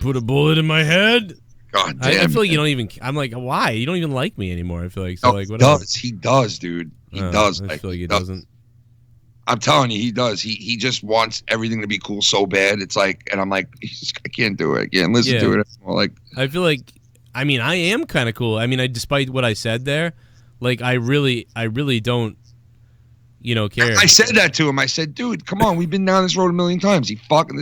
put a bullet in my head. God damn. I feel like you don't even. I'm like, why? You don't even like me anymore. I feel like so. Like He whatever. does. He does, dude. He does. I feel like he doesn't. I'm telling you, he does. He just wants everything to be cool so bad. It's like, and I'm like, I can't do it. I can't listen to it anymore. Like, I feel like, I mean, I am kind of cool. I mean, despite what I said there, like, I really don't, care. I said that to him. I said, dude, come on. We've been down this road a million times. This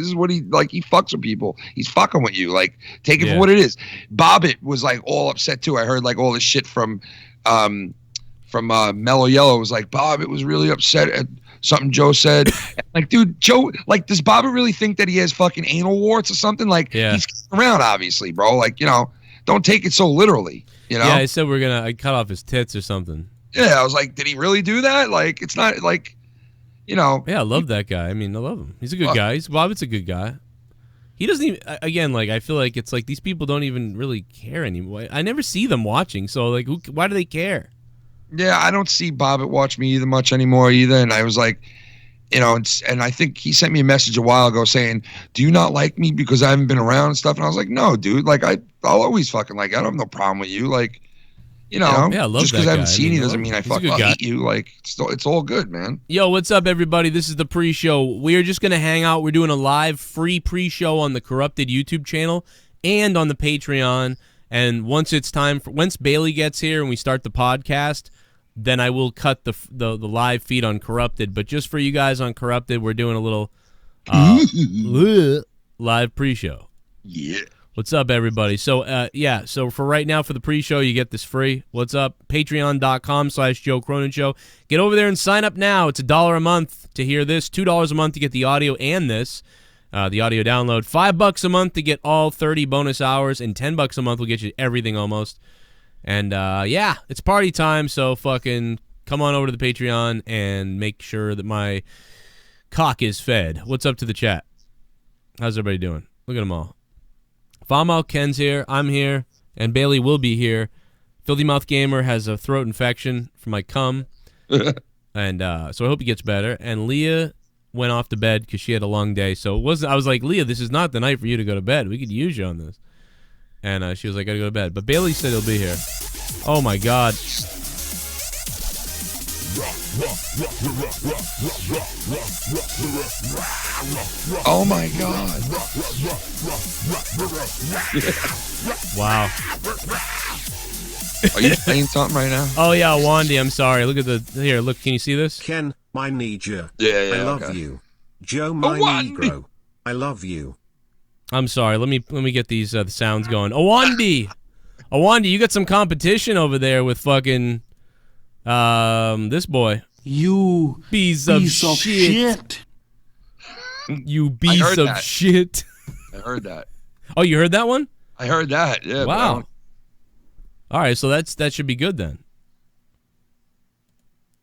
is what he fucks with people. He's fucking with you. Like, take it for what it is. Bobbitt was like all upset too. I heard like all this shit from Mellow Yellow. Was like, Bobbitt was really upset at something Joe said. Like, dude, Joe, like, does Bobbitt really think that he has fucking anal warts or something? Like, he's around, obviously, bro. Like, don't take it so literally, Yeah, I said I cut off his tits or something. Yeah, I was like, did he really do that? Like, it's not like, Yeah, I love that guy. I mean, I love him. He's a good guy. Bobbitt's a good guy. He doesn't even, again, like, I feel like it's like these people don't even really care anymore. I never see them watching, so, like, why do they care? Yeah, I don't see Bobbitt watch me either much anymore either. And I was like, and I think he sent me a message a while ago saying, do you not like me because I haven't been around and stuff? And I was like, no, dude, like, I'll always fucking like, I don't have no problem with you. Like, I love just because I haven't seen you doesn't him. mean I fucking hate you. Like, it's all good, man. Yo, what's up, everybody? This is the pre-show. We are just going to hang out. We're doing a live free pre-show on the Corrupted YouTube channel and on the Patreon. And once Bailey gets here and we start the podcast, then I will cut the live feed on Corrupted. But just for you guys on Corrupted, we're doing a little live pre-show. Yeah. What's up, everybody? So, so for right now, for the pre-show, you get this free. What's up? Patreon.com/Joe Cronin Show. Get over there and sign up now. It's $1 a month to hear this, $2 a month to get the audio and this, the audio download, $5 a month to get all 30 bonus hours, and $10 a month will get you everything almost. And, it's party time, so fucking come on over to the Patreon and make sure that my cock is fed. What's up to the chat? How's everybody doing? Look at them all. Famal Ken's here, I'm here, and Bailey will be here. Filthy Mouth Gamer has a throat infection from my cum, and so I hope he gets better. And Leah went off to bed because she had a long day. So it wasn't. I was like, Leah, this is not the night for you to go to bed. We could use you on this. And she was like, I gotta go to bed. But Bailey said he'll be here. Oh my God. Oh my God. Wow. Are you playing something right now? Oh yeah, Wandy, I'm sorry. Look at here, look, can you see this? Ken, my Niger. Yeah, I love you. Joe, my Negro. I love you. I'm sorry. Let me get these the sounds going. Awandi, you got some competition over there with fucking this boy. You piece of shit. You piece of shit. I heard that. Oh, you heard that one? I heard that. Yeah. Wow. All right, so that should be good then.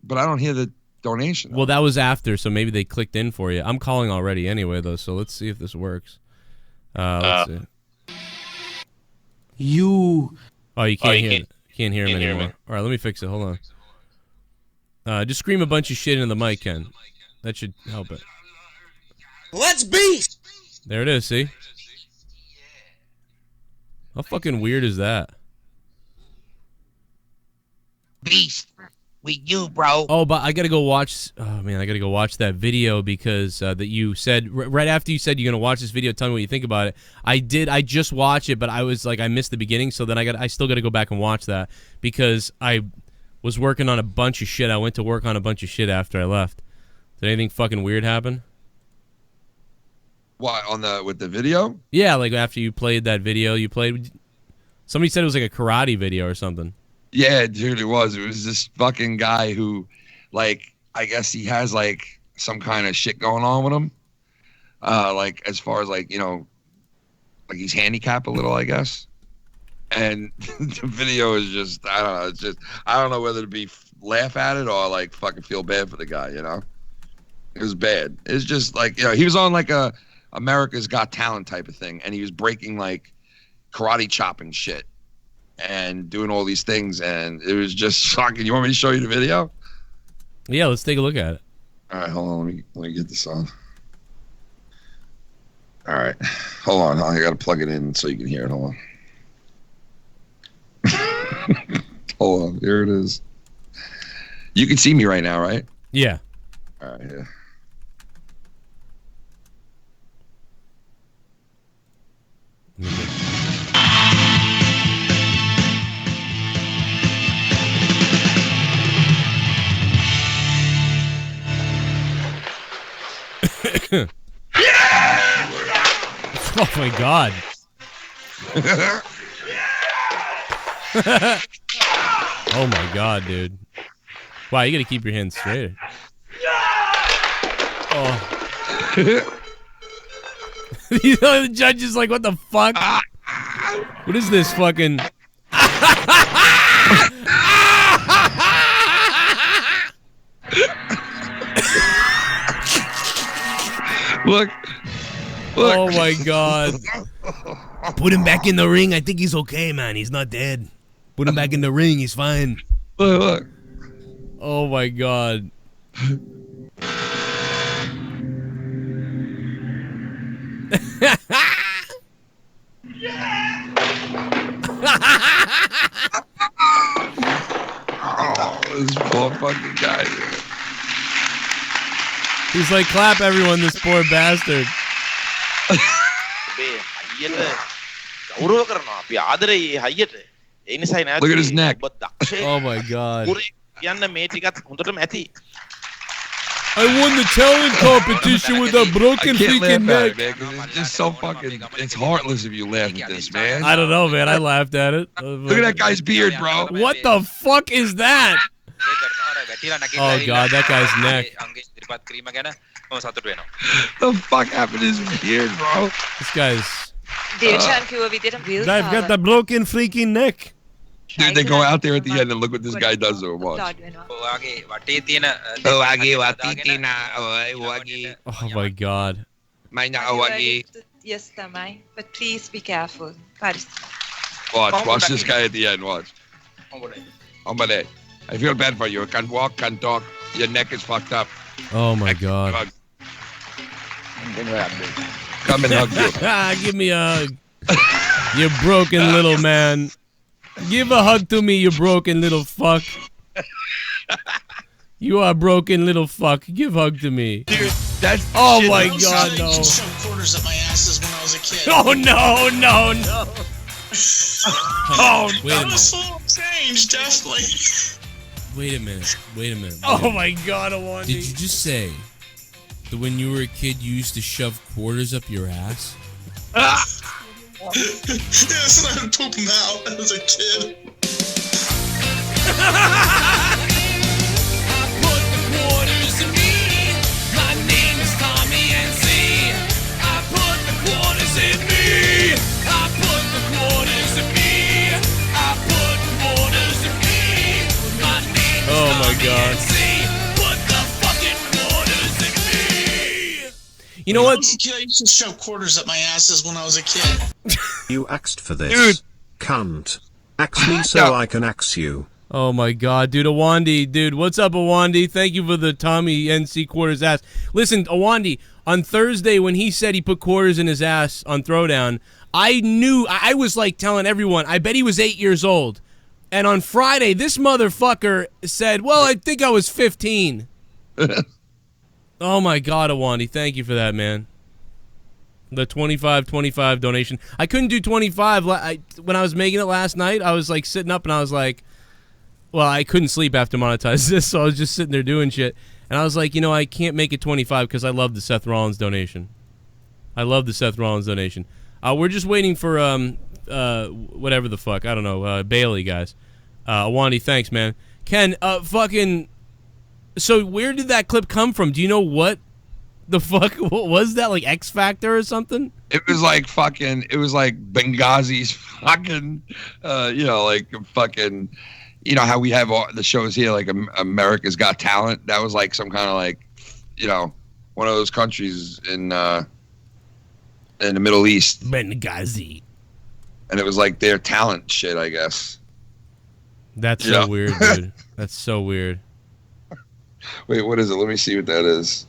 But I don't hear the donation. Well, that was after, so maybe they clicked in for you. I'm calling already anyway, though, so let's see if this works. Let's see. You. Oh, you can't hear him anymore. All right, let me fix it. Hold on. Just scream a bunch of shit into the mic, Ken. That should help it. Let's beast. There it is. See? How fucking weird is that? Beast with you, bro. Oh, but I gotta go watch. Oh man, I gotta go watch that video because that you said right after you said you're gonna watch this video. Tell me what you think about it. I did. I just watched it, but I was like, I missed the beginning, so then I still gotta go back and watch that because I was working on a bunch of shit. I went to work on a bunch of shit after I left. Did anything fucking weird happen? What, with the video? Yeah, like after you played that video, you played. Somebody said it was like a karate video or something. Yeah, dude, it was. It was this fucking guy who, like, I guess he has like some kind of shit going on with him. Like as far as like, like he's handicapped a little, I guess. And the video is just, I don't know. It's just, I don't know whether to laugh at it or like fucking feel bad for the guy. It was bad. It's just like, he was on like a America's Got Talent type of thing, and he was breaking like karate chopping shit and doing all these things, and it was just shocking. You want me to show you the video? Yeah, let's take a look at it. All right, hold on. Let me get this on. All right. Hold on. I got to plug it in so you can hear it. Hold on. Hold on. Here it is. You can see me right now, right? Yeah. All right. Yeah. Oh my god. Oh my god, dude. Wow, you gotta keep your hands straight. Oh. You know, the judge is like, what the fuck? What is this fucking... Look. Oh my god. Put him back in the ring. I think he's okay, man. He's not dead. Put him back in the ring. He's fine. Look. Oh my god. Oh, this poor fucking guy. He's like, clap everyone, this poor bastard. Look at his neck. Oh my god. I won the talent competition with a broken freaking neck. It, man, it's just so fucking. It's heartless if you laugh at this, man. I don't know, man. I laughed at it. Look at that guy's beard, bro. What the fuck is that? Oh god, that guy's neck. The fuck happened to his beard, bro? This guy's... I've got the broken freaking neck. Dude, they go out there at the end and look what this guy does to him. Watch. Oh my god. Yes, Tamay. But please be careful. Watch this guy at the end. Watch. Hombre, I feel bad for you. Can't walk, can't talk. Your neck is fucked up. Oh my god. Come and hug you. Give me a hug. You broken little man. Give a hug to me, you broken little fuck. You are a broken little fuck. Give a hug to me. Dude, that's oh shit. my god, no. Quarters at my asses when I was a kid. Oh no, no, no. Oh, wait a That was minute. full of change, definitely. Wait a minute. Wait a minute. Oh my god, Awandi. Did you just say that when you were a kid you used to shove quarters up your ass? Yes, and I would poop them out as a kid. Oh my god. You know what? I used to shove quarters up my asses when I was a kid. You asked for this. Dude. Cunt. Axe me so I can axe you. Oh my god, dude, Awandi, dude, what's up, Awandi? Thank you for the Tommy NC quarters ass. Listen, Awandi, on Thursday when he said he put quarters in his ass on Throwdown, I knew, I was like telling everyone, I bet he was 8 years old. And on Friday, this motherfucker said, well, I think I was 15. Oh my god, Awandi, thank you for that, man. The 25 donation. I couldn't do 25 when I was making it last night. I was like sitting up and I was like, well, I couldn't sleep after monetize this, so I was just sitting there doing shit. And I was like, you know, I can't make it 25 because I love the Seth Rollins donation. I love the Seth Rollins donation. We're just waiting for whatever the fuck, I don't know, Bailey, guys. Awandi, thanks, man. Ken, fucking. So where did that clip come from? Do you know what the fuck? What was that, like X Factor or something? It was like fucking. It was like Benghazi's fucking. You know, like fucking. You know how we have all the shows here, like America's Got Talent. That was like some kind of like, you know, one of those countries in the Middle East. Benghazi. And it was like their talent shit, I guess. That's so weird, dude. That's so weird. Wait, what is it? Let me see what that is.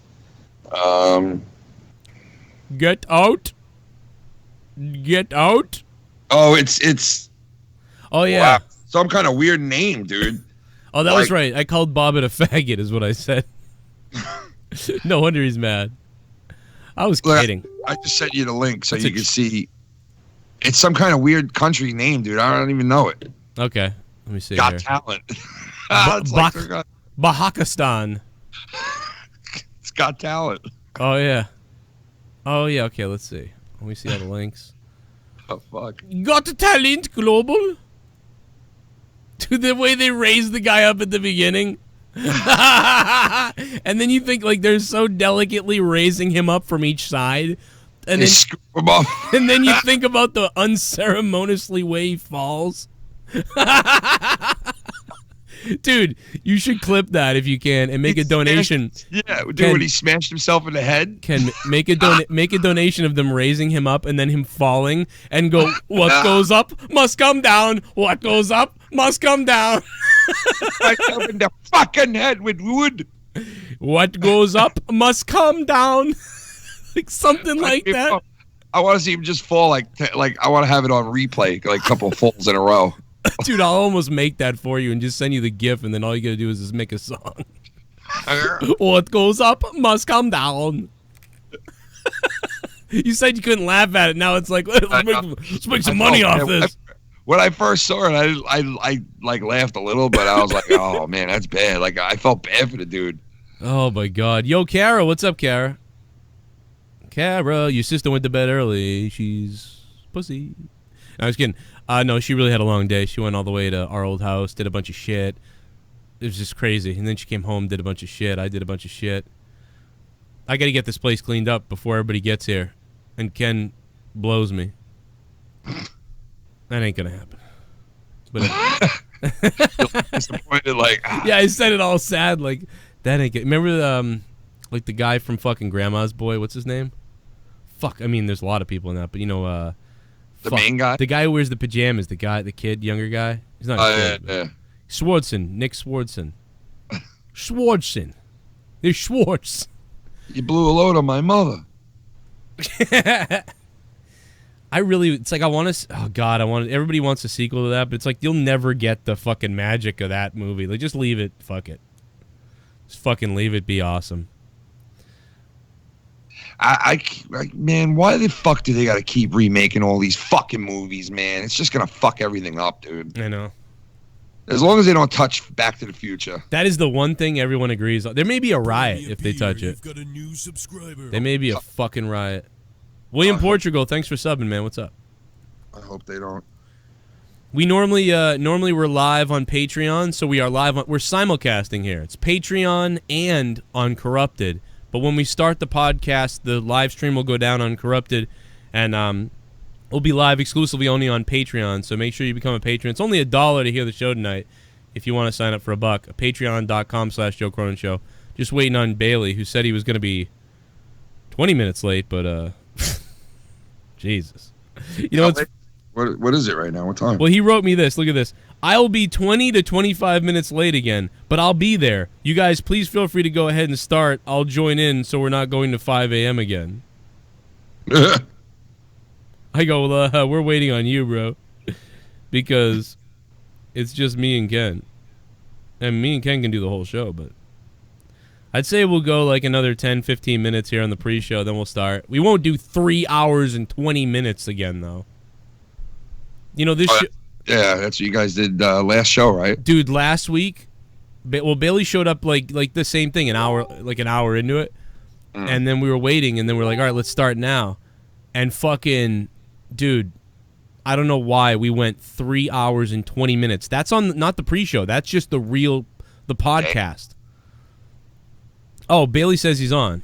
Get out. Get out. Oh, it's Oh yeah. wow. Some kind of weird name, dude. Oh, that was Like- right. I called Bobbit a faggot, is what I said. No wonder he's mad. I was Look, kidding. I just sent you the link so That's you a can see. It's some kind of weird country name, dude. I don't even know it. Okay, let me see Got here. talent. Ba- It's like Bak- Bahakistan. it's got talent. Oh yeah. Oh yeah. Okay, let's see. Let me see all the links. Oh fuck. Got Talent Global. Dude, the way they raise the guy up at the beginning. And then you think like they're so delicately raising him up from each side. And They then, scoop him up. and then you think about the unceremoniously way he falls. Dude, you should clip that if you can and make a donation. Yeah, dude, Ken- when he smashed himself in the head. Can make a make a donation of them raising him up and then him falling and go, what goes up must come down. What goes up must come down. Right up in the fucking head with wood. What goes up must come down. Like something like that. I want to see him just fall like I want to have it on replay, like a couple of falls in a row. Dude, I'll almost make that for you and just send you the GIF, and then all you gotta do is just make a song. What goes up must come down. You said you couldn't laugh at it. Now it's like, let's make some money off this. When I first saw it, I like laughed a little, but I was like, oh man, that's bad. Like I felt bad for the dude. Oh my God. Yo, Kara, what's up, Kara? Kara, your sister went to bed early. She's pussy. No, I was kidding. No, she really had a long day. She went all the way to our old house, did a bunch of shit. It was just crazy. And then she came home, did a bunch of shit. I did a bunch of shit. I got to get this place cleaned up before everybody gets here. And Ken blows me. That ain't going to happen. But Disappointed, like yeah, I said it all sad. Like, that ain't good. Remember, like the guy from fucking Grandma's Boy? What's his name? Fuck, I mean, there's a lot of people in that, but you know, the main guy. the guy who wears the pajamas, the kid, younger guy. He's not. Yeah, kid, yeah. Swardson, Nick Swardson. Swardson. There's Schwartz. You blew a load on my mother. I really, it's like I want to. Oh God, everybody wants a sequel to that, but it's like you'll never get the fucking magic of that movie. Like, just leave it. Fuck it. Just fucking leave it. Be awesome. Man, why the fuck do they got to keep remaking all these fucking movies, man? It's just gonna fuck everything up, dude. I know. As long as they don't touch Back to the Future. That is the one thing everyone agrees on. There may be a riot if they touch it. You've got a new subscriber. There may be a fucking riot. William Portugal, thanks for subbing, man. What's up? I hope they don't. We normally we're live on Patreon, so we are live on. We're simulcasting here. It's Patreon and on Corrupted. But when we start the podcast, the live stream will go down on Corrupted, and we'll be live exclusively only on Patreon. So make sure you become a patron. It's only $1 to hear the show tonight. If you want to sign up for $1, Patreon.com/Joe Cronin Show. Just waiting on Bailey, who said he was going to be 20 minutes late, but Jesus, you know what's What is it right now? What time? Well, he wrote me this. Look at this. I'll be 20 to 25 minutes late again, but I'll be there. You guys, please feel free to go ahead and start. I'll join in so we're not going to 5 a.m. again. I go, well, we're waiting on you, bro, because it's just me and Ken. And me and Ken can do the whole show, but I'd say we'll go like another 10, 15 minutes here on the pre-show, then we'll start. We won't do 3 hours and 20 minutes again, though. You know, this yeah, that's what you guys did last show, right? dude, last week, Bailey showed up like the same thing, an hour into it, and then we were waiting, and then we're like, all right, let's start now, and fucking, dude, I don't know why we went 3 hours and 20 minutes. That's on not the pre-show. That's just the podcast. Oh, Bailey says he's on.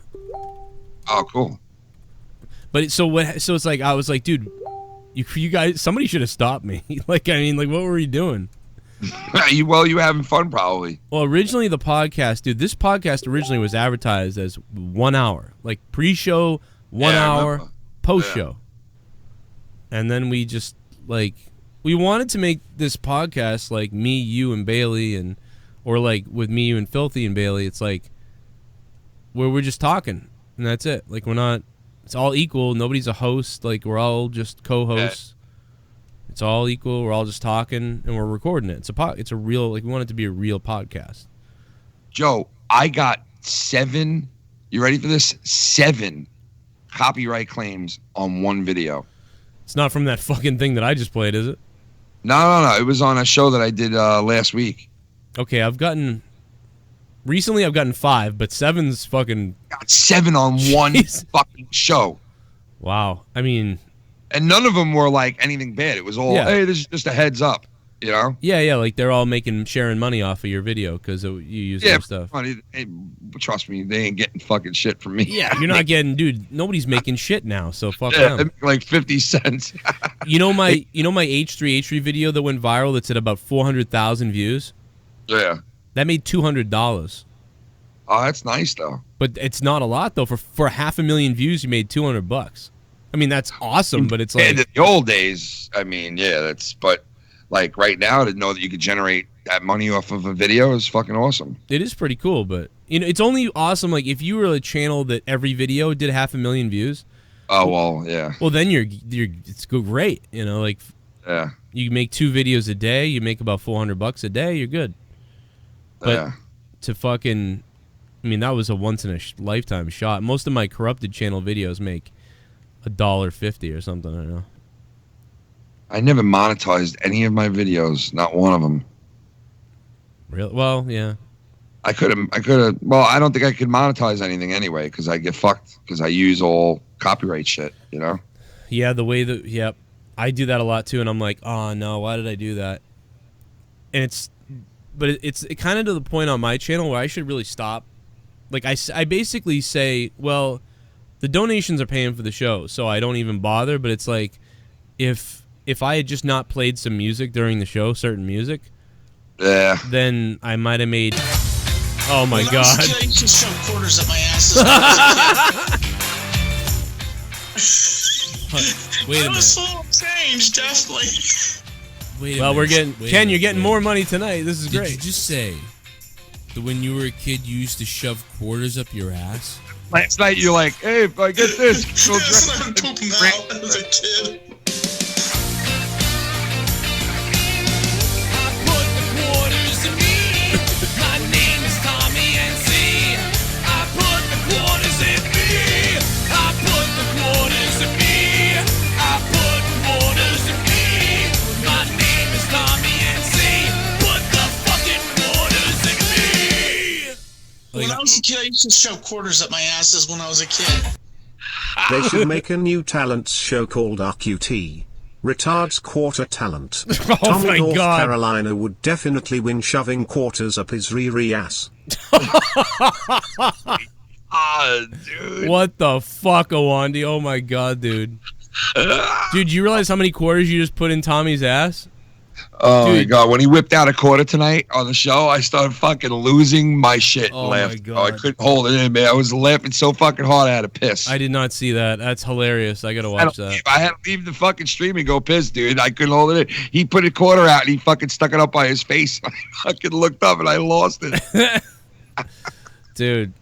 Oh, cool. But so it's like I was like, dude, you guys, somebody should have stopped me. Like, I mean, like, what were you doing? You were having fun, probably. Well, originally the podcast, dude, this podcast originally was advertised as 1 hour. Like, pre-show, 1 Yeah, I hour, remember. post-show. And then we just, like, we wanted to make this podcast like me, you, and Bailey, or like with me, you, and Filthy and Bailey. It's like, where we're just talking, and that's it. Like, we're not It's all equal. Nobody's a host. Like, we're all just co-hosts. It's all equal. We're all just talking, and we're recording it. It's a real, like, we want it to be a real podcast. Joe, I got 7. You ready for this? 7 copyright claims on one video. It's not from that fucking thing that I just played, is it? No. It was on a show that I did last week. Okay, recently I've gotten 5, but 7's fucking... Got 7 on one fucking show. Wow. I mean... And none of them were like anything bad. It was all, hey, this is just a heads up, you know? Yeah, like they're all sharing money off of your video because you use their stuff. Hey, trust me, they ain't getting fucking shit from me. Yeah, you're not getting, dude. Nobody's making shit now, so fuck them. Like 50 cents. You know my H3 video that went viral that's at about 400,000 views? Yeah. That made $200. Oh, that's nice though. But it's not a lot though. For 500,000 views, you made $200. I mean, that's awesome, but it's like in the old days. I mean, yeah, but like right now to know that you could generate that money off of a video is fucking awesome. It is pretty cool, but it's only awesome like if you were a channel that every video did 500,000 views. Oh well, yeah. Well, then it's great. Like yeah, you make 2 videos a day, you make about $400 a day, you're good. But to fucking, I mean, that was a once in a lifetime shot. Most of my corrupted channel videos make $1.50 or something. I don't know. I never monetized any of my videos, not one of them. Really? Well, yeah. I could have. Well, I don't think I could monetize anything anyway because I get fucked because I use all copyright shit. You know? Yeah, the way that. Yep, I do that a lot too, and I'm like, oh no, why did I do that? And it's kind of to the point on my channel where I should really stop. Like I basically say, well, the donations are paying for the show, so I don't even bother. But it's like, if I had just not played some music during the show, certain music, then I might have made. Oh my god! I used to shove quarters up my ass. Wait a minute. That was full of change, definitely. Well, we're getting Ken. You're getting more money tonight. This is great. Did you just say that when you were a kid, you used to shove quarters up your ass? Last night you're like, hey, if I get this, go That's what I would poop them out as a kid. When I was a kid, I used to shove quarters up my asses when I was a kid. They should make a new talents show called RQT. Retards Quarter Talent. Oh Tommy my North God. Carolina would definitely win shoving quarters up his Riri ass. Dude. What the fuck, Awandi? Oh my god, dude. Dude, you realize how many quarters you just put in Tommy's ass? Oh Dude. my god! When he whipped out a quarter tonight on the show, I started fucking losing my shit. Oh, laughed. my God. I couldn't hold it in, man. I was laughing so fucking hard I had to piss. I did not see that. That's hilarious. I gotta watch that. I had to leave the fucking stream and go piss, dude. I couldn't hold it in. He put a quarter out and he fucking stuck it up by his face. I fucking looked up and I lost it. Dude,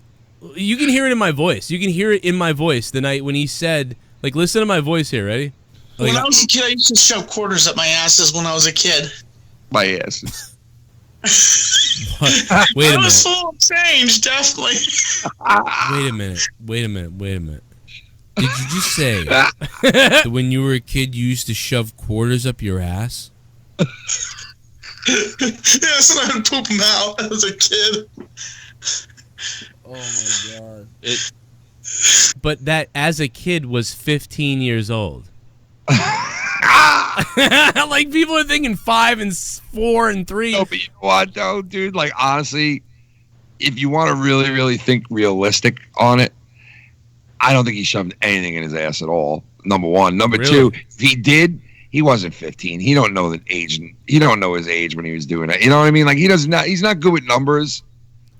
you can hear it in my voice. You can hear it in my voice the night when he said, like, listen to my voice here. Ready? When I was a kid, I used to shove quarters up my asses when I was a kid. My ass. Wait a That was minute. full of change, definitely. Wait a minute. Did you just say that when you were a kid, you used to shove quarters up your ass? Yes, and I would poop them out as a kid. Oh my god. But that, as a kid, was 15 years old. Like, people are thinking 5 and 4 and 3. No, but you know what, though, dude? Like, honestly, if you want to really, really think realistic on it, I don't think he shoved anything in his ass at all. Number one. Number Really? two, if he did, he wasn't 15. He don't know that age. He don't know his age when he was doing it. You know what I mean? Like, he's not good with numbers.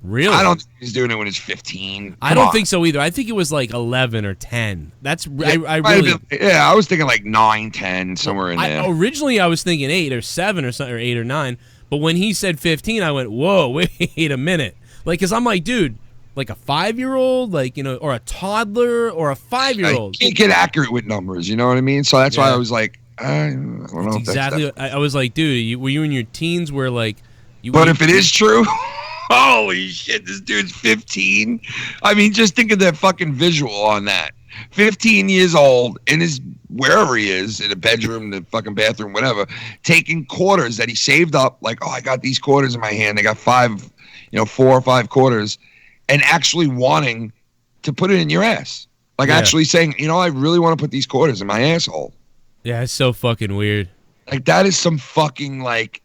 Really? I don't think he's doing it when he's 15. I don't think so either. I think it was like 11 or 10. That's I really. I was thinking like 9, 10, somewhere in there. Originally, I was thinking 8 or 7 or something, or 8 or 9. But when he said 15, I went, "Whoa, wait a minute!" Like, cause I'm like, dude, like a 5-year-old, like, you know, or a toddler or a 5-year-old. I can't get accurate with numbers, you know what I mean? So that's why I was like, I don't know. That's exactly. I was like, dude, were you in your teens where like you? But if it is true, holy shit, this dude's 15. I mean, just think of that fucking visual on that. 15 years old in his wherever he is, in a bedroom, the fucking bathroom, whatever, taking quarters that he saved up. Like, oh, I got these quarters in my hand. I got 4 or 5 quarters, and actually wanting to put it in your ass. Like actually saying, you know, I really want to put these quarters in my asshole. Yeah, it's so fucking weird. Like, that is some fucking, like,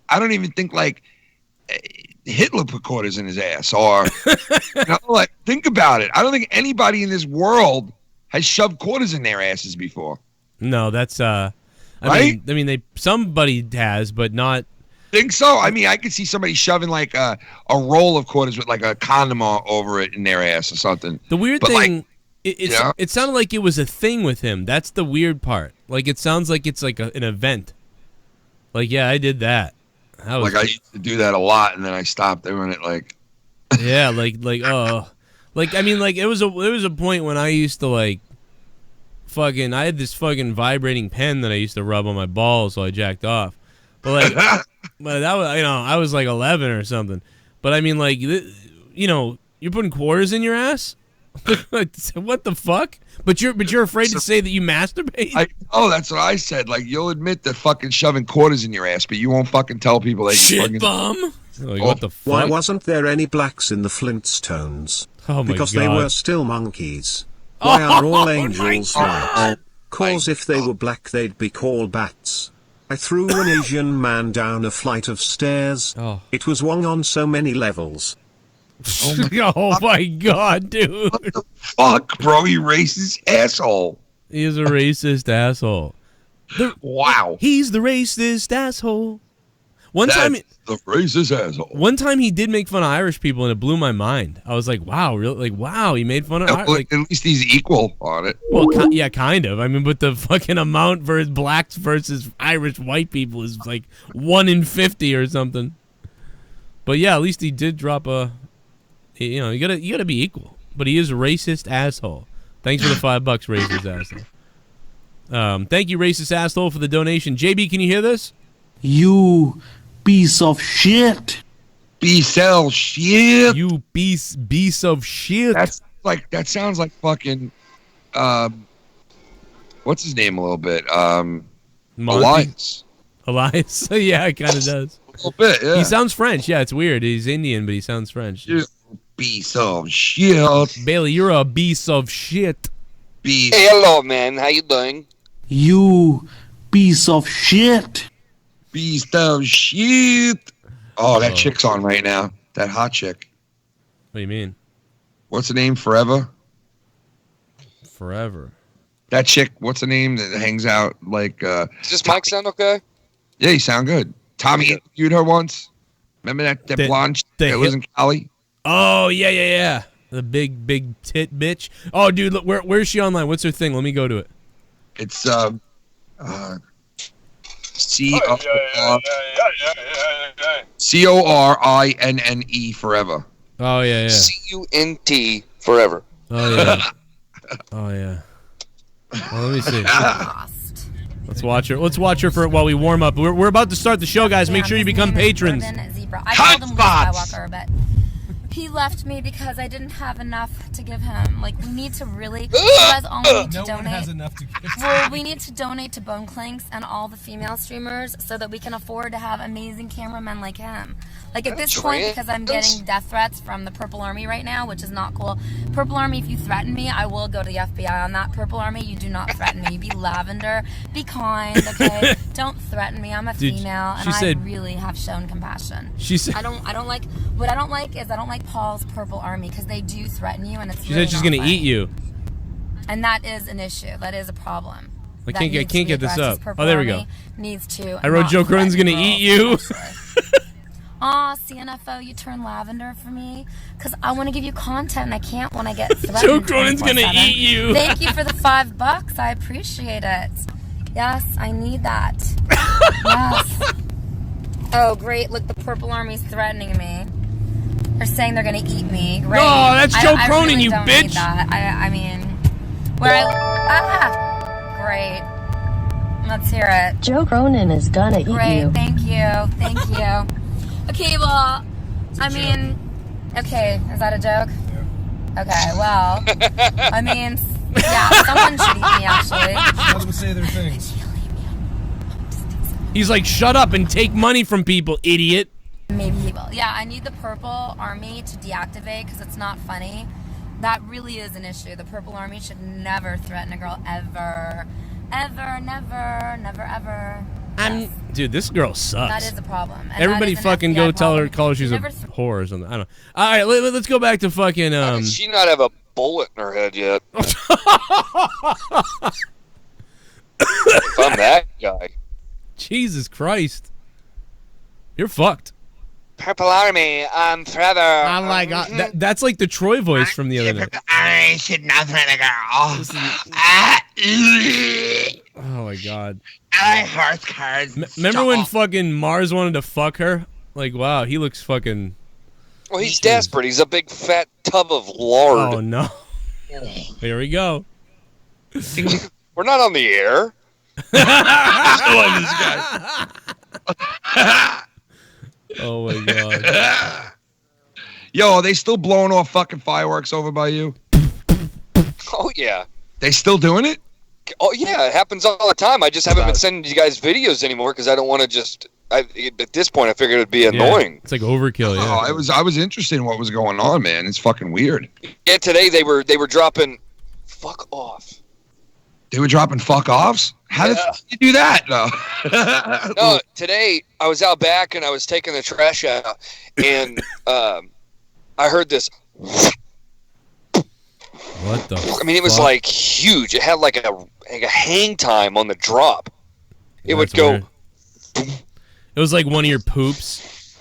I don't even think, like, Hitler put quarters in his ass. Or, you know, like, think about it. I don't think anybody in this world has shoved quarters in their asses before. No, that's, right? I mean, somebody has, but not. Think so? I mean, I could see somebody shoving, like, a roll of quarters with, like, a condom over it in their ass or something. The weird but, thing... like, It sounded like it was a thing with him. That's the weird part. Like, it sounds like it's like an event. Like, yeah, I did that. I used to do that a lot, and then I stopped doing it. Like, yeah, like I mean, like there was a point when I used to like, fucking, I had this fucking vibrating pen that I used to rub on my balls while I jacked off. But like, but that was, you know, I was like 11 or something. But I mean, like, you know, you're putting quarters in your ass. What the fuck? But you're afraid to say that you masturbate? That's what I said. Like, you'll admit that fucking shoving quarters in your ass, but you won't fucking tell people that you fucking bum. Like, what the fuck? Why wasn't there any blacks in the Flintstones? Oh my because God. they were still monkeys. Why are all angels white? Cause if they were black, they'd be called bats. I threw an Asian man down a flight of stairs. Oh. It was wrong on so many levels. Oh my God, dude. What the fuck, bro? You racist asshole. He is a racist asshole. Wow. He's the racist asshole. The racist asshole. One time he did make fun of Irish people, and it blew my mind. I was like, wow, really? Like, wow, he made fun of Irish. Like, at least he's equal on it. Well, yeah, kind of. I mean, but the fucking amount versus blacks versus Irish white people is like 1 in 50 or something. But yeah, at least he did drop a... You know, you gotta be equal. But he is a racist asshole. Thanks for the $5, racist asshole. Thank you, racist asshole, for the donation. JB, can you hear this? You piece of shit. Piece of shit. You piece of shit. That sounds like fucking what's his name a little bit? Elias. Elias? Yeah, it kind of does. A little bit, yeah. He sounds French. Yeah, it's weird. He's Indian, but he sounds French. You piece of shit. Bailey, you're a piece of shit. Hey, hello, man. How you doing? You piece of shit. Piece of shit. Oh, that chick's on right now. That hot chick. What do you mean? What's the name? Forever? Forever. That chick, what's the name that hangs out like... Does this mic sound okay? Yeah, you sound good. Tommy interviewed her once. Remember that blonde chick that lives in Cali? Oh, yeah. The big tit bitch. Oh, dude, look, where's she online? What's her thing? Let me go to it. It's CORINNE Forever. Oh yeah. CUNT Forever. Oh yeah. Oh yeah. Well, let me see. Let's watch her. Let's watch her for while we warm up. We're about to start the show, guys. Make sure you become patrons. Skywalker, but he left me because I didn't have enough to give him. Like, we need to really, you guys all need to donate. One has enough to give. Well, we need to donate to Bone Clinks and all the female streamers so that we can afford to have amazing cameramen like him. Like, at this point, because I'm getting death threats from the Purple Army right now, which is not cool. Purple Army, if you threaten me, I will go to the FBI on that. Purple Army, you do not threaten me. You be lavender. Be kind, okay? Don't threaten me. I'm a female, and I really have shown compassion. She said, I don't like, what I don't like is I don't like Paul's Purple Army because they do threaten you, and it's She said she's going to eat you. And that is an issue. That is a problem. I can't get this up. Purple Oh, there we Army go. Needs to. I wrote Joe Cronin's going to eat you. Aw, CNFO, you turn lavender for me? Because I want to give you content and I can't when I get threatened. Joe Cronin's going to eat you. Thank you for the $5. I appreciate it. Yes, I need that. Yes. Oh, great. Look, the Purple Army's threatening me. They're saying they're gonna eat me. Great. No, that's Joe I Cronin, really you don't bitch. Need that. I mean, great. Let's hear it. Joe Cronin is gonna eat Great. you. Thank you. Okay, well, I mean, okay, is that a joke? Yeah. Okay, well, I mean, yeah, someone should eat me actually. Let them say their things. He's like, shut up and take money from people, idiot. Maybe he will. Yeah, I need the Purple Army to deactivate because it's not funny. That really is an issue. The Purple Army should never threaten a girl ever. Ever, never, ever. Yes. Dude, this girl sucks. That is a problem. And Everybody that is an fucking FBI go tell her, problem. call her she's a Never whore or something. I don't know. All right, let's go back to fucking. How does she not have a bullet in her head yet? If I'm that guy. Jesus Christ. You're fucked. Purple Army, forever. Oh my god, that's like the Troy voice from the other night. I should not threaten a girl. Oh my god. I like horse cards. Remember when fucking Mars wanted to fuck her? Like, wow, he looks fucking. Well, he's desperate. He's a big fat tub of lard. Oh no. Here we go. We're not on the air. I love this guy. Oh my god. Yo, are they still blowing off fucking fireworks over by you? Oh yeah. They still doing it? Oh yeah, it happens all the time. I just haven't been sending you guys videos anymore because I don't want to just. At this point, I figured it'd be annoying. Yeah, it's like overkill. Yeah. Oh, I was interested in what was going on, man. It's fucking weird. Yeah, today they were dropping. Fuck off. They were dropping fuck offs? How did you do that? No. No, today I was out back and I was taking the trash out, and I heard this. What the? I mean, it was fuck? like huge. It had like a hang time on the drop. It would That's go. weird. It was like one of your poops.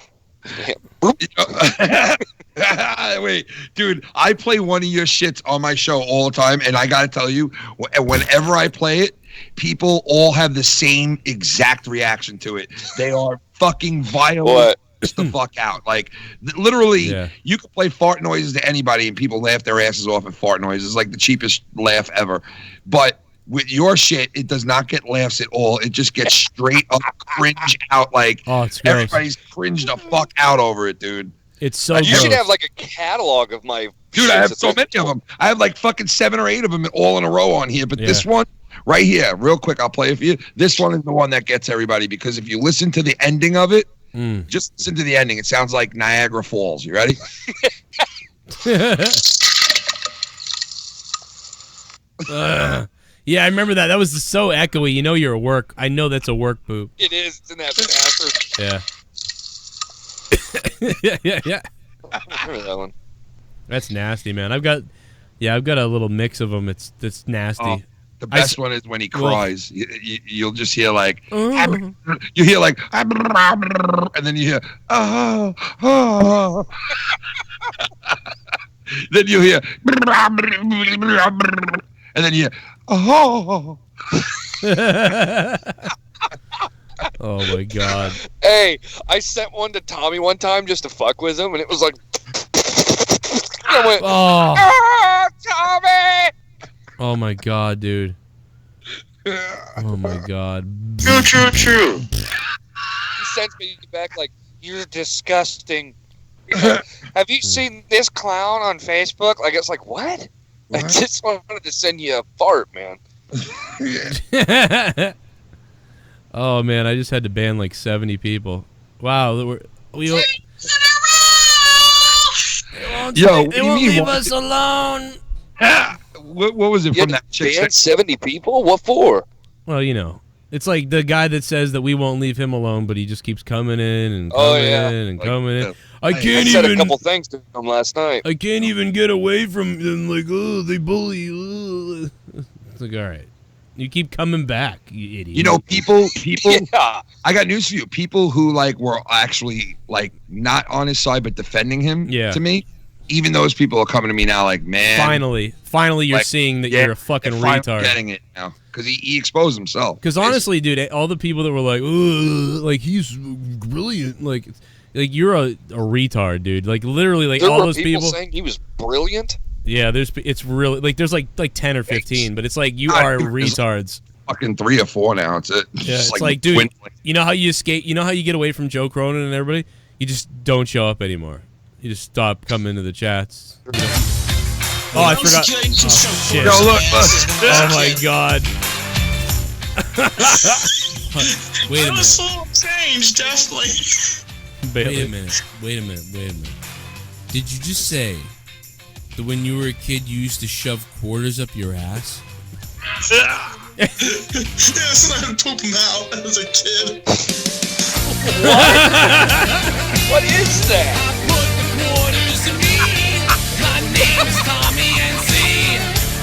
Wait, dude, I play one of your shits on my show all the time, and I gotta tell you, whenever I play it, people all have the same exact reaction to it. They are fucking violent. The fuck out. Like, literally, you can play fart noises to anybody, and people laugh their asses off at fart noises. Like the cheapest laugh ever. But with your shit, it does not get laughs at all. It just gets straight up cringe out. Like, it's gross. Everybody's cringed the fuck out over it, dude. It's so You gross. should have like a catalog of my. Dude, I have so many of them. I have like fucking 7 or 8 of them all in a row on here. But this one right here, real quick, I'll play it for you. This one is the one that gets everybody because if you listen to the ending of it, just listen to the ending. It sounds like Niagara Falls. You ready? Yeah, I remember that. That was so echoey. You know you're a work. I know that's a work poop. It is. It's in that bathroom. Yeah. yeah. I remember that one. That's nasty, man. I've got a little mix of them. It's nasty. Oh, the best one is when he cries. You'll just hear like, you hear like, and then you hear, then you hear, and then you hear, oh. Oh my god. Hey, I sent one to Tommy one time just to fuck with him, and it was like, I went, Tommy! Oh my god, dude. Oh my god. True. He sends me back like, you're disgusting. Have you seen this clown on Facebook? Like, it's like, what? I just wanted to send you a fart, man. Oh man, I just had to ban like 70 people. Wow, we Yo, they won't leave us alone. What was it from that chick? Banned 70 people? What for? Well, you know, it's like the guy that says that we won't leave him alone, but he just keeps coming in and coming in and coming in. I can't said even. a couple things to him last night. I can't even get away from them. Like, oh, they bully. Ugh. It's like, all right, you keep coming back, you idiot. You know, people. Yeah. I got news for you. People who like were actually like not on his side but defending him. Yeah. To me, even those people are coming to me now. Like, man. Finally, you're like, seeing that you're a fucking they're finally retard. Getting it now because he exposed himself. Because honestly, dude, all the people that were like, "Ugh," like he's brilliant, like Like you're a retard, dude. Like literally, like There all were those people saying he was brilliant. Yeah, it's really like there's like 10 or 15, but it's like you are retards. Fucking 3 or 4 now. It's it. Yeah, it's like, dude, you know how you escape? You know how you get away from Joe Cronin and everybody? You just don't show up anymore. You just stop coming to the chats. Oh, I forgot. Oh, shit. Yo, look. Oh my god. Wait a minute. That was full of change, definitely. Bailey. Wait a minute. Did you just say that when you were a kid you used to shove quarters up your ass? Yes, and I would poop them out as a kid. What is that? Put the quarters in me. My name is Tommy NC.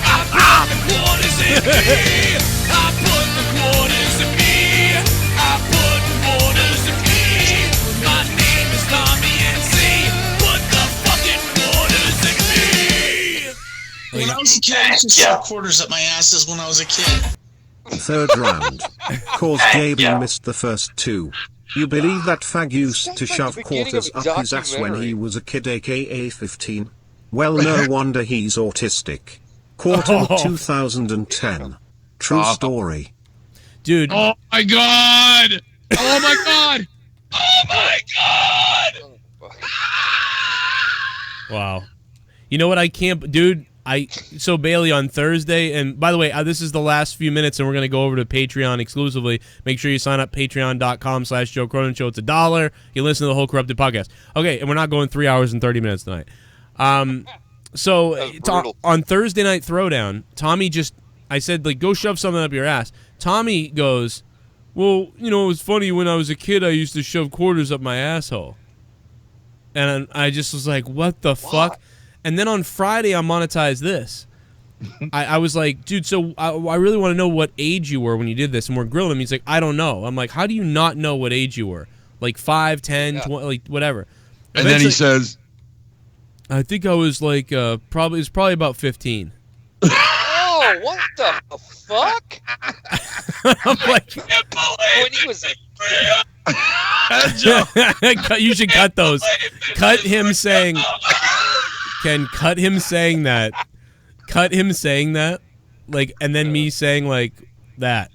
I put the quarters in me. I put the quarters in me. I put the quarters in me. My name is Tommy NC. Put the fucking quarters in me. When I was a kid, I used to shove quarters up my asses when I was a kid. Third round. Cause Gaby missed the first 2. You believe that fag used to shove quarters up his ass when he was a kid, aka 15? Well, no wonder he's autistic. Quarter 2010. True story. Dude. Oh my god! Oh my god! Oh my god! Wow. You know what I can't, dude? So Bailey on Thursday, and by the way, this is the last few minutes, and we're gonna go over to Patreon exclusively. Make sure you sign up patreon.com/Joe Cronin Show. It's $1. You listen to the whole Corrupted podcast. Okay, and we're not going 3 hours and 30 minutes tonight. So on Thursday Night Throwdown, Tommy I said, like, go shove something up your ass. Tommy goes, well, you know, it was funny when I was a kid, I used to shove quarters up my asshole. And I just was like, what the fuck? And then on Friday, I monetized this. I was like, dude, so I really want to know what age you were when you did this. And we're grilling him. He's like, I don't know. I'm like, how do you not know what age you were? Like 5, 10, 20, like whatever. And then he says, I think I was like, probably about 15. Oh, what the fuck? I'm like, When he was you should cut those. Cut him saying, Ken, cut him saying that. Cut him saying that. Like, and then me saying, like, that.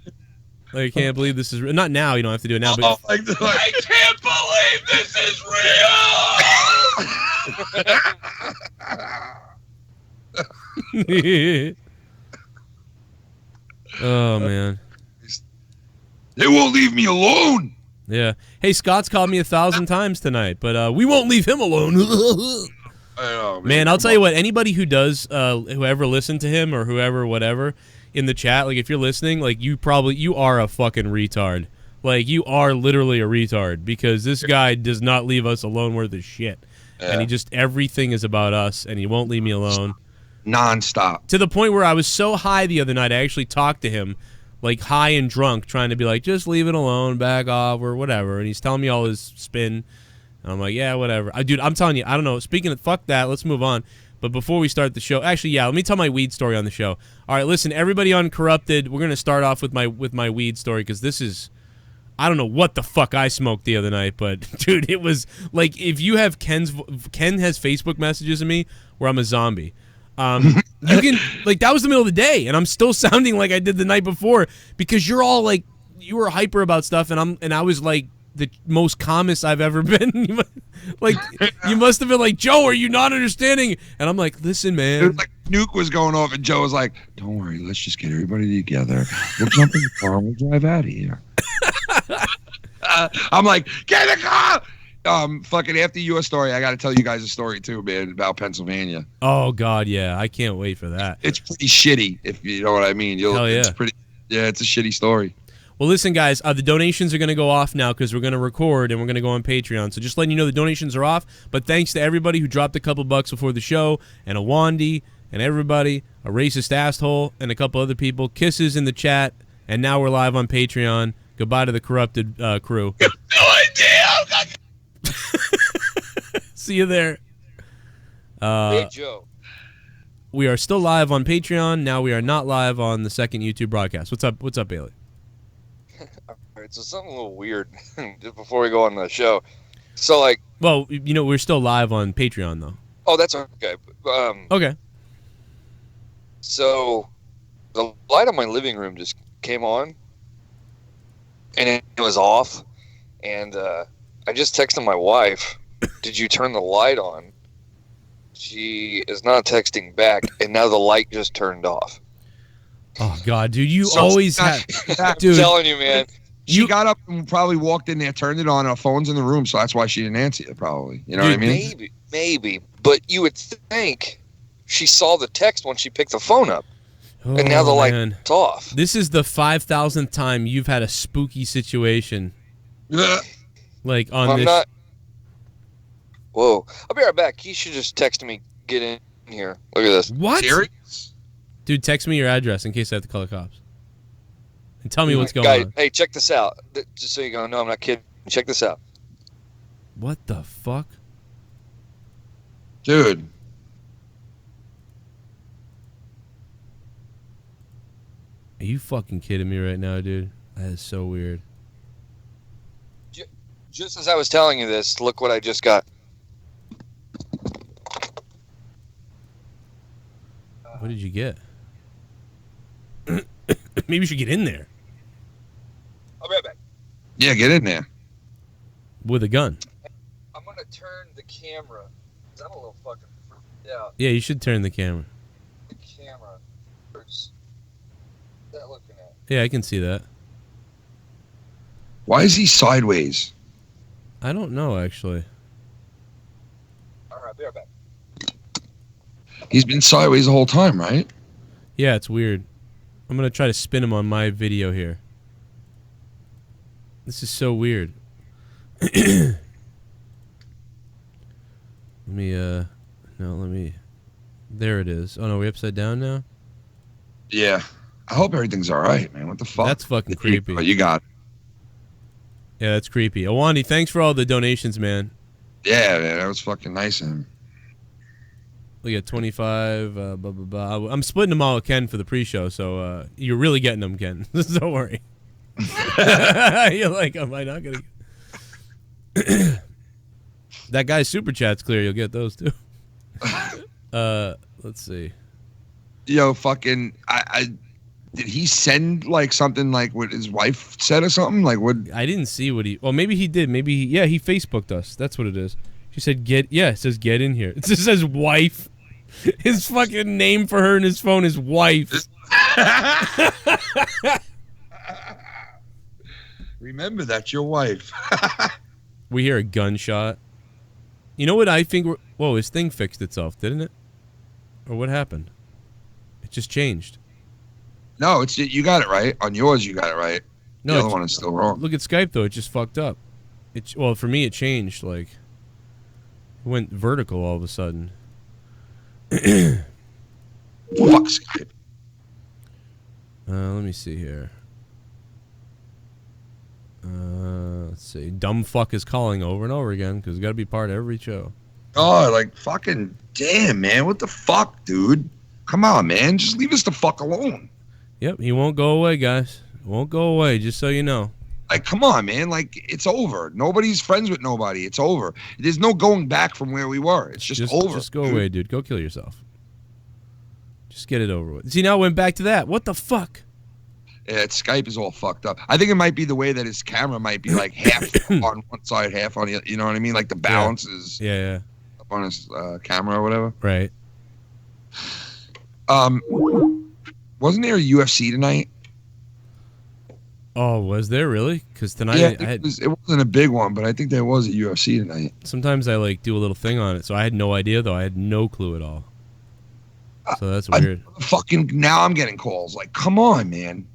Like, I can't believe this is real. Not now, you don't have to do it now, but. I can't believe this is real! Oh, man. They won't leave me alone! Yeah. Hey, Scott's called me 1,000 times tonight, but we won't leave him alone. I know, man, I'll tell you what, anybody who does, whoever listened to him or whoever, whatever, in the chat, like, if you're listening, like, you are a fucking retard. Like, you are literally a retard, because this guy does not leave us alone worth a shit. Yeah. And everything is about us, and he won't leave me alone. Non-stop. To the point where I was so high the other night, I actually talked to him, like, high and drunk, trying to be like, just leave it alone, back off, or whatever, and he's telling me all his spin. And I'm like, yeah, whatever. Dude, I'm telling you, I don't know. Speaking of, fuck that, let's move on. But before we start the show, actually, yeah, let me tell my weed story on the show. All right, listen, everybody on Corrupted, we're going to start off with my weed story, because this is, I don't know what the fuck I smoked the other night, but, dude, it was, like, if you have Ken has Facebook messages of me where I'm a zombie. You can, like, that was the middle of the day, and I'm still sounding like I did the night before, because you're all, like, you were hyper about stuff, and I was, like, the most calmest I've ever been. You must have been like, Joe, are you not understanding? And I'm like, listen, man. It was like nuke was going off, and Joe was like, don't worry, let's just get everybody together. We'll jump in the car and we'll drive out of here. I'm like, get in the car! Fucking after your story, I got to tell you guys a story too, man, about Pennsylvania. Oh God, yeah, I can't wait for that. It's pretty shitty, if you know what I mean. Hell yeah. It's a shitty story. Well, listen, guys, the donations are going to go off now because we're going to record and we're going to go on Patreon. So just letting you know the donations are off. But thanks to everybody who dropped a couple bucks before the show, and a Wandy, and everybody, a racist asshole, and a couple other people. Kisses in the chat, and now we're live on Patreon. Goodbye to the Corrupted crew. You have no idea! See you there. Hey, Joe. We are still live on Patreon. Now we are not live on the second YouTube broadcast. What's up? What's up, Bailey? All right, so something a little weird just before we go on the show. So, like, Well, you know, we're still live on Patreon though. Oh, that's okay. Okay. So, the light on my living room just came on, and it was off. And I just texted my wife, "Did you turn the light on?" She is not texting back, and now the light just turned off. Oh God, dude, you always have. Dude, I'm telling you, man. She got up and probably walked in there, turned it on. Her phone's in the room, so that's why she didn't answer it. Probably, you know what I mean? Maybe. But you would think she saw the text when she picked the phone up, and now the light's off. This is the 5,000th time you've had a spooky situation. Like on I'm this. not. Whoa! I'll be right back. You should just text me. Get in here. Look at this. What? Serious? Dude, text me your address in case I have to call the cops. And tell me what's going Guy, on. hey, check this out. Just so you go, no, I'm not kidding. Check this out. What the fuck? Dude. Are you fucking kidding me right now, dude? That is so weird. Just as I was telling you this, look what I just got. What did you get? Maybe you should get in there. I'll be right back. Yeah, get in there. With a gun. I'm going to turn the camera. 'Cause I'm a little fucking freaked out. Yeah, you should turn the camera. The camera. What's that looking at? Yeah, I can see that. Why is he sideways? I don't know, actually. All right, be right back. He's been sideways the whole time, right? Yeah, it's weird. I'm going to try to spin him on my video here. This is so weird. Let me, there it is. Oh, no, we upside down now? Yeah. I hope everything's all right, man. What the fuck? That's fucking creepy. Oh, you got it. Yeah, that's creepy. Awandi, thanks for all the donations, man. Yeah, man, that was fucking nice of him. We got 25, blah, blah, blah. I'm splitting them all with Ken for the pre-show, so you're really getting them, Ken. Don't worry. You're like, am I not going to... That guy's super chat's clear. You'll get those, too. Let's see. Yo, fucking... Did he send, like, something like what his wife said or something? Like, what... I didn't see what he... Well, maybe he did. Maybe he... Yeah, he Facebooked us. That's what it is. She said, yeah, it says get in here. It just says wife. His fucking name for her in his phone is wife. Remember, that's your wife. We hear a gunshot. You know what I think? Whoa, his thing fixed itself, didn't it? Or what happened? It just changed. No, it's you got it right. On yours, you got it right. No, the other one is still wrong. Look at Skype, though. It just fucked up. Well, for me, it changed. Like, it went vertical all of a sudden. Fuck Skype. Let me see here. Let's see. Dumb fuck is calling over and over again because it's got to be part of every show. Oh, like fucking damn, man. What the fuck, dude? Come on, man. Just leave us the fuck alone. Yep, he won't go away, guys. Won't go away, just so you know. Like, come on, man. Like, it's over. Nobody's friends with nobody. It's over. There's no going back from where we were. It's just over. Just go away, dude. Go kill yourself. Just get it over with. See, now it went back to that. What the fuck? Yeah, Skype is all fucked up. I think it might be the way that his camera might be like half on one side, half on the other. You know what I mean? Like the balance is yeah up on his camera or whatever. Right. Wasn't there a UFC tonight? Oh, was there really? Because tonight Yeah, I had, it wasn't a big one, but I think there was a UFC tonight. sometimes I like do a little thing on it, so I had no idea though. I had no clue at all. So that's weird. Fucking now I'm getting calls. Like, come on, man.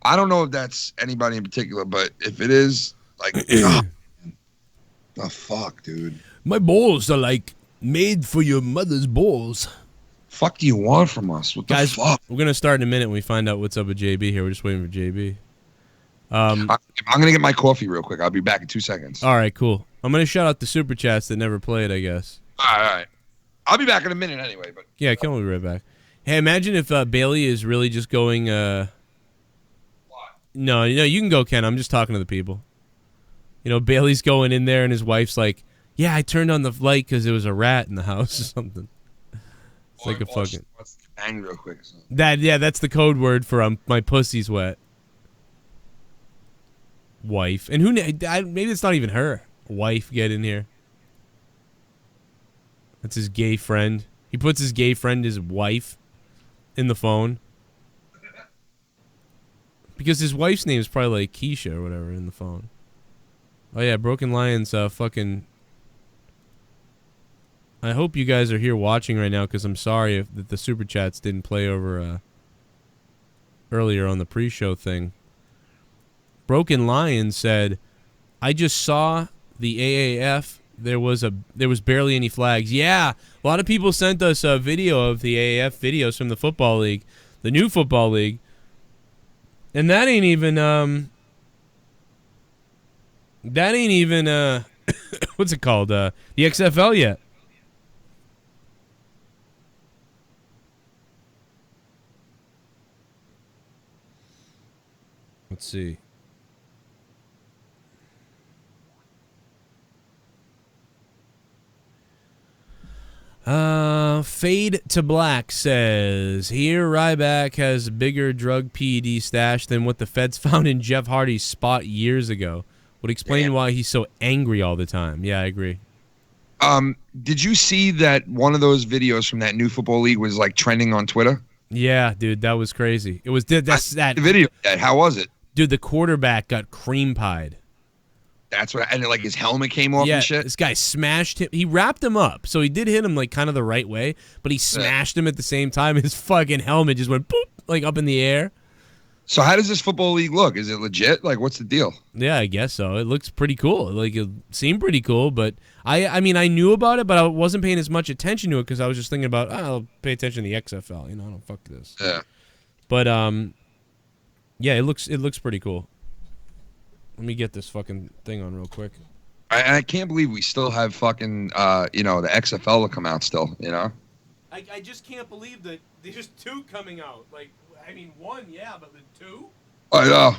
I don't know if that's anybody in particular, but if it is, like, the fuck, dude. My balls are like made for your mother's balls. Fuck do you want from us? What the Guys, fuck? we're gonna start in a minute when we find out what's up with JB here. We're just waiting for JB. I'm gonna get my coffee real quick. I'll be back in 2 seconds. All right, cool. I'm gonna shout out the super chats that never played, I guess. All right. I'll be back in a minute anyway. But Yeah, Ken will be right back. Hey, imagine if Bailey is really just going. No, you can go, Ken. I'm just talking to the people. You know, Bailey's going in there and his wife's like, yeah, I turned on the light because there was a rat in the house or something. It's like a fucking... Bang real quick. So. That's the code word for my pussy's wet. Wife. And maybe it's not even her. Wife, get in here. That's his gay friend. He puts his gay friend, his wife, in the phone. Because his wife's name is probably like Keisha or whatever in the phone. Oh yeah, Broken Lions fucking... I hope you guys are here watching right now because I'm sorry that the Super Chats didn't play over earlier on the pre-show thing. Broken Lion said, I just saw the AAF. There was barely any flags. Yeah, a lot of people sent us a video of the AAF videos from the Football League, the new Football League. And that ain't even what's it called? The XFL yet. Let's see. Fade to Black says, here Ryback has a bigger drug PED stash than what the feds found in Jeff Hardy's spot years ago. Would explain why he's so angry all the time. Yeah, I agree. Did you see that one of those videos from that new Football League was like trending on Twitter? Yeah, dude, that was crazy. It was that video. How was it? Dude, the quarterback got cream pied. That's what, and like his helmet came off and shit. This guy smashed him. He wrapped him up, so he did hit him like kind of the right way, but he smashed him at the same time. His fucking helmet just went boop, like up in the air. So how does this Football League look? Is it legit? Like, what's the deal? Yeah, I guess so. It looks pretty cool. Like, it seemed pretty cool, but I mean, I knew about it, but I wasn't paying as much attention to it because I was just thinking about, I'll pay attention to the XFL. You know, I don't fuck this. Yeah. But yeah, it looks pretty cool. Let me get this fucking thing on real quick. I can't believe we still have fucking, you know, the XFL to come out still, you know? I just can't believe that there's two coming out. Like, I mean, one, yeah, but the two? I know.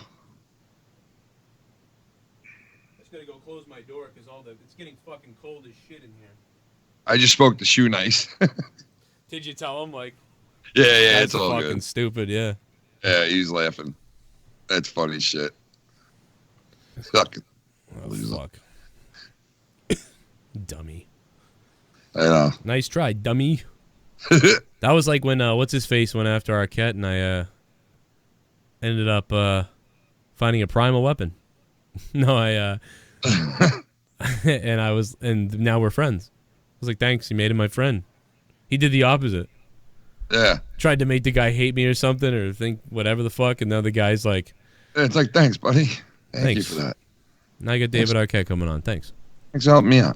I just gotta go close my door because it's getting fucking cold as shit in here. I just spoke to Shoe Nice. Did you tell him, like... Yeah, it's all fucking good. Stupid, yeah. Yeah, he's laughing. That's funny shit. Fuck. Oh, fuck. Dummy. I know. Nice try, dummy. That was like when what's his face went after Arquette, and I ended up finding a primal weapon. No, and now we're friends. I was like, thanks, you made him my friend. He did the opposite. Yeah. Tried to make the guy hate me or something, or think whatever the fuck, and now the guy's like, it's like, thanks, buddy. Thank Thanks. you for that. Now I got David Arquette coming on. Thanks. Thanks for helping me out.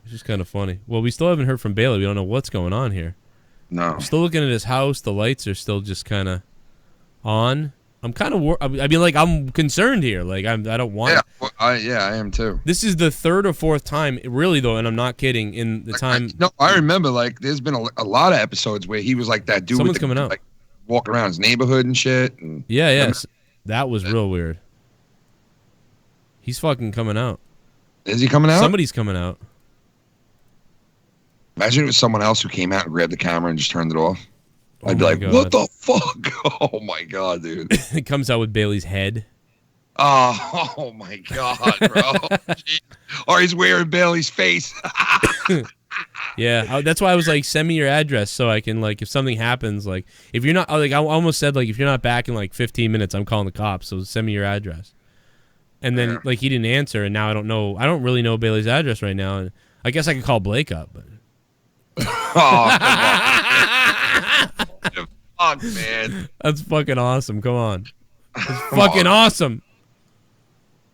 It's just kind of funny. Well, we still haven't heard from Bailey. We don't know what's going on here. No. We're still looking at his house. The lights are still just kind of on. I'm kind of I mean, like, I'm concerned here. Like, I don't want. Yeah, well, I am too. This is the third or fourth time, really though, and I'm not kidding. In the time, I remember, like, there's been a lot of episodes where he was like that dude. Someone's coming out, like, walking around his neighborhood and shit. And yeah. That was real weird. He's fucking coming out. Is he coming out? Somebody's coming out. Imagine it was someone else who came out and grabbed the camera and just turned it off. Oh I'd be like, God. what the fuck? Oh, my God, dude. It comes out with Bailey's head. Oh my God, bro. Or he's wearing Bailey's face. Yeah, that's why I was like, send me your address so I can, like, if something happens, like, if you're not, like, I almost said, like, if you're not back in, like, 15 minutes, I'm calling the cops, so send me your address. And then, like, he didn't answer, and now I don't really know Bailey's address right now, and I guess I could call Blake up, but... Oh, fuck, man. That's fucking awesome, come on. It's fucking awesome.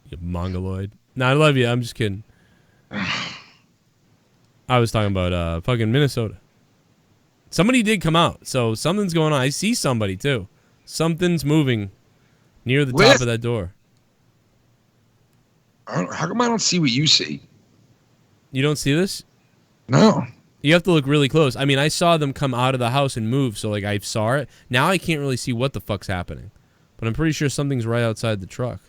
You mongoloid. No, I love you, I'm just kidding. I was talking about fucking Minnesota. Somebody did come out, so something's going on. I see somebody, too. Something's moving near the top of that door. How come I don't see what you see? You don't see this? No. You have to look really close. I mean, I saw them come out of the house and move, so, like, I saw it. Now I can't really see what the fuck's happening. But I'm pretty sure something's right outside the truck.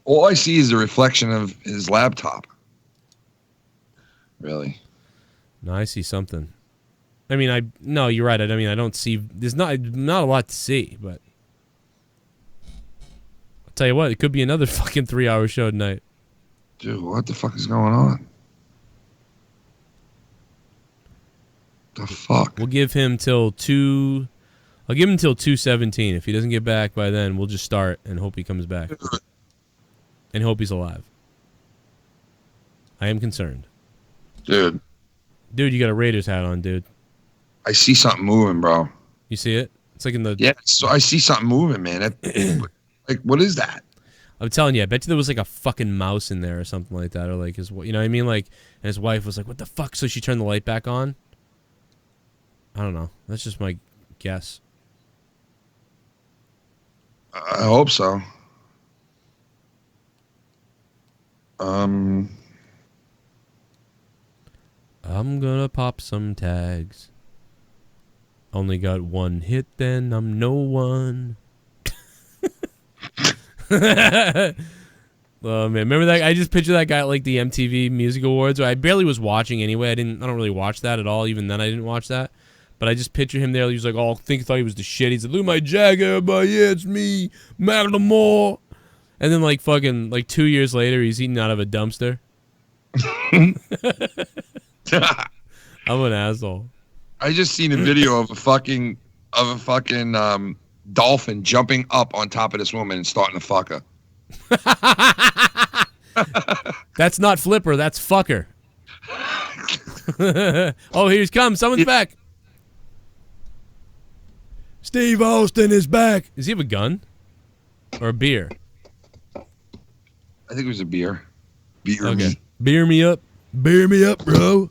All I see is the reflection of his laptop. Really? No, I see something. I mean, no, you're right. I mean, I don't see. There's not a lot to see, but I'll tell you what, it could be another fucking 3-hour show tonight. Dude, what the fuck is going on? The fuck? We'll give him till 2. I'll give him till 2:17. If he doesn't get back by then, we'll just start and hope he comes back. And hope he's alive. I am concerned. Dude, you got a Raiders hat on, dude. I see something moving, bro. You see it? It's like in the... Yeah, so I see something moving, man. Like, what is that? I'm telling you, I bet you there was like a fucking mouse in there or something like that. Or like his... You know what I mean? Like, and his wife was like, what the fuck? So she turned the light back on? I don't know. That's just my guess. I hope so. I'm gonna pop some tags. Only got one hit, then I'm no one. Oh man, remember that? I just picture that guy at like the MTV Music Awards. Where I barely was watching anyway. I don't really watch that at all. Even then, I didn't watch that. But I just picture him there. He was like, "Oh, thought he was the shit." He's like, "Look at my Jagger, but yeah, it's me, Macklemore." And then like fucking like 2 years later, he's eating out of a dumpster. I'm an asshole. I just seen a video of a fucking dolphin jumping up on top of this woman and starting to fuck her. That's not flipper, that's fucker. Oh, here he comes. Someone's back. Steve Austin is back. Does he have a gun? Or a beer? I think it was a beer. Beer okay. me. Beer me up. Beer me up, bro.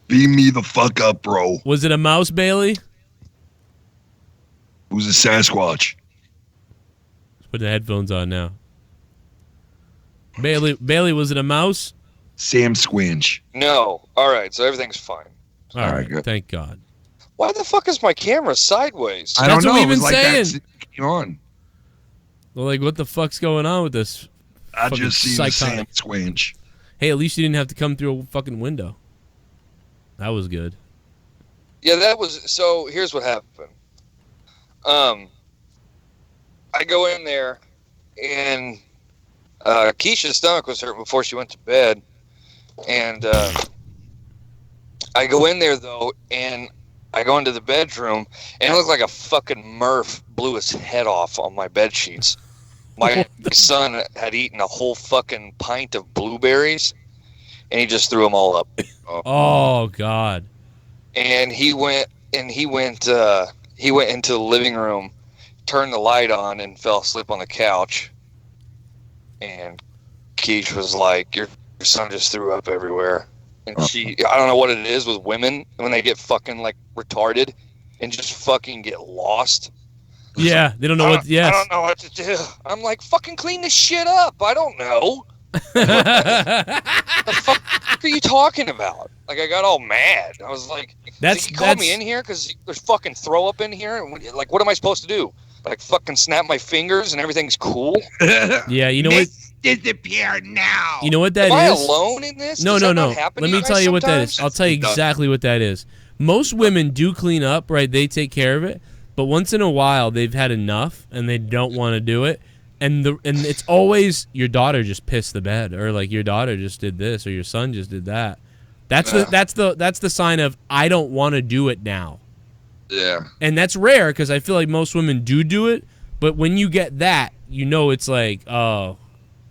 Beam me the fuck up, bro. Was it a mouse, Bailey? It was a Sasquatch. Let's put the headphones on now. Bailey, was it a mouse? Sam Squinch. No. All right, so everything's fine. All right, good. Thank God. Why the fuck is my camera sideways? I don't know. That's what we've been like saying. Came on. Well, like, what the fuck's going on with this? I just see the Sam Squinch. Hey, at least you didn't have to come through a fucking window. That was good. Yeah, that was... So, here's what happened. I go in there, and Keisha's stomach was hurt before she went to bed. And I go in there, though, and I go into the bedroom, and it looked like a fucking Murph blew his head off on my bed sheets. My son had eaten a whole fucking pint of blueberries, and he just threw them all up. Oh God! And he went into the living room, turned the light on, and fell asleep on the couch. And Keish was like, "Your son just threw up everywhere." And I don't know what it is with women when they get fucking like retarded and just fucking get lost. Yeah, they don't know what. Yes. I don't know what to do. I'm like, fucking clean this shit up. I don't know. The fuck are you talking about? Like, I got all mad. I was like, you called me in here because there's fucking throw up in here? And like, what am I supposed to do? Like, fucking snap my fingers and everything's cool? Yeah, you know what? Disappear now. You know what that is? Am I alone in this? No. Let me tell you what that is. I'll tell you exactly what that is. Most women do clean up, right? They take care of it. But once in a while, they've had enough and they don't want to do it. And it's always your daughter just pissed the bed, or like your daughter just did this, or your son just did that. That's the sign of I don't want to do it now. Yeah. And that's rare because I feel like most women do it. But when you get that, you know it's like, oh,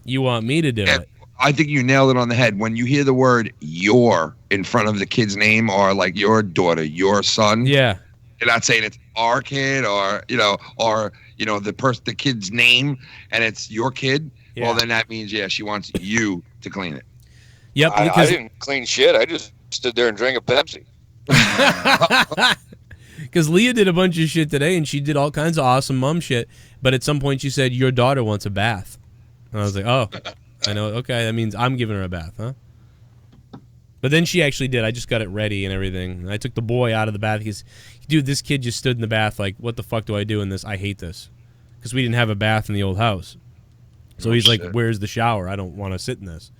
you want me to do it. I think you nailed it on the head. When you hear the word "your" in front of the kid's name, or like your daughter, your son. Yeah. You're not saying it's our kid or the kid's name and it's your kid. Yeah. Well, then that means, she wants you to clean it. Yep. I didn't clean shit. I just stood there and drank a Pepsi. Because Leah did a bunch of shit today, and she did all kinds of awesome mom shit. But at some point, she said, your daughter wants a bath. And I was like, oh, I know. Okay, that means I'm giving her a bath, huh? But then she actually did. I just got it ready and everything. I took the boy out of the bath. He's, dude, this kid just stood in the bath like, what the fuck do I do in this? I hate this. Because we didn't have a bath in the old house. So he's like, "Where's the shower? I don't want to sit in this."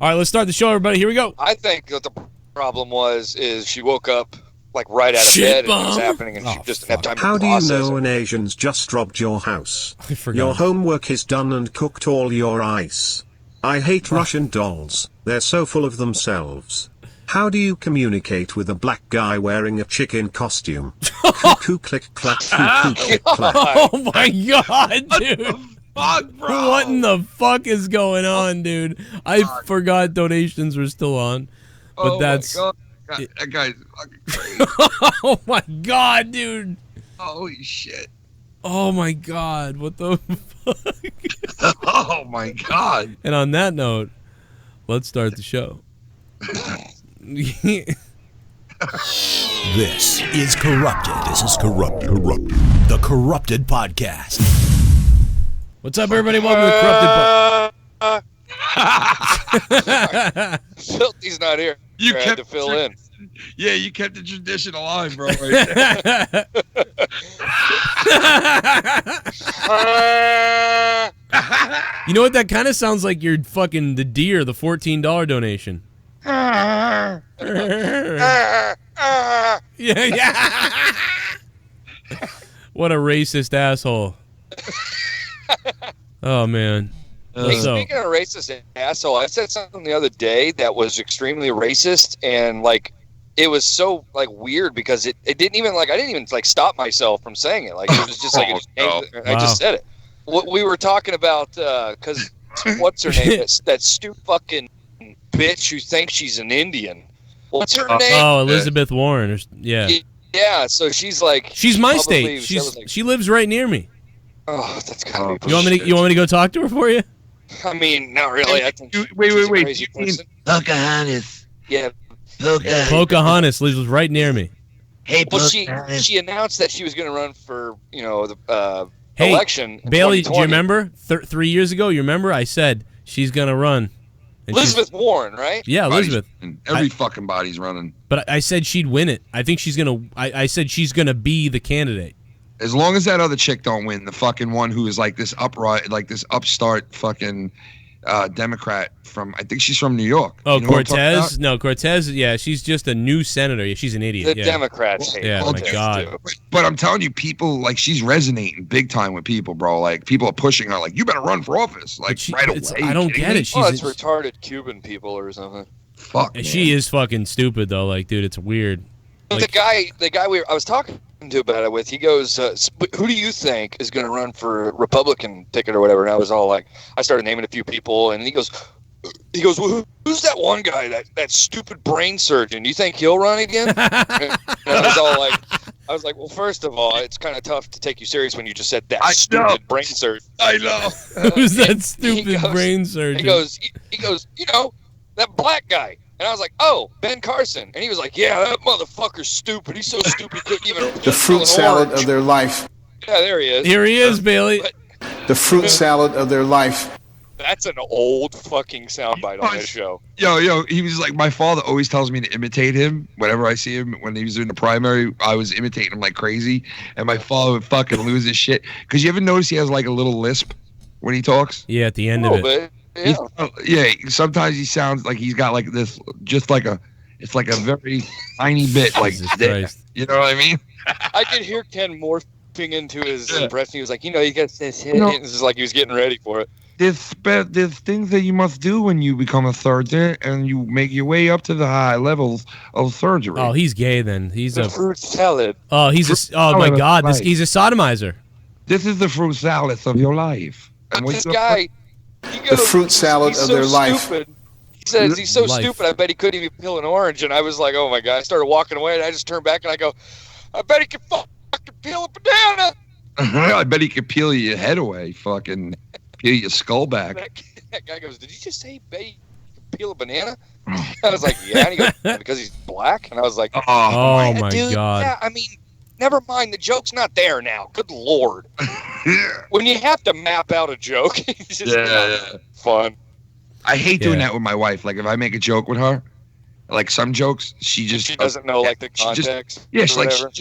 All right, let's start the show, everybody. Here we go. I think that the problem is she woke up like right out of bed and it was happening, and she just didn't have time to How do you process know it. an Asian's just robbed your house? I forgot. Your homework is done and cooked all your ice. I hate Russian dolls. They're so full of themselves. How do you communicate with a black guy wearing a chicken costume? Cuckoo click clack, cuckoo click clack. Oh my god, dude. Fuck, bro. What in the fuck is going on, dude? I forgot donations were still on. But that's My God. That guy's fucking crazy. oh my god, dude. Holy shit. Oh my god, what the fuck? Oh my God. And on that note, let's start the show. This is Corrupted. The Corrupted Podcast. What's up, everybody? Welcome to the Corrupted Podcast. Filthy's not here. You I had kept to fill in. Yeah, you kept the tradition alive, bro. Right there. You know what? That kind of sounds like you're fucking the deer, the $14 donation. Yeah. What a racist asshole. Oh, man. Hey, speaking of racist asshole, I said something the other day that was extremely racist, and like it was so like weird because it didn't even like I didn't even like stop myself from saying it. Like it was just like I just said it. What we were talking about because what's her name? that stupid fucking bitch who thinks she's an Indian. What's her name? Oh, Elizabeth Warren. Yeah. Yeah. So she's like she's my state. She lives right near me. Oh, that's gotta be. You want me to go talk to her for you? I mean, not really. I think wait. Crazy person. Pocahontas. Yeah. Pocahontas lives right near me. Hey, Well, Pocahontas. she announced that she was going to run for the Hey, election. In Bailey, do you 2020. remember 3 years ago? You remember I said she's gonna run. And Elizabeth Warren, right? Yeah, Elizabeth. Every fucking body's running. But I said she'd win it. I think she's gonna. I said she's gonna be the candidate. As long as that other chick don't win, the fucking one who is like this upstart fucking Democrat from, I think she's from New York. Oh, You know what I'm talking Cortez? about? No, Cortez. Yeah, she's just a new senator. Yeah, she's an idiot. The yeah. Democrats hate Yeah, her. my God. But I'm telling you, people, like, she's resonating big time with people, bro. Like, people are pushing her, like, you better run for office. Like, right away. I don't get it. Oh, She's it's retarded Cuban people or something. Fuck. she is fucking stupid though. Like, dude, it's weird. But the guy I was talking to about it with, he goes, "Who do you think is going to run for Republican ticket or whatever?" And I was all like, I started naming a few people, and he goes, well, who's that one guy, that stupid brain surgeon? Do you think he'll run again? And I was like, well, first of all, it's kind of tough to take you serious when you just said that stupid brain surgeon. I know. Who's that stupid brain surgeon? He goes, you know, that black guy. And I was like, oh, Ben Carson. And he was like, yeah, that motherfucker's stupid. He's so stupid, he couldn't even... The fruit salad of their life. Yeah, there he is. Here he is, Bailey. The fruit salad of their life. That's an old fucking soundbite on this show. Yo, he was like, my father always tells me to imitate him. Whenever I see him, when he was in the primary, I was imitating him like crazy. And my father would fucking lose his shit. Because you ever notice he has like a little lisp when he talks? Yeah, at the end of it. Bit. Yeah, sometimes he sounds like he's got like this, just like it's like a very tiny bit, like, you know what I mean? I could hear Ken morphing into his impression. He was like, he gets this hit. No. It's just like he was getting ready for it. There's things that you must do when you become a surgeon and you make your way up to the high levels of surgery. Oh, he's gay then. He's The a fruit salad. Oh, he's a oh my God, he's a sodomizer. This is the fruit salad of your life. And This guy, he goes, The fruit salad he's of so their life. stupid. He says he's so Life. stupid, I bet he couldn't even peel an orange. And I was like, oh my God. I started walking away, and I just turned back, and I go, I bet he can fucking peel a banana. I bet he could peel your head away, fucking peel your skull back. That guy goes, did you just say he can peel a banana? I was like, yeah. And he goes, because he's black? And I was like, Oh my dude, God. yeah, I mean, never mind. The joke's not there now. Good Lord. When you have to map out a joke, it's just not fun. I hate doing that with my wife. Like, if I make a joke with her, like some jokes, she She doesn't know, like, the context. She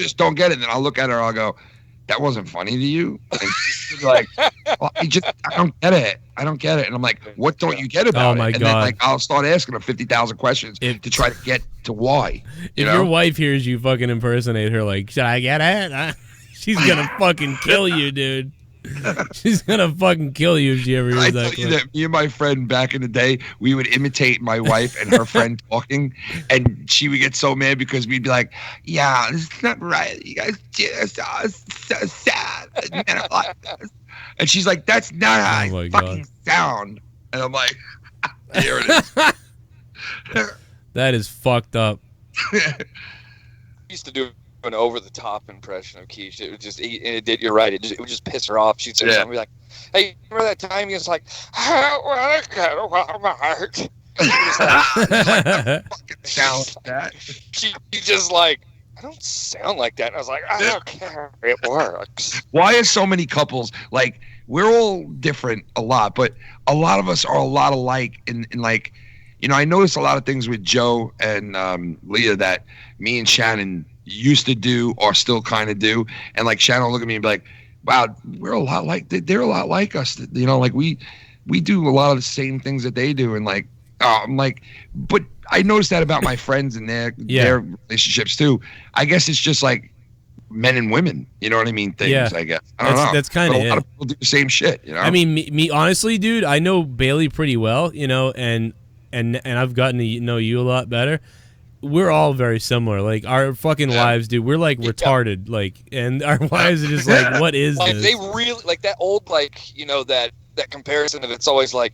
just don't get it. And then I'll look at her, I'll go, that wasn't funny to you? And she's like, well, I don't get it. I don't get it. And I'm like, what don't you get about Oh, my it? And God. then like I'll start asking her 50,000 questions to try to get to why. If your wife hears you fucking impersonate her, like, should I get it? She's gonna fucking kill you, dude. She's gonna fucking kill you if she ever hears I that tell you clip. that me and my friend back in the day, we would imitate my wife and her friend talking, and she would get so mad because we'd be like, "Yeah, this is not right. You guys do this. Oh, it's so sad." And she's like, "That's not how I fucking sound." And I'm like, "Here it is." That is fucked up. Used to do an over-the-top impression of Keish. It would just, you're right. It would just piss her off. She'd say something like, "Hey, remember that time?" He was like, "I got Walmart." Sound that. She just like, I don't sound like that. And I was like, I don't care. It works. Why is so many couples like we're all different a lot, but a lot of us are a lot alike in like, you know, I noticed a lot of things with Joe and Leah that me and Shannon used to do or still kind of do. And like Shannon will look at me and be like, wow, we're a lot like, they're a lot like us. You know, like we do a lot of the same things that they do. And like, I'm like, but I noticed that about my friends and their relationships too. I guess it's just like men and women, you know what I mean? Things, I guess. I don't know. That's kind of a lot of people do the same shit, you know? I mean, me honestly, dude, I know Bailey pretty well, you know, and I've gotten to know you a lot better. We're all very similar. Like our fucking wives, dude, we're like retarded. Like, and our wives are just like, what is Like this? they really like that old, like, you know, that comparison of it's always like,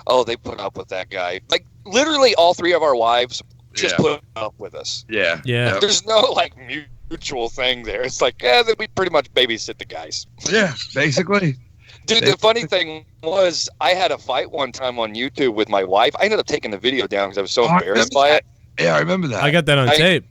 oh, they put up with that guy. Like literally all three of our wives just put up with us. Yeah. Yeah. There's no like mutual thing there. It's like, we pretty much babysit the guys. Yeah, basically. Dude, the funny thing was I had a fight one time on YouTube with my wife. I ended up taking the video down because I was so embarrassed by it. Yeah, I remember that. I got that on tape.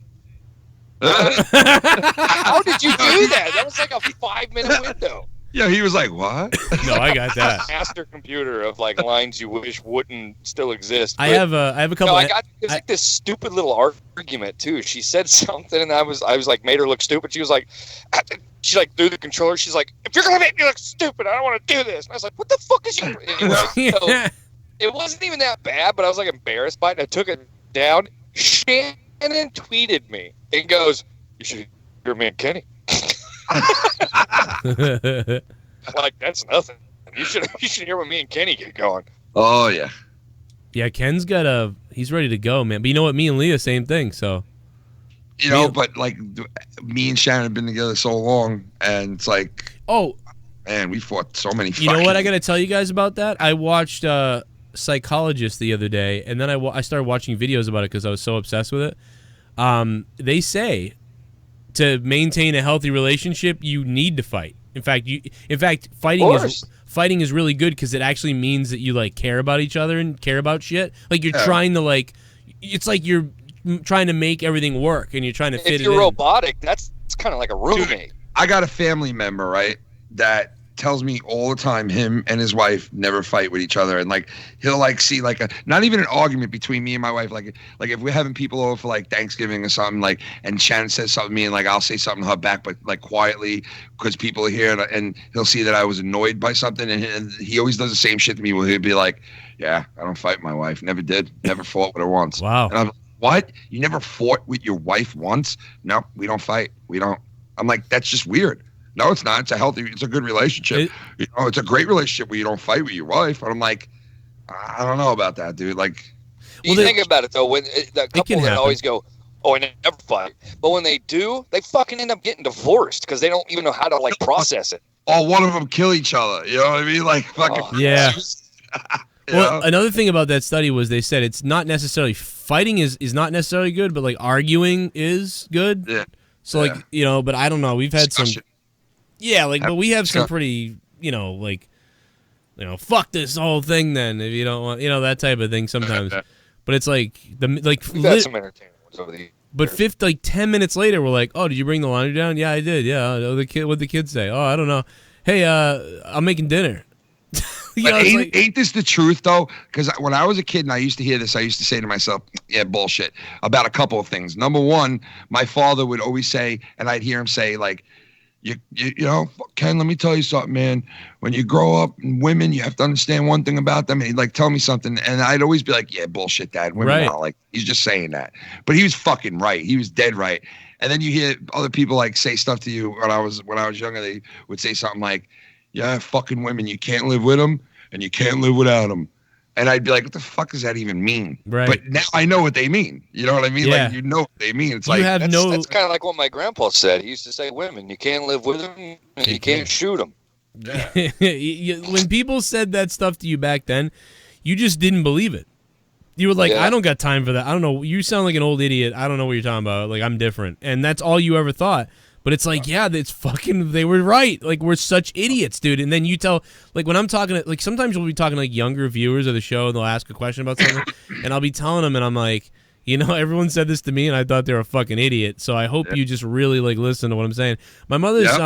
How did you do that? That was like a 5-minute window. Yeah, he was like, what? No, I got that. Master computer of like lines you wish wouldn't still exist. I have a couple. No, it was like this stupid little argument too. She said something, and I was like made her look stupid. She was like, she like threw the controller. She's like, if you're gonna make me look stupid, I don't want to do this. And I was like, what the fuck is you? Anyway, so it wasn't even that bad, but I was like embarrassed by it. And I took it down. Shannon tweeted me and goes, "You should hear me and Kenny." Like that's nothing. You should hear what me and Kenny get going. Oh yeah. Yeah, Ken's he's ready to go, man. But you know what? Me and Leah, same thing. So. You know, but like me and Shannon have been together so long, and it's like, oh man, we fought so many. You know what I got to tell you guys about that? I watched Psychologist the other day, and then I started watching videos about it because I was so obsessed with it. They say to maintain a healthy relationship, you need to fight. In fact, fighting is really good because it actually means that you like care about each other and care about shit. Like you're trying to like, it's like you're trying to make everything work and you're trying to fit it in. If you're robotic, that's kind of like a roommate. Dude, I got a family member, right, that tells me all the time him and his wife never fight with each other, and like he'll like see like not even an argument between me and my wife, like if we're having people over for like Thanksgiving or something, like, and Shannon says something to me and like I'll say something to her back, but like quietly because people are here, and he'll see that I was annoyed by something, and he always does the same shit to me where he'll be like, yeah, I don't fight my wife, never did, never fought with her once. Wow. And I'm like, what? You never fought with your wife once? No, we don't fight. We don't. I'm like, that's just weird. No, it's not. It's a good relationship. It's a great relationship where you don't fight with your wife. And I'm like, I don't know about that, dude. Like, you think about it though, when the couple that always go, "Oh, I never fight," but when they do, they fucking end up getting divorced because they don't even know how to like process it. Or one of them kill each other. You know what I mean? Like, fucking. Yeah. Well, another thing about that study was they said it's not necessarily fighting is not necessarily good, but like arguing is good. Yeah. So like, you know, but I don't know. We've had some. Yeah, like, but we have some pretty, you know, like, you know, fuck this whole thing then if you don't want, you know, that type of thing sometimes. But it's like We've had some entertainment ones over the years. But 10 minutes later, we're like, oh, did you bring the laundry down? Yeah, I did. Yeah, what'd the kids say? Oh, I don't know. Hey, I'm making dinner. But ain't this the truth though? Because when I was a kid and I used to hear this, I used to say to myself, yeah, bullshit, about a couple of things. Number one, my father would always say, and I'd hear him say like, you know, Ken, let me tell you something, man. When you grow up, women, you have to understand one thing about them. And he'd like tell me something, and I'd always be like, yeah, bullshit, Dad. Women Right. are like, he's just saying that. But he was fucking right. He was dead right. And then you hear other people like say stuff to you when I was younger. They would say something like, yeah, fucking women, you can't live with them and you can't live without them. And I'd be like, what the fuck does that even mean? Right. But now I know what they mean. You know what I mean? Yeah. Like, you know what they mean. It's You like, have That's kind of like what my grandpa said. He used to say, women, you can't live with them and you can't shoot them. When people said that stuff to you back then, you just didn't believe it. You were like, Yeah. I don't got time for that. I don't know. You sound like an old idiot. I don't know what you're talking about. Like, I'm different. And that's all you ever thought. But it's like, yeah, it's fucking, they were right. Like, we're such idiots, dude. And then you tell, like, when I'm talking, like, sometimes we'll be talking to, like, younger viewers of the show, and they'll ask a question about something, and I'll be telling them, and I'm like, you know, everyone said this to me, and I thought they were a fucking idiot. So I hope you just really, like, listen to what I'm saying. My mother's,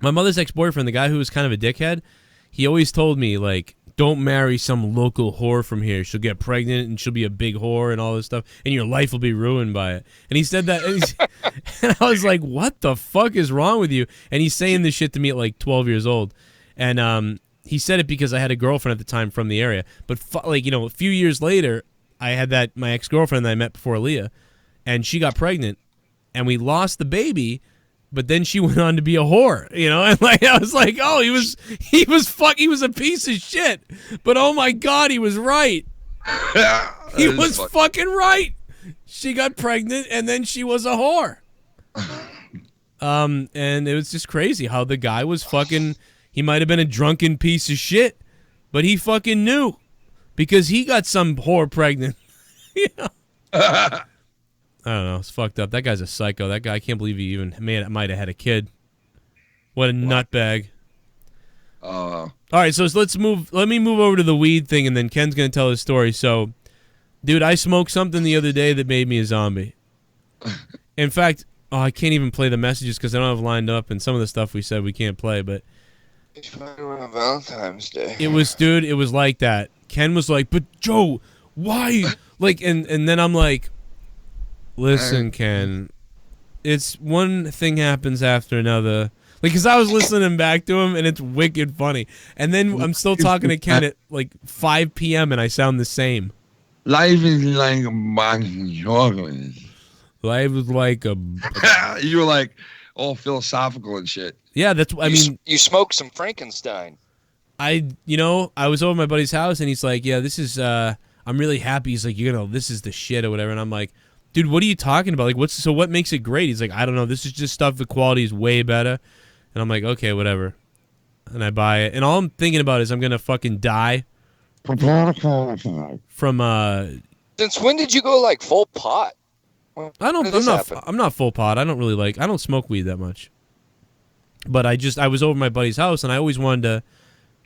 my mother's ex-boyfriend, the guy who was kind of a dickhead, he always told me, like, don't marry some local whore from here. She'll get pregnant and she'll be a big whore and all this stuff, and your life will be ruined by it. And he said that, and I was like, what the fuck is wrong with you? And he's saying this shit to me at like 12 years old. And he said it because I had a girlfriend at the time from the area. But like, you know, a few years later, I had my ex-girlfriend that I met before Leah, and she got pregnant, and we lost the baby. But then she went on to be a whore, you know, and like I was like, oh, he was a piece of shit. But oh my God, he was right. He was fucking right. She got pregnant and then she was a whore. And it was just crazy how the guy was fucking. He might have been a drunken piece of shit, but he fucking knew because he got some whore pregnant. You know? I don't know. It's fucked up. That guy's a psycho. That guy, I can't believe he even might have had a kid. What a nutbag. All right, so let's move. Let me move over to the weed thing, and then Ken's going to tell his story. So, dude, I smoked something the other day that made me a zombie. In fact, I can't even play the messages because I don't have lined up, and some of the stuff we said we can't play, but It's right around Valentine's Day. it was, dude, it was like that. Ken was like, but Joe, why? Like, and then I'm like, listen, Ken, it's one thing happens after another. Like, because I was listening back to him, and it's wicked funny. And then I'm still talking to Ken at, like, 5 p.m., and I sound the same. Life is like a box of chocolates. Life is like a... You were, like, all philosophical and shit. Yeah, that's... I mean... You smoked some Frankenstein. I was over at my buddy's house, and he's like, yeah, this is... I'm really happy. He's like, this is the shit or whatever. And I'm like... Dude, what are you talking about? Like, what makes it great? He's like, I don't know. This is just stuff. The quality is way better. And I'm like, okay, whatever. And I buy it. And all I'm thinking about is I'm gonna fucking die from Since when did you go like full pot? I'm not full pot. I don't smoke weed that much. But I was over at my buddy's house, and I always wanted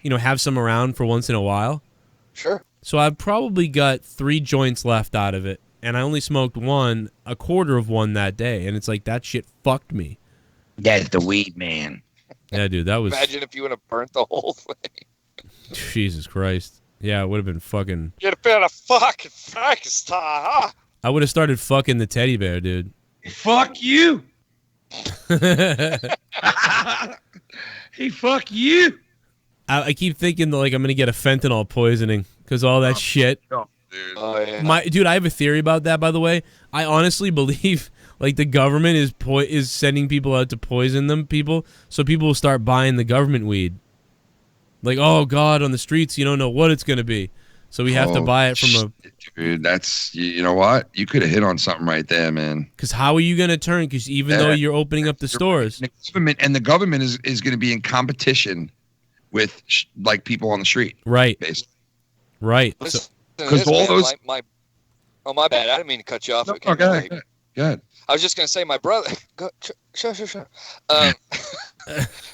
to, have some around for once in a while. Sure. So I've probably got 3 joints left out of it. And I only smoked a quarter of one that day, and it's like that shit fucked me. That's the weed man. Yeah, dude, that was. Imagine if you would have burnt the whole thing. Jesus Christ. Yeah, it would have been fucking. You'd have been a fucking Frankenstein, huh? I would have started fucking the teddy bear, dude. Fuck you. Hey, fuck you. I keep thinking like I'm gonna get a fentanyl poisoning because all that shit. Oh, yeah. Dude, I have a theory about that. By the way, I honestly believe like the government is sending people out to poison people, so people will start buying the government weed. Like, oh God, on the streets, you don't know what it's gonna be, so we have to buy it from a. Dude, that's you know what? You could have hit on something right there, man. Because how are you gonna turn? Because even though you're opening up the stores, the government is going to be in competition with like people on the street, right? Basically. Right. Because all those. My bad. I didn't mean to cut you off. No, go ahead. I was just gonna say my brother. Sure.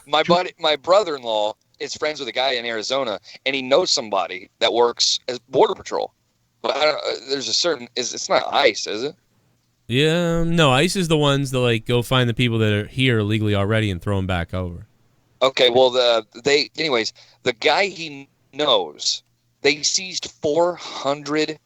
My brother-in-law is friends with a guy in Arizona, and he knows somebody that works as border patrol. But there's a certain. It's not ICE, is it? Yeah, no. ICE is the ones that like go find the people that are here illegally already and throw them back over. Okay. Well, the guy he knows. They seized 400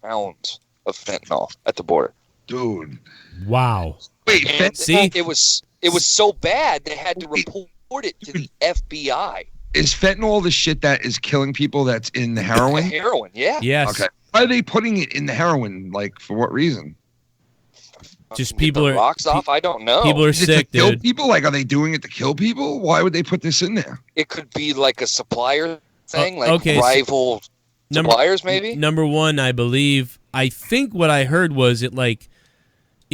pounds of fentanyl at the border. Dude. Wow. Wait, see? It It was so bad they had to report it to the FBI. Is fentanyl the shit that is killing people that's in the heroin? Heroin, yeah. Yes. Okay. Why are they putting it in the heroin? Like, for what reason? Just people are rocks off. I don't know. People are Is it sick, to kill dude. people? Like, are they doing it to kill people? Why would they put this in there? It could be like a supplier thing, like okay, so- rival suppliers, maybe. Number one, I believe. I think what I heard was it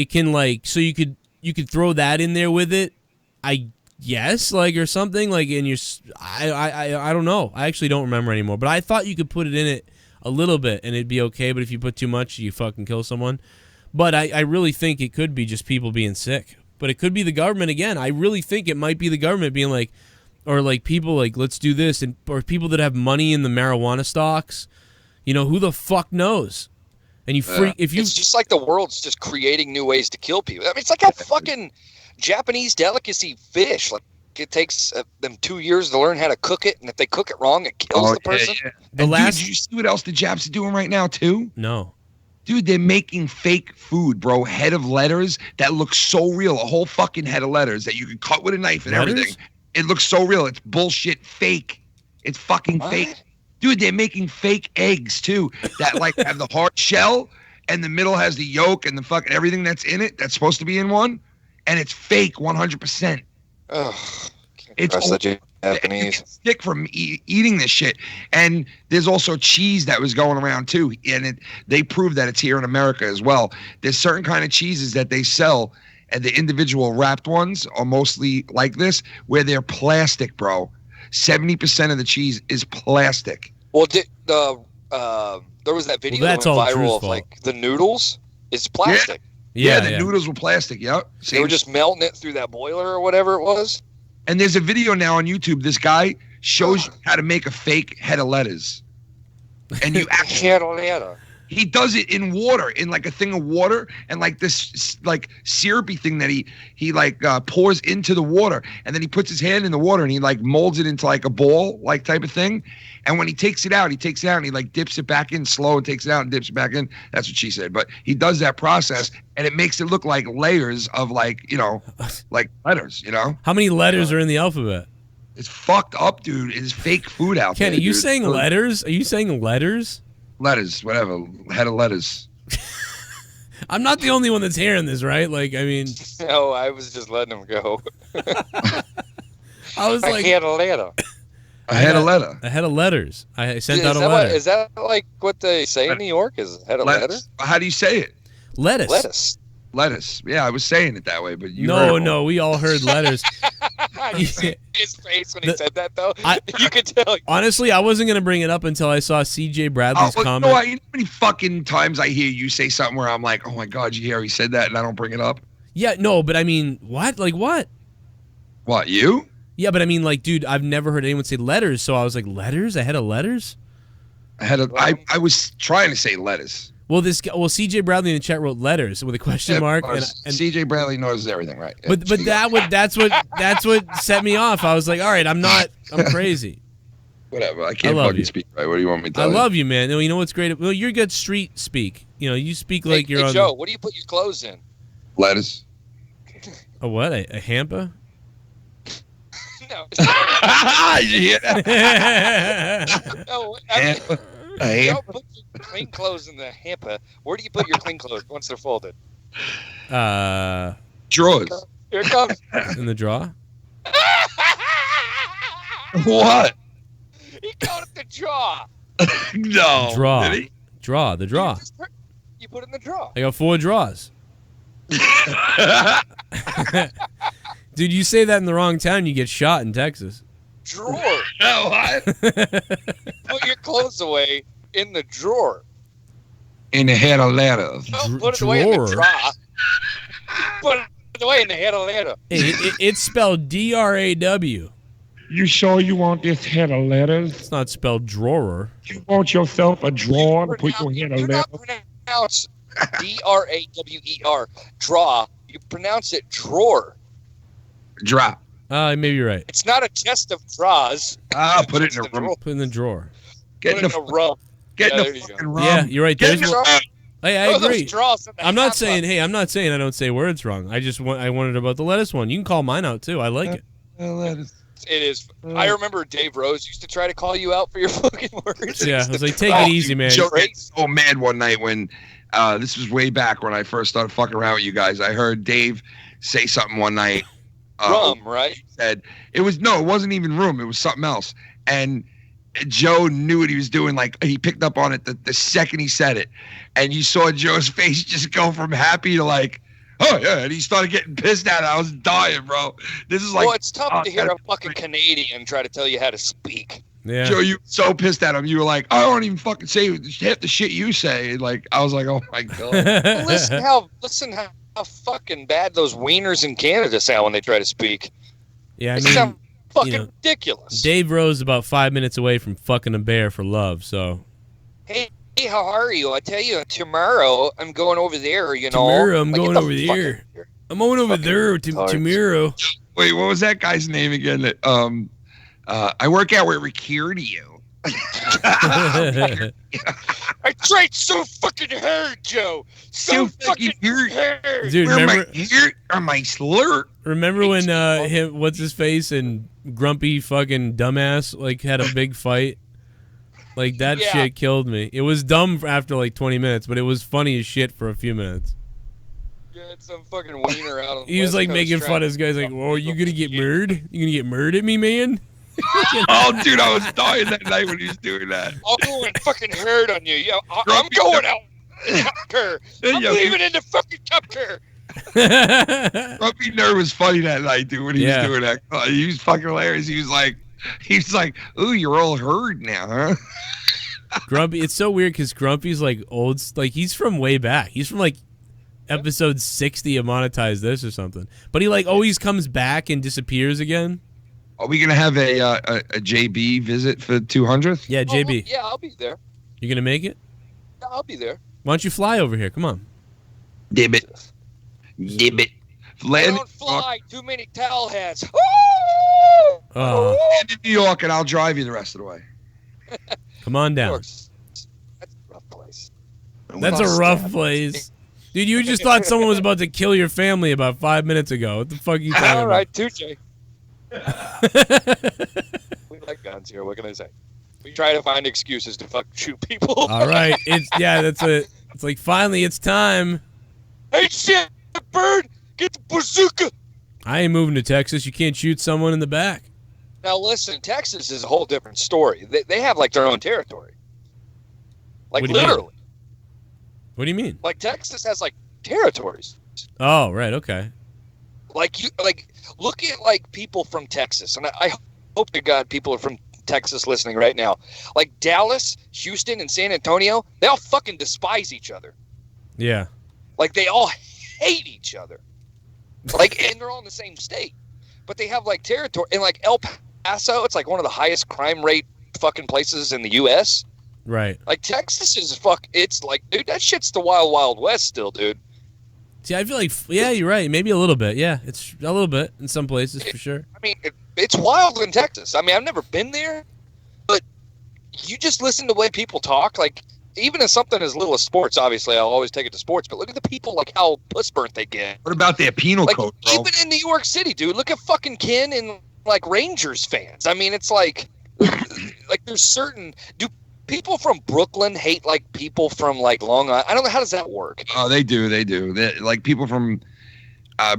can so you could throw that in there with it. I guess or something like in your. I don't know. I actually don't remember anymore. But I thought you could put it in it a little bit and it'd be okay. But if you put too much, you fucking kill someone. But I really think it could be just people being sick. But it could be the government again. I really think it might be the government being like, or like people like, let's do this, or people that have money in the marijuana stocks. You know, who the fuck knows? And you freak if you. It's just like the world's just creating new ways to kill people. I mean, it's like a fucking Japanese delicacy, fish. Like it takes them 2 years to learn how to cook it, and if they cook it wrong, it kills the person. Yeah. Dude, did you see what else the Japs are doing right now too? No. Dude, they're making fake food, bro. Head of lettuce that looks so real. A whole fucking head of lettuce that you can cut with a knife and everything. It looks so real. It's bullshit fake. It's fucking fake. Dude, they're making fake eggs too that like have the hard shell and the middle has the yolk and the fucking everything that's in it that's supposed to be in one, and it's fake 100%. Ugh. It's Japanese. Sick from eating this shit. And there's also cheese that was going around too, and they proved that it's here in America as well. There's certain kind of cheeses that they sell, and the individual wrapped ones are mostly like this, where they're plastic, bro. 70% of the cheese is plastic. Well, there was that video that went viral of like the noodles. It's plastic. Yeah, the noodles were plastic. Yep. They were just melting it through that boiler or whatever it was. And there's a video now on YouTube. This guy shows you how to make a fake head of lettuce. And you actually he does it in water, in like a thing of water, and like this like syrupy thing that he like pours into the water, and then he puts his hand in the water and he like molds it into like a ball like type of thing. And when he takes it out and he like dips it back in slow and takes it out and dips it back in. That's what she said. But he does that process and it makes it look like layers of like, you know, like letters, you know? How many letters are in the alphabet? It's fucked up, dude. It's fake food out there. Kenny, are you dude. saying letters? Are you saying letters? Letters, whatever. Head of lettuce. I'm not the only one that's hearing this, right? Like, I mean. No, I was just letting him go. I was like. I had a letter. I had a letter. I had a letters. I sent out a letter. Is that like what they say in New York? Is had a letter? How do you say it? Lettuce. Lettuce. Yeah, I was saying it that way, but you No, we all heard letters. His face when he said that, though. You could tell. Honestly, I wasn't going to bring it up until I saw CJ Bradley's comment. You know how many fucking times I hear you say something where I'm like, oh my God, you hear he said that and I don't bring it up? Yeah, no, but I mean, what? Like what? What, you? Yeah, but I mean, like, dude, I've never heard anyone say letters, so I was like, letters? I had a letters? I was trying to say lettuce. Well, CJ Bradley in the chat wrote letters with a question mark. And CJ Bradley knows everything, right? But that's what set me off. I was like, all right, I'm crazy. Whatever. I can't fucking speak right. What do you want me to tell you? I love you, man. You know what's great? Well, you're good street speak. You know, you speak like you're on. Joe, what do you put your clothes in? Lettuce. A what? A hamper? No. Did you hear that? No, I mean, you don't put your clean clothes in the hamper. Where do you put your clean clothes once they're folded? Drawers. Here it comes. In the drawer? What? He called it the draw. No. Draw. Did he? Draw. The draw. You put it in the draw. I got 4 draws. Dude, you say that in the wrong town, you get shot in Texas. Drawer. No, what? Put your clothes away in the drawer. In the head of lettuce. Don't put it away in the drawer. Put it away in the head of letter. Hey, it's spelled D-R-A-W. You sure you want this head of letters? It's not spelled drawer. You want yourself a drawer to put your head of letters? Do not pronounce D-R-A-W-E-R. Draw. You pronounce it drawer. Drop. Maybe you're right. It's not a chest of drawers. Put it in a room. Put it in the drawer. Get in a room. Get in there the you fucking go. room. Yeah, you're right. Get in the room. I Oh, those agree. draws in the I'm not half saying. Hey, I'm not saying I don't say words wrong. I wanted about the lettuce one. You can call mine out too. I like it. Lettuce. It is. I remember Dave Rose used to try to call you out for your fucking words. Yeah, I was like, take it easy, man. Joe got so mad one night when this was way back when I first started fucking around with you guys. I heard Dave say something one night. Rum, right? He said it wasn't even rum. It was something else. And Joe knew what he was doing. Like he picked up on it the second he said it, and you saw Joe's face just go from happy to like, oh yeah, and he started getting pissed at it. I was dying, bro. This is like, Well, it's tough to hear a fucking Canadian try to tell you how to speak. Yeah. Joe, you were so pissed at him. You were like, I don't even fucking say half the shit you say. Like I was like, oh my god. Well, listen how fucking bad those wieners in Canada sound when they try to speak. Yeah, I They mean, sound fucking you know, ridiculous. Dave Rose is about 5 minutes away from fucking a bear for love. So Hey, how are you? I tell you, tomorrow I'm going over there. You know, tomorrow I'm Like, going get the over fuck there. out of here. I'm going over Fucking there retards. tomorrow. Wait, what was that guy's name again? That I work out with Ricciardio. I tried so fucking hard, Joe. So fucking hard. Dude, Where remember? my ear or my slur? Remember when him, what's his face, and grumpy fucking dumbass like had a big fight? Like that Yeah. shit killed me. It was dumb after like 20 minutes, but it was funny as shit for a few minutes. Get some fucking wiener out of the He was West like Coast making fun of traffic. this guy's like, "Oh, you gonna get murdered? You gonna get murdered at me, man?" Oh, dude, I was dying that night when he was doing that. I'll go and fucking hurt on you. Yeah, I'm going out. Tucker. I'm Yeah, leaving in the fucking Tucker. Grumpy Nerd was funny that night, dude, when he Yeah. was doing that. He was fucking hilarious. He was like, ooh, you're all herd now, huh? Grumpy, it's so weird because Grumpy's like old, like he's from way back. He's from like episode 60 of Monetize This or something. But he like always comes back and disappears again. Are we gonna have a JB visit for 200th? Yeah, JB, Yeah, I'll be there. you gonna make it? Yeah, I'll be there. Why don't you fly over here? Come on. Dibbit. I Land don't fly. Too many towel hats. Oh, in New York, and I'll drive you the rest of the way. come on down. That's a rough place. That's a rough place. Dude, you just thought someone was about to kill your family about 5 minutes ago. What the fuck are you talking All about? right, Tucci. We like guns here. What can I say? We try to find excuses to fuck shoot people. All right, it's like finally it's time. Hey, shit, bird, get the bazooka. I ain't moving to Texas. You can't shoot someone in the back. Now listen, Texas is a whole different story. They have like their own territory. Like What do you mean? literally. What do you mean? Like Texas has like territories. Oh, right, okay. Like look at like people from Texas, and I hope to God people are from Texas listening right now. Like Dallas, Houston, and San Antonio, they all fucking despise each other. Yeah. Like they all hate each other. Like, and they're all in the same state, but they have like territory. And like El Paso, it's like one of the highest crime rate fucking places in the U.S. Right. Like Texas is it's like, dude, that shit's the wild, wild west still, dude. See, I feel like, yeah, you're right. Maybe a little bit. Yeah, it's a little bit in some places for sure. I mean, it's wild in Texas. I mean, I've never been there, but you just listen to the way people talk. Like, even as something as little as sports, obviously, I'll always take it to sports, but look at the people, like, how puss burnt they get. What about their penal Like, code, bro? even in New York City, dude, look at fucking Ken and, like, Rangers fans. I mean, it's like, there's certain, do people from Brooklyn hate, like, people from, like, Long Island? I don't know, how does that work? Oh, they do. Like people from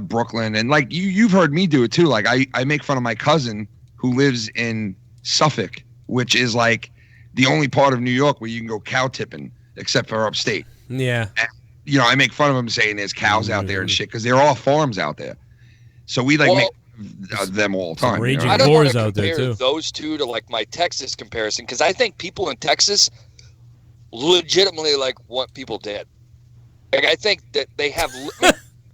Brooklyn, and like you've heard me do it too. Like I make fun of my cousin who lives in Suffolk, which is like the only part of New York where you can go cow tipping, except for upstate. Yeah. And, you know, I make fun of him saying there's cows out there and shit because they're all farms out there. So we like make them all the time. raging I don't want to whores out there, compare too. those two to like my Texas comparison because I think people in Texas legitimately like want people dead. Like I think that they have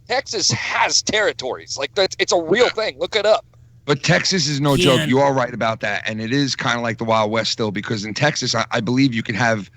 Texas has territories. Like it's a real thing. Look it up. But Texas is no Yeah. joke. You are right about that, and it is kind of like the Wild West still because in Texas, I believe you can have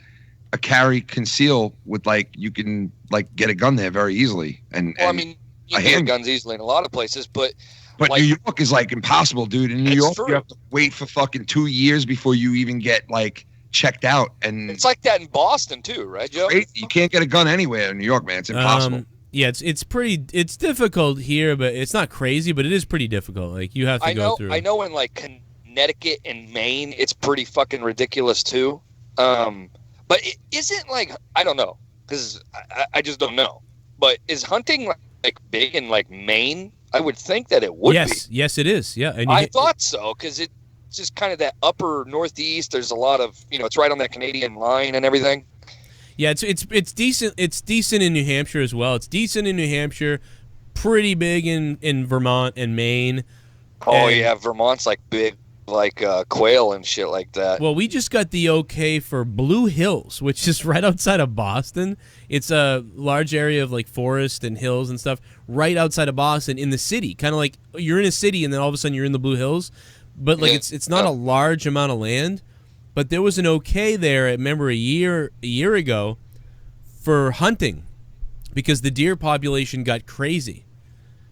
a carry conceal with like you can like get a gun there very easily. And Well, I mean, you a can get hand- guns easily in a lot of places, but But New York is like impossible, dude. In New It's York, true. you have to wait for fucking 2 years before you even get like checked out, and It's like that in Boston too, right, Joe? crazy. You can't get a gun anywhere in New York, man. It's impossible. Yeah, it's difficult here, but it's not crazy, but it is pretty difficult. Like you have to go through. I know in like Connecticut and Maine, it's pretty fucking ridiculous too. But it isn't like, I don't know, because I just don't know. But is hunting like big in like Maine? I would think that it would be. Yes, it is. Yeah, and I thought so, because it's just kind of that upper northeast. There's a lot of, it's right on that Canadian line and everything. Yeah, it's decent. It's decent in New Hampshire as well. It's decent in New Hampshire, pretty big in Vermont and Maine. Oh yeah, Vermont's like big, like quail and shit like that. Well, we just got the okay for Blue Hills, which is right outside of Boston. It's a large area of like forest and hills and stuff right outside of Boston in the city. Kind of like you're in a city and then all of a sudden you're in the Blue Hills. But like it's not a large amount of land. But there was an okay there, I remember a year ago, for hunting because the deer population got crazy.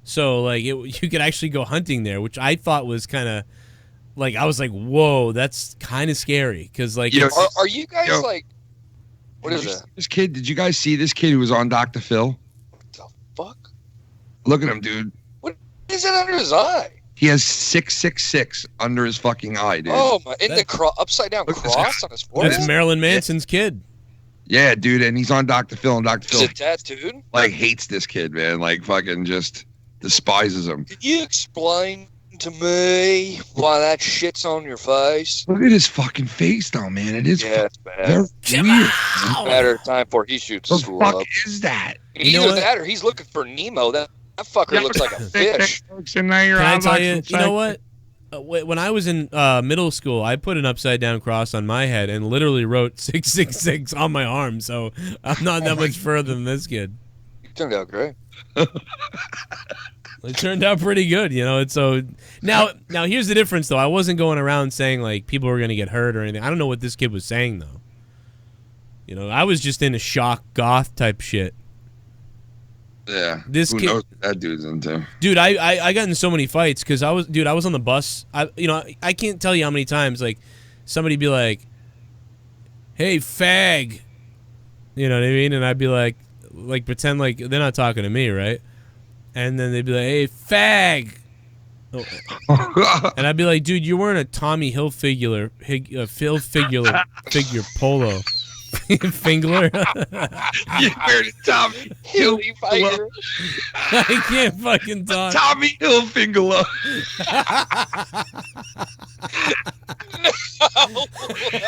So like you could actually go hunting there, which I thought was kind of like, I was like, whoa, that's kind of scary because like are you guys like, what is it? This kid, did you guys see this kid who was on Dr. Phil? What the fuck? Look at him, dude. What is that under his eye? He has 666 under his fucking eye, dude. Oh my! In the upside down cross on his forehead. That's Marilyn Manson's kid. Yeah, dude, and he's on Dr. Phil, and Dr. Phil Is it tattooed? like hates this kid, man. Like fucking just despises him. Can you explain to me why that shit's on your face? Look at his fucking face, though, man. It is. Yeah, it's bad. Very weird. Matter of time before he shoots his What fool the fuck up. is that? Either that or he's looking for Nemo. That fucker looks like a fish. Can I tell you? You know what? When I was in middle school, I put an upside down cross on my head and literally wrote 666 on my arm. So I'm not that much further than this kid. You turned out great. It turned out pretty good, It's so now here's the difference though. I wasn't going around saying like people were gonna get hurt or anything. I don't know what this kid was saying though. I was just in a shock goth type shit. Yeah. This Who kid, knows what that dude's into? dude, I got in so many fights because I was on the bus. I can't tell you how many times like somebody be like, "Hey, fag," you know what I mean, and I'd be like pretend like they're not talking to me, right? And then they'd be like, "Hey, fag," and I'd be like, "Dude, you're wearing a Tommy Hilfiger figure polo." Fingler. You're wearing a Tommy Hilfiger. I can't fucking talk. Tommy Hilfiger.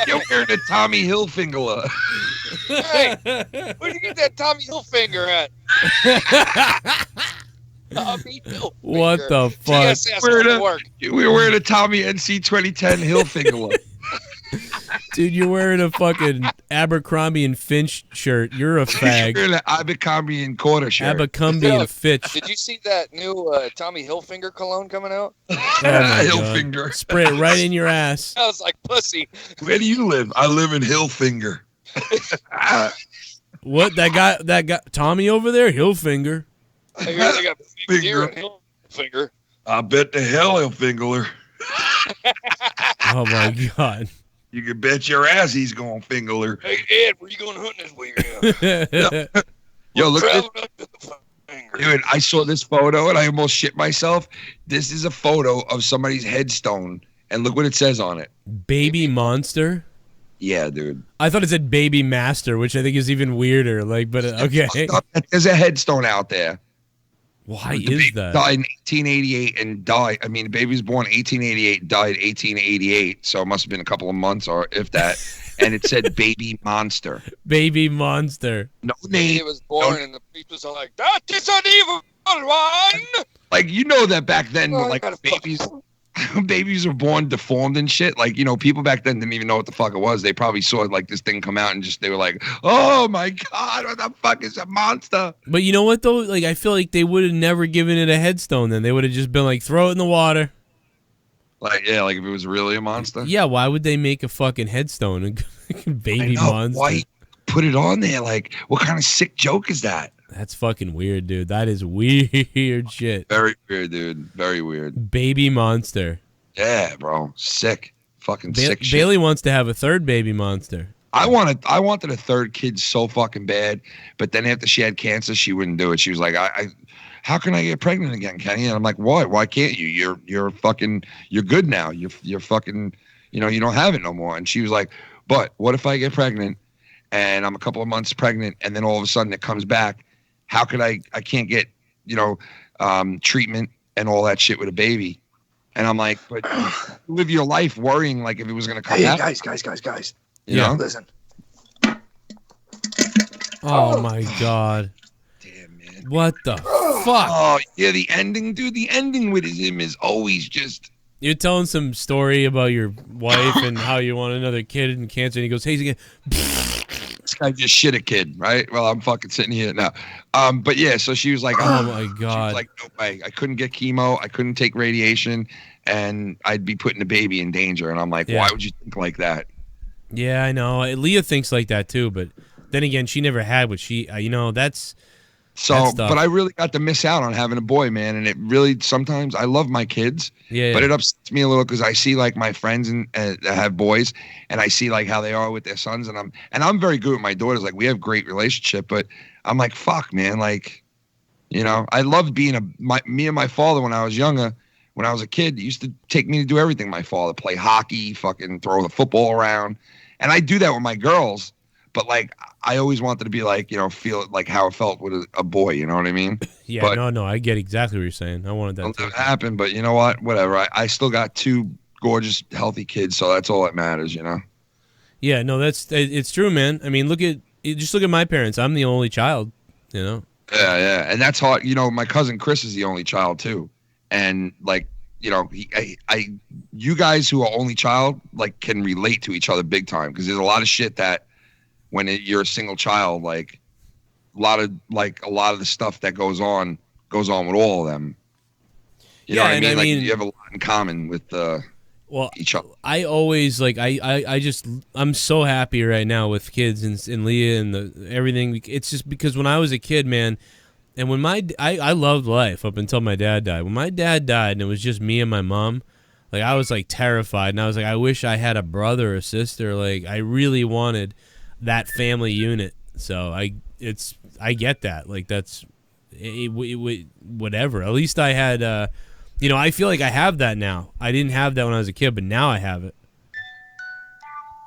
You're wearing a Tommy Hilfiger. Hey, where'd you get that Tommy Hilfiger at? Tommy Hilfiger. What the fuck? GSS We were wearing a Tommy NC 2010 Hilfiger. Dude, you're wearing a fucking Abercrombie and Finch shirt. You're a fag. You're wearing an Abercrombie and Quarter shirt. Abercrombie and Fitch. Did you see that new Tommy Hilfiger cologne coming out? Oh my Hilfiger. God. Spray it right in your ass. I was like, pussy. Where do you live? I live in Hilfiger. What? That guy, Tommy over there? Hilfiger. I hear they got big deer in Hilfiger. I bet the hell Hilfiger. Oh my God. You can bet your ass he's going to finger. Hey, Ed, where you going hunting this weekend? Yo, look at this. Dude, I saw this photo and I almost shit myself. This is a photo of somebody's headstone, and look what it says on it. Baby monster? Yeah, dude. I thought it said baby master, which I think is even weirder. But okay. There's a headstone out there. Why is that? Died in 1888 and died. I mean, the baby was born 1888, died 1888, so it must have been a couple of months or if that. And it said baby monster. Baby monster. No name. He was born and the priest was all like, "That is an evil one." Like, that back then, babies were born deformed and shit. Like, people back then didn't even know what the fuck it was. They probably saw like this thing come out and they were like, "Oh my God, what the fuck is a monster?" But you know what though? Like, I feel like they would have never given it a headstone. Then they would have just been like, throw it in the water. Like, yeah, like if it was really a monster. Yeah, why would they make a fucking headstone? Baby monster. Why put it on there? Like, what kind of sick joke is that? That's fucking weird, dude. That is weird shit. Very weird, dude. Very weird. Baby monster. Yeah, bro. Sick. fucking sick shit. Bailey wants to have a third baby monster. I wanted a third kid so fucking bad, but then after she had cancer, she wouldn't do it. She was like, how can I get pregnant again, Kenny? And I'm like, what? Why can't you? You're good now. You're fucking, you don't have it no more. And she was like, but what if I get pregnant and I'm a couple of months pregnant and then all of a sudden it comes back? How could I can't get, treatment and all that shit with a baby. And I'm like, but you live your life worrying like if it was going to come back. Guys. You know? Listen. Oh my God. Damn, man. What the fuck? Oh, yeah, the ending, dude. The ending with him is always just... You're telling some story about your wife and how you want another kid and cancer, and he goes, hey, he's again. This guy just shit a kid, right? Well, I'm fucking sitting here now. But yeah, so she was like, oh my God. She was like, no way. I couldn't get chemo. I couldn't take radiation, and I'd be putting the baby in danger. And I'm like, why would you think like that? Yeah, I know. Leah thinks like that too, but then again, she never had what she, that's... So, but I really got to miss out on having a boy, man. And it really, sometimes I love my kids, but it upsets me a little because I see like my friends that have boys and I see like how they are with their sons. And I'm very good with my daughters. Like we have great relationship, but I'm like, fuck, man. Like, I loved being me and my father when I was younger, when I was a kid, he used to take me to do everything. My father, play hockey, fucking throw the football around. And I do that with my girls. But like, I always wanted to be like, feel like how it felt with a boy. You know what I mean? Yeah, but no, I get exactly what you're saying. I wanted that to happen, but you know what? Whatever. I still got two gorgeous, healthy kids, so that's all that matters. Yeah, no, it's true, man. I mean, look at my parents. I'm the only child. Yeah, and that's hard. My cousin Chris is the only child too, and like, you guys who are only child like can relate to each other big time because there's a lot of shit that. When you're a single child, like a lot of the stuff that goes on with all of them. You know what I mean? Like you have a lot in common with each other. I always I'm so happy right now with kids and Leah and everything. It's just because when I was a kid, man, and when I loved life up until my dad died. When my dad died and it was just me and my mom, like I was like terrified and I was like, I wish I had a brother or sister. Like I really wanted that family unit. So I get that. Like that's whatever. At least I had I feel like I have that now. I didn't have that when I was a kid, but now I have it.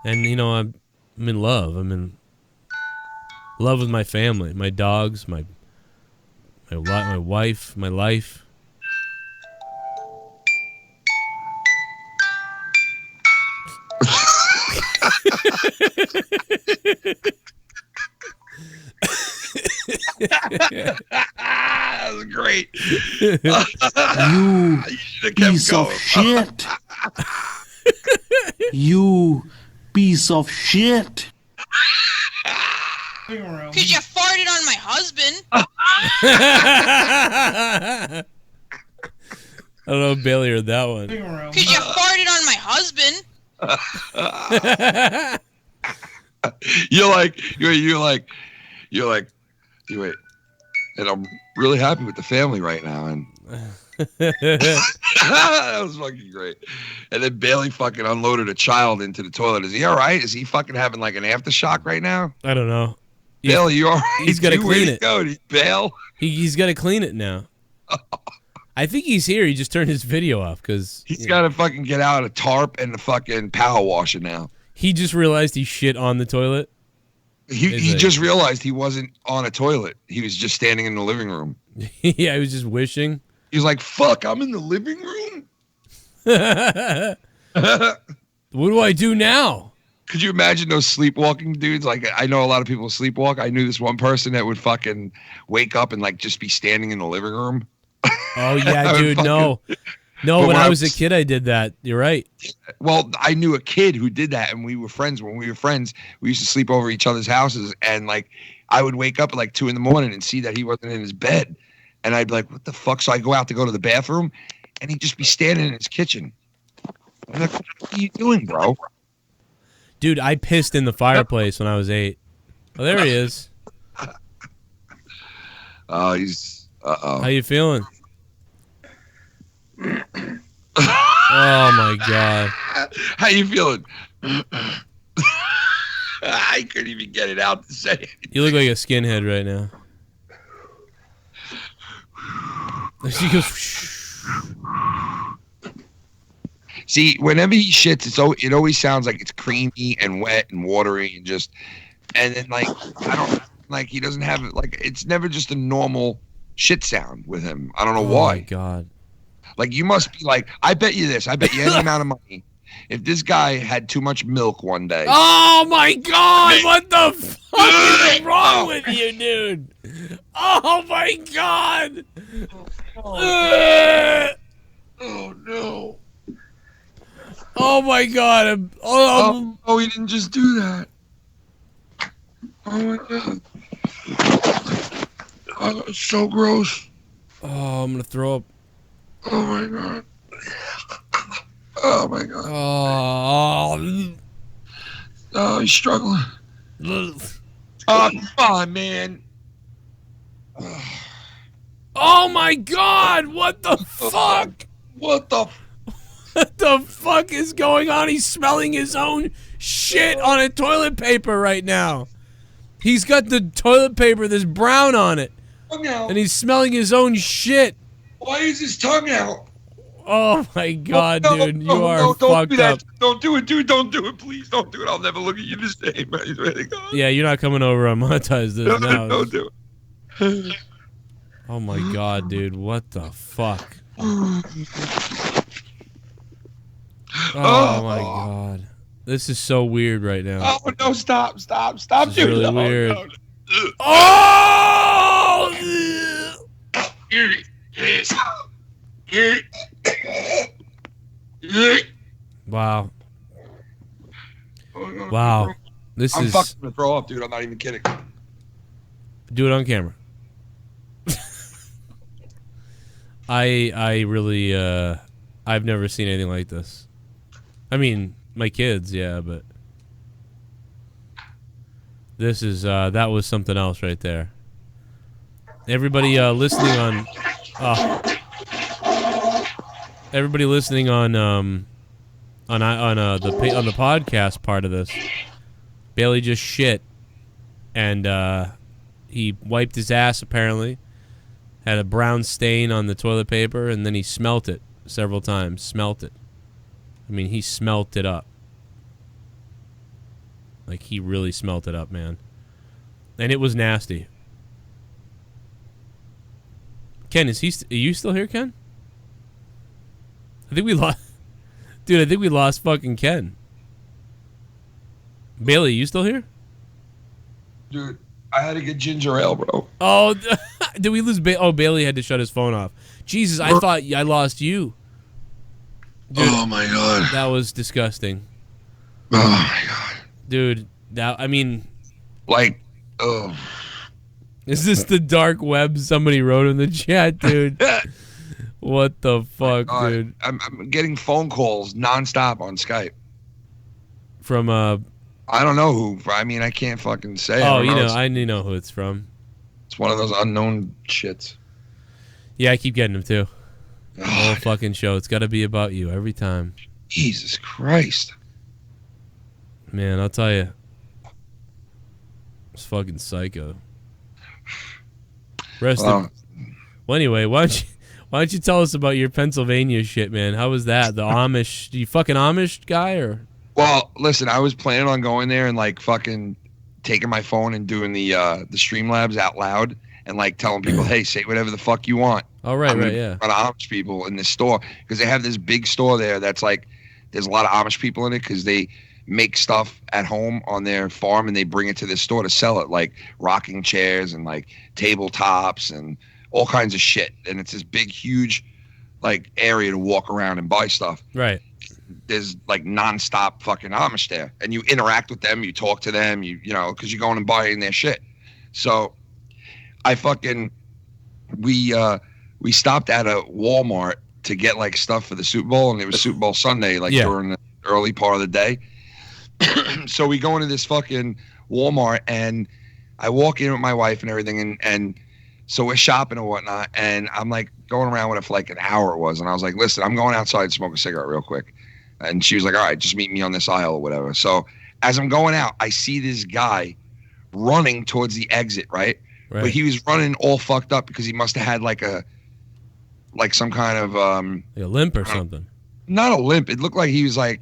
And I'm in love. I'm in love with my family, my dogs, my wife, my life. That was great. You piece of shit. You piece of shit. Because you farted on my husband. I don't know if Bailey heard that one. Because you farted on my husband. You're like, and I'm really happy with the family right now. And that was fucking great. And then Bailey fucking unloaded a child into the toilet. Is he all right? Is he fucking having like an aftershock right now? I don't know. Bailey, you all right? He's got to clean it. Go? Did he bail? He's got to clean it now. I think he's here. He just turned his video off because he's got to fucking get out a tarp and the fucking power washer now. He just realized he shit on the toilet. He just realized he wasn't on a toilet. He was just standing in the living room. Yeah, he was just wishing. He was like, fuck, I'm in the living room? What do I do now? Could you imagine those sleepwalking dudes? Like, I know a lot of people sleepwalk. I knew this one person that would fucking wake up and like just be standing in the living room. Oh, yeah, dude, no. No, when I was a kid, I did that. You're right. Well, I knew a kid who did that, and we were friends. When we were friends, we used to sleep over each other's houses, and like I would wake up at like 2 a.m. and see that he wasn't in his bed, and I'd be like, "What the fuck?" So I go out to go to the bathroom, and he'd just be standing in his kitchen. I'm like, "What are you doing, bro?" Dude, I pissed in the fireplace when I was 8. Oh, there he is. Oh, he's. How you feeling? Oh my god. How you feeling? I couldn't even get it out to say it. You look like a skinhead right now. She goes. See, whenever he shits, it always sounds like it's creamy and wet and watery and just, and then like I don't like he doesn't have it like it's never just a normal shit sound with him. I don't know why. Oh my god. Like you must be like, I bet you this. I bet you any amount of money. If this guy had too much milk one day. Oh my god! What the fuck is wrong with you, dude? Oh my god! Oh no! Oh my god! Oh, he didn't just do that. Oh my god! Oh, it's so gross. Oh, I'm gonna throw up. Oh my god! Oh my god! Oh, he's struggling. Oh, come on, man! Oh my god! What the fuck? What the? What the fuck is going on? He's smelling his own shit on a toilet paper right now. He's got the toilet paper, there's brown on it. And he's smelling his own shit. Why is his tongue out? Oh my god, dude. You are don't fucked do that. up. Don't do it, dude. Don't do it. Please don't do it. I'll never look at you the same. I swear to God. Yeah, you're not coming over on Monetize this now. Don't do it. Oh my god, dude. What the fuck? Oh my god. This is so weird right now. Oh no! Stop! This Dude. is really No, weird. no. Oh! Wow. Wow. This I'm is. fucking gonna throw up, dude. I'm not even kidding. Do it on camera. I really I've never seen anything like this. I mean, my kids, yeah, but this is that was something else right there. Everybody listening on everybody listening on the podcast part of this. Bailey just shit, and he wiped his ass apparently. Had a brown stain on the toilet paper, and then he smelt it several times. Smelt it. I mean, he smelt it up. Like, he really smelt it up, man. And it was nasty. Ken, are you still here, Ken? I think we lost... Dude, I think we lost fucking Ken. Bailey, you still here? Dude, I had to get ginger ale, bro. Oh, did we lose Bailey? Oh, Bailey had to shut his phone off. Jesus, I thought I lost you. Dude, oh my god. That was disgusting. Oh my god. Dude, I mean... Like, oh. Is this the dark web somebody wrote in the chat, dude? What the fuck, dude? I'm getting phone calls nonstop on Skype. From, I don't know who. I mean, I can't fucking say. Oh, I know who it's from. It's one of those unknown shits. Yeah, I keep getting them too. The whole fucking show. It's got to be about you every time. Jesus Christ. Man, I'll tell you. It's fucking psycho. Well, anyway, why don't you tell us about your Pennsylvania shit, man? How was that? The Amish? You fucking Amish guy or? Well, listen, I was planning on going there and like fucking taking my phone and doing the Streamlabs out loud and like telling people, hey, say whatever the fuck you want. Oh, right, yeah. A lot of Amish people in this store because they have this big store there that's like there's a lot of Amish people in it because they make stuff at home on their farm and they bring it to this store to sell it, like rocking chairs and like tabletops and all kinds of shit. And it's this big, huge like area to walk around and buy stuff. Right. There's like nonstop fucking Amish there, and you interact with them, you talk to them, you know, because you're going and buying their shit. So, we stopped at a Walmart to get like stuff for the Super Bowl, and it was Super Bowl Sunday, like during the early part of the day. So we go into this fucking Walmart, and I walk in with my wife and everything, and So we're shopping and whatnot, and I'm like going around with it for like an hour it was, and I was like, listen, I'm going outside to smoke a cigarette real quick. And she was like, all right, just meet me on this aisle or whatever. So as I'm going out, I see this guy running towards the exit, right? But he was running all fucked up because he must have had like some kind of like a limp or something. Not a limp. It looked like he was like,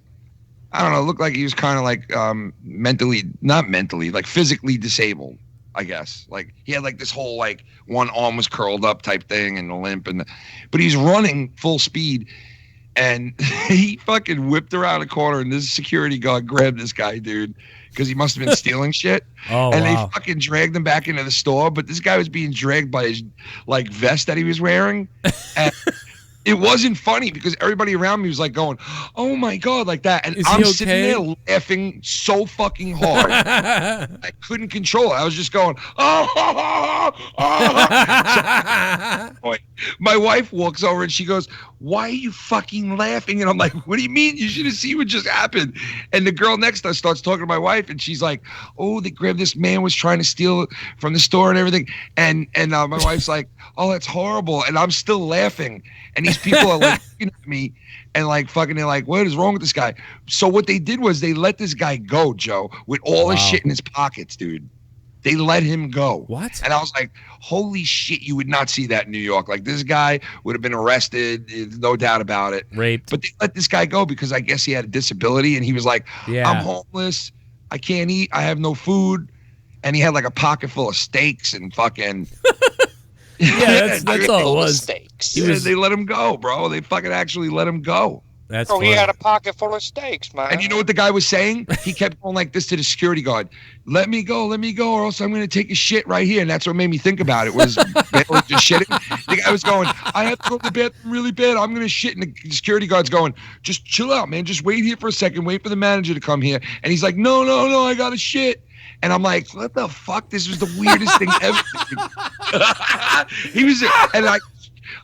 I don't know, it looked like he was kind of like not mentally, like physically disabled, I guess. Like he had like this whole like one arm was curled up type thing and a limp, but he's running full speed, and he fucking whipped around a corner, and this security guard grabbed this guy, dude, because he must have been stealing shit. Oh, and wow. they fucking dragged him back into the store, but this guy was being dragged by his like vest that he was wearing. And it wasn't funny because everybody around me was like going, oh my God, like that. And I'm sitting there laughing so fucking hard. I couldn't control it. I was just going, oh. So, my wife walks over and she goes, why are you fucking laughing? And I'm like, what do you mean? You should have seen what just happened. And the girl next to us starts talking to my wife, and she's like, oh, they grabbed this man was trying to steal from the store and everything. And my wife's like, oh, that's horrible. And I'm still laughing. And these people are like looking at me and like fucking, they're like, what is wrong with this guy? So what they did was they let this guy go, Joe, with all his shit in his pockets, dude. They let him go. What? And I was like, holy shit, you would not see that in New York. Like this guy would have been arrested, no doubt about it. Raped. But they let this guy go because I guess he had a disability, and he was like, I'm homeless. I can't eat. I have no food. And he had like a pocket full of steaks and fucking... Yeah, that's all it was. They let him go, bro. They fucking actually let him go. That's he had a pocket full of steaks, man. And you know what the guy was saying? He kept going like this to the security guard. Let me go, or else I'm going to take a shit right here. And that's what made me think about it, was Bailey just shitting. The guy was going, I have to go to the bathroom really bad. I'm going to shit. And the security guard's going, just chill out, man. Just wait here for a second. Wait for the manager to come here. And he's like, no, I got to shit. And I'm like, what the fuck? This was the weirdest thing ever. He was, and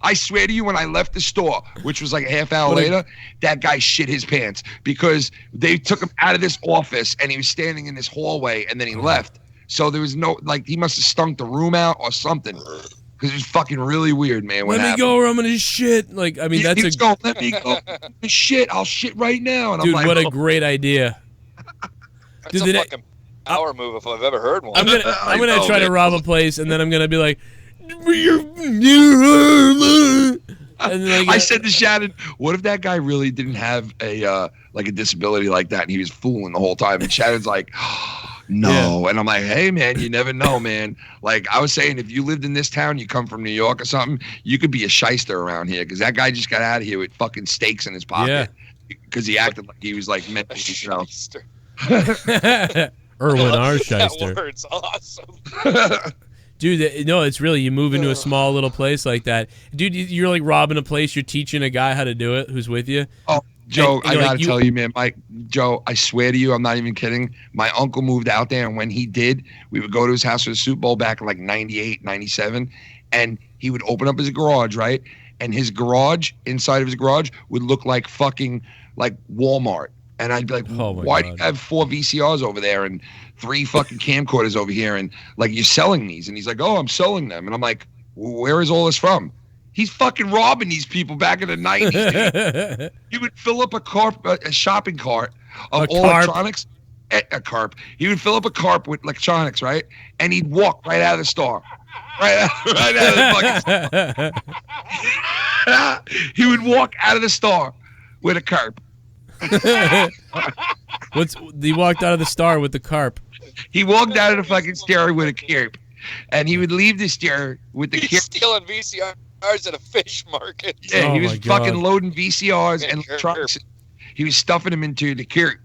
I swear to you, when I left the store, which was like a half hour later, that guy shit his pants because they took him out of this office and he was standing in this hallway and then he left. So there was no, like, he must have stunk the room out or something. Because it was fucking really weird, man. Let me go or I'm going to shit. Like, I mean, that's going, let me go. Shit, I'll shit right now. And dude, I'm like, what a great idea. That's a fucking power move if I've ever heard one. I'm gonna try to rob a place, and then I'm gonna be like, and then I said to Shannon, what if that guy really didn't have a like a disability like that and he was fooling the whole time? And Shannon's like, no. And I'm like, hey man, you never know, man. Like I was saying, if you lived in this town, you come from New York or something, you could be a shyster around here, because that guy just got out of here with fucking steaks in his pocket because he acted like he was like mentally shyster. Erwin R. Shyster. That word's awesome. Dude, no, it's really, you move into a small little place like that. Dude, you're like robbing a place, you're teaching a guy how to do it who's with you. Oh, Joe, and, I gotta tell you, man, Joe, I swear to you, I'm not even kidding. My uncle moved out there, and when he did, we would go to his house for the Super Bowl back in like 98, 97, and he would open up his garage, right? And his garage, inside of his garage, would look like fucking like Walmart. And I'd be like, why do you have 4 VCRs over there and 3 fucking camcorders over here? And like, you're selling these. And he's like, oh, I'm selling them. And I'm like, where is all this from? He's fucking robbing these people back in the 90s. Dude. He would fill up a shopping cart of all electronics. A carp. He would fill up a carp with electronics, right? And he'd walk right out of the store. Right out of the fucking store. He would walk out of the store with a carp. He walked out of the store with the carp. He walked out of the fucking store with a carp, and he would leave the store with the He's stealing VCRs at a fish market. Yeah, he was fucking loading VCRs and electronics. He was stuffing them into the carp,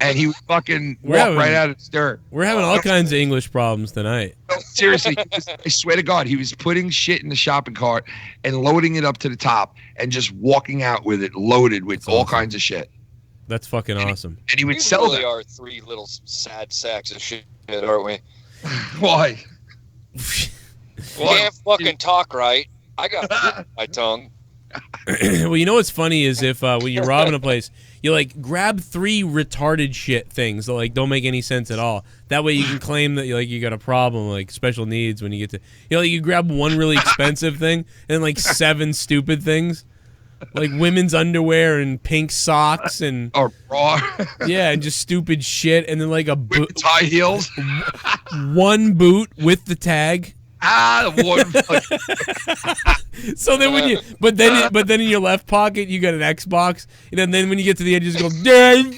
and he would fucking walk right out of the store. We're having all kinds of English problems tonight. No, seriously, I swear to God, he was putting shit in the shopping cart and loading it up to the top, and just walking out with it loaded with all kinds of shit. That's fucking awesome. And he would we sell really them. are 3 little sad sacks of shit, aren't we? Why? Can't fucking talk right. I got my tongue. Well, you know what's funny is if when you're robbing a place, You like grab 3 retarded shit things that like don't make any sense at all. That way you can claim that you got a problem, like special needs when you get to you grab one really expensive thing and like 7 stupid things. Like women's underwear and pink socks and or bra. Yeah, and just stupid shit, and then like a boot, tie heels, one boot with the tag. One. So then but then in your left pocket you got an Xbox, and then when you get to the end you just go, "Damn,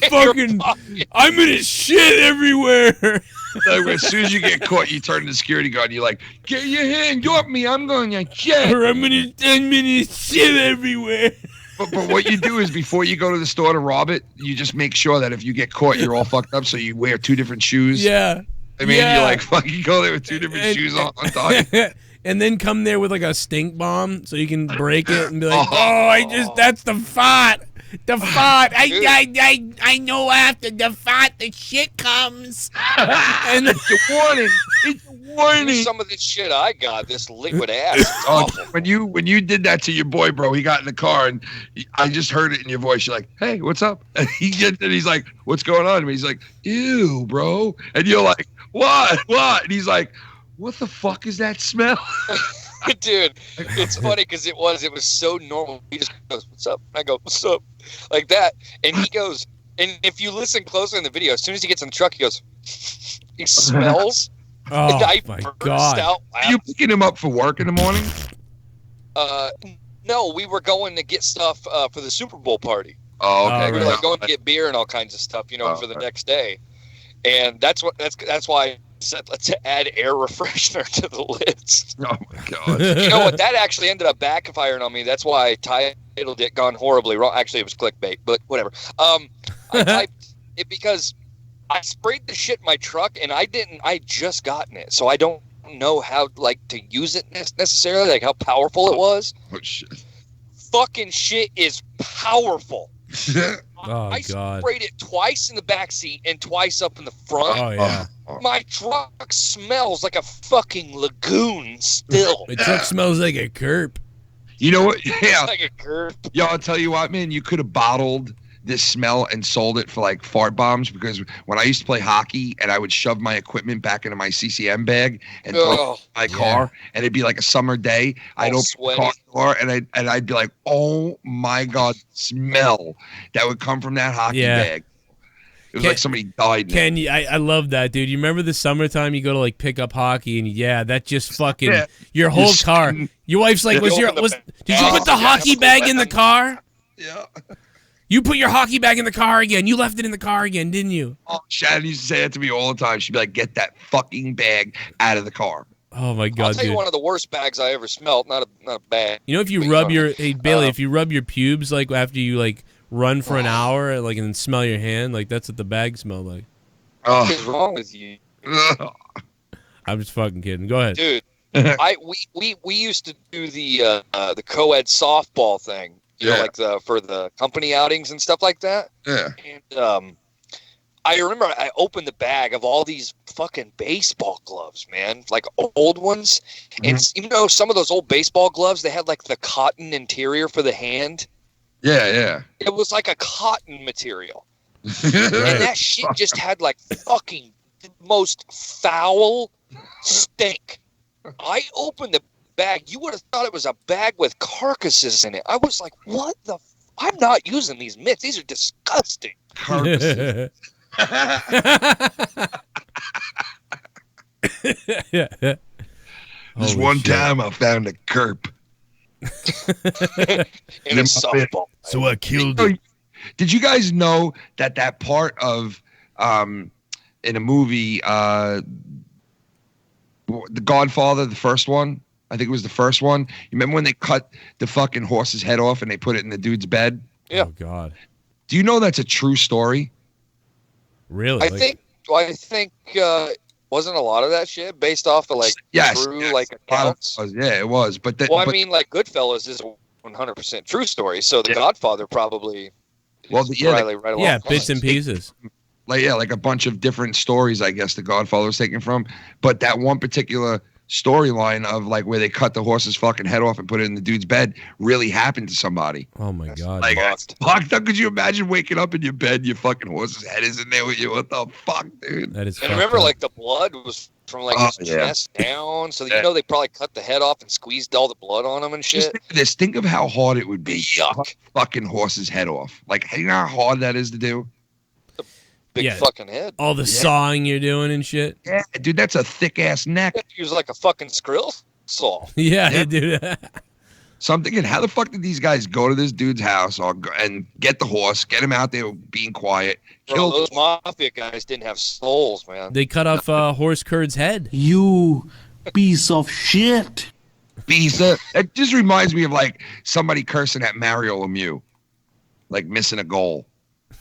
I'm gonna shit everywhere." Like, as soon as you get caught, you turn to the security guard and you're like, "Get your hand off me! I'm going to shit." Or I'm gonna shit everywhere. But what you do is before you go to the store to rob it, you just make sure that if you get caught, you're all fucked up. So you wear 2 different shoes. Yeah. I mean, you're like fucking go there with 2 different shoes on top. And then come there with like a stink bomb so you can break it and be like, that's the fart. The fart. I know after the fart the shit comes. And it's a warning. It's a warning. Some of this shit I got, this liquid ass. It's awful. When you did that to your boy, bro, he got in the car and I just heard it in your voice. You're like, "Hey, what's up?" And he gets it. He's like, "What's going on?" And he's like, "Ew, bro." And you're like, "What? What?" And he's like, "What the fuck is that smell?" Dude, it's funny because it was so normal. He just goes, "What's up?" I go, "What's up?" Like that. And he goes, and if you listen closer in the video, as soon as he gets in the truck, he goes, he smells. Oh, and I my burst God. out Are you picking him up for work in the morning? No, we were going to get stuff for the Super Bowl party. Oh, okay. We were like going to get beer and all kinds of stuff, for the next day. And that's why I said let's add air freshener to the list. Oh my God. You know what? That actually ended up backfiring on me. That's why I titled it "Gone Horribly Wrong." Actually, it was clickbait, but whatever. I typed it because I sprayed the shit in my truck, and I just gotten it, so I don't know how to use it necessarily, like how powerful it was. Oh shit! Fucking shit is powerful. I sprayed it twice in the back seat and twice up in the front. Oh yeah. My truck smells like a fucking lagoon still. My truck smells like a curb. You know what? Yeah. Like a curb. Yo, I'll tell you what, man. You could have bottled this smell and sold it for like fart bombs, because when I used to play hockey and I would shove my equipment back into my CCM bag and throw it in my car, and it'd be like a summer day, I'd open the car door and I'd be like, "Oh my God, smell that would come from that hockey bag." It was like somebody died. Ken, I love that, dude. You remember the summertime you go to like pick up hockey and that just fucking your whole car. Your wife's like, did you put the hockey bag in the car? Yeah. You put your hockey bag in the car again. You left it in the car again, didn't you? Oh, Shannon used to say that to me all the time. She'd be like, "Get that fucking bag out of the car." Oh my God, I'll tell you one of the worst bags I ever smelled. Not a bag. You know, if you rub Bailey, if you rub your pubes like after you like run for an hour, like and then smell your hand, like that's what the bag smelled like. What is wrong with you? I'm just fucking kidding. Go ahead, dude. We used to do the co-ed softball thing. You know, like for the company outings and stuff like that. Yeah. And I remember I opened the bag of all these fucking baseball gloves, man, like old ones. Mm-hmm. And even though some of those old baseball gloves, they had like the cotton interior for the hand. Yeah. It was like a cotton material. And that shit just had like fucking most foul stink. I opened the bag. You would have thought it was a bag with carcasses in it. I was like, what the I'm not using these mitts. These are disgusting. Carcasses. This one time I found a kerp in a softball. So I killed it. Did you guys know that part of in a movie The Godfather, the first one? I think it was the first one. You remember when they cut the fucking horse's head off and they put it in the dude's bed? Yeah. Oh God. Do you know that's a true story? Really? I think wasn't a lot of that shit based off of like true like accounts. Yeah, it was. But I mean, like Goodfellas is a 100% true story. So The Godfather probably. Well, bits and pieces. Like a bunch of different stories, I guess, The Godfather was taken from. But that one particular storyline of like where they cut the horse's fucking head off and put it in the dude's bed really happened to somebody. Oh my god! Like, fucked up. Could you imagine waking up in your bed, your fucking horse's head is in there with you? What the fuck, dude? That is. And remember, like the blood was from like his chest down, so you know they probably cut the head off and squeezed all the blood on him and shit. Just think of this. Think of how hard it would be. Yuck. Fucking horse's head off. Like, you know how hard that is to do? Big fucking head. All the sawing you're doing and shit. Yeah, dude, that's a thick ass neck. He was like a fucking skrill saw. Yeah, dude. So I'm thinking, how the fuck did these guys go to this dude's house and get the horse, get him out there being quiet, kill those mafia guys? Didn't have souls, man. They cut off Horse Kurd's head. You piece of shit. It just reminds me of like somebody cursing at Mario Lemieux, like missing a goal.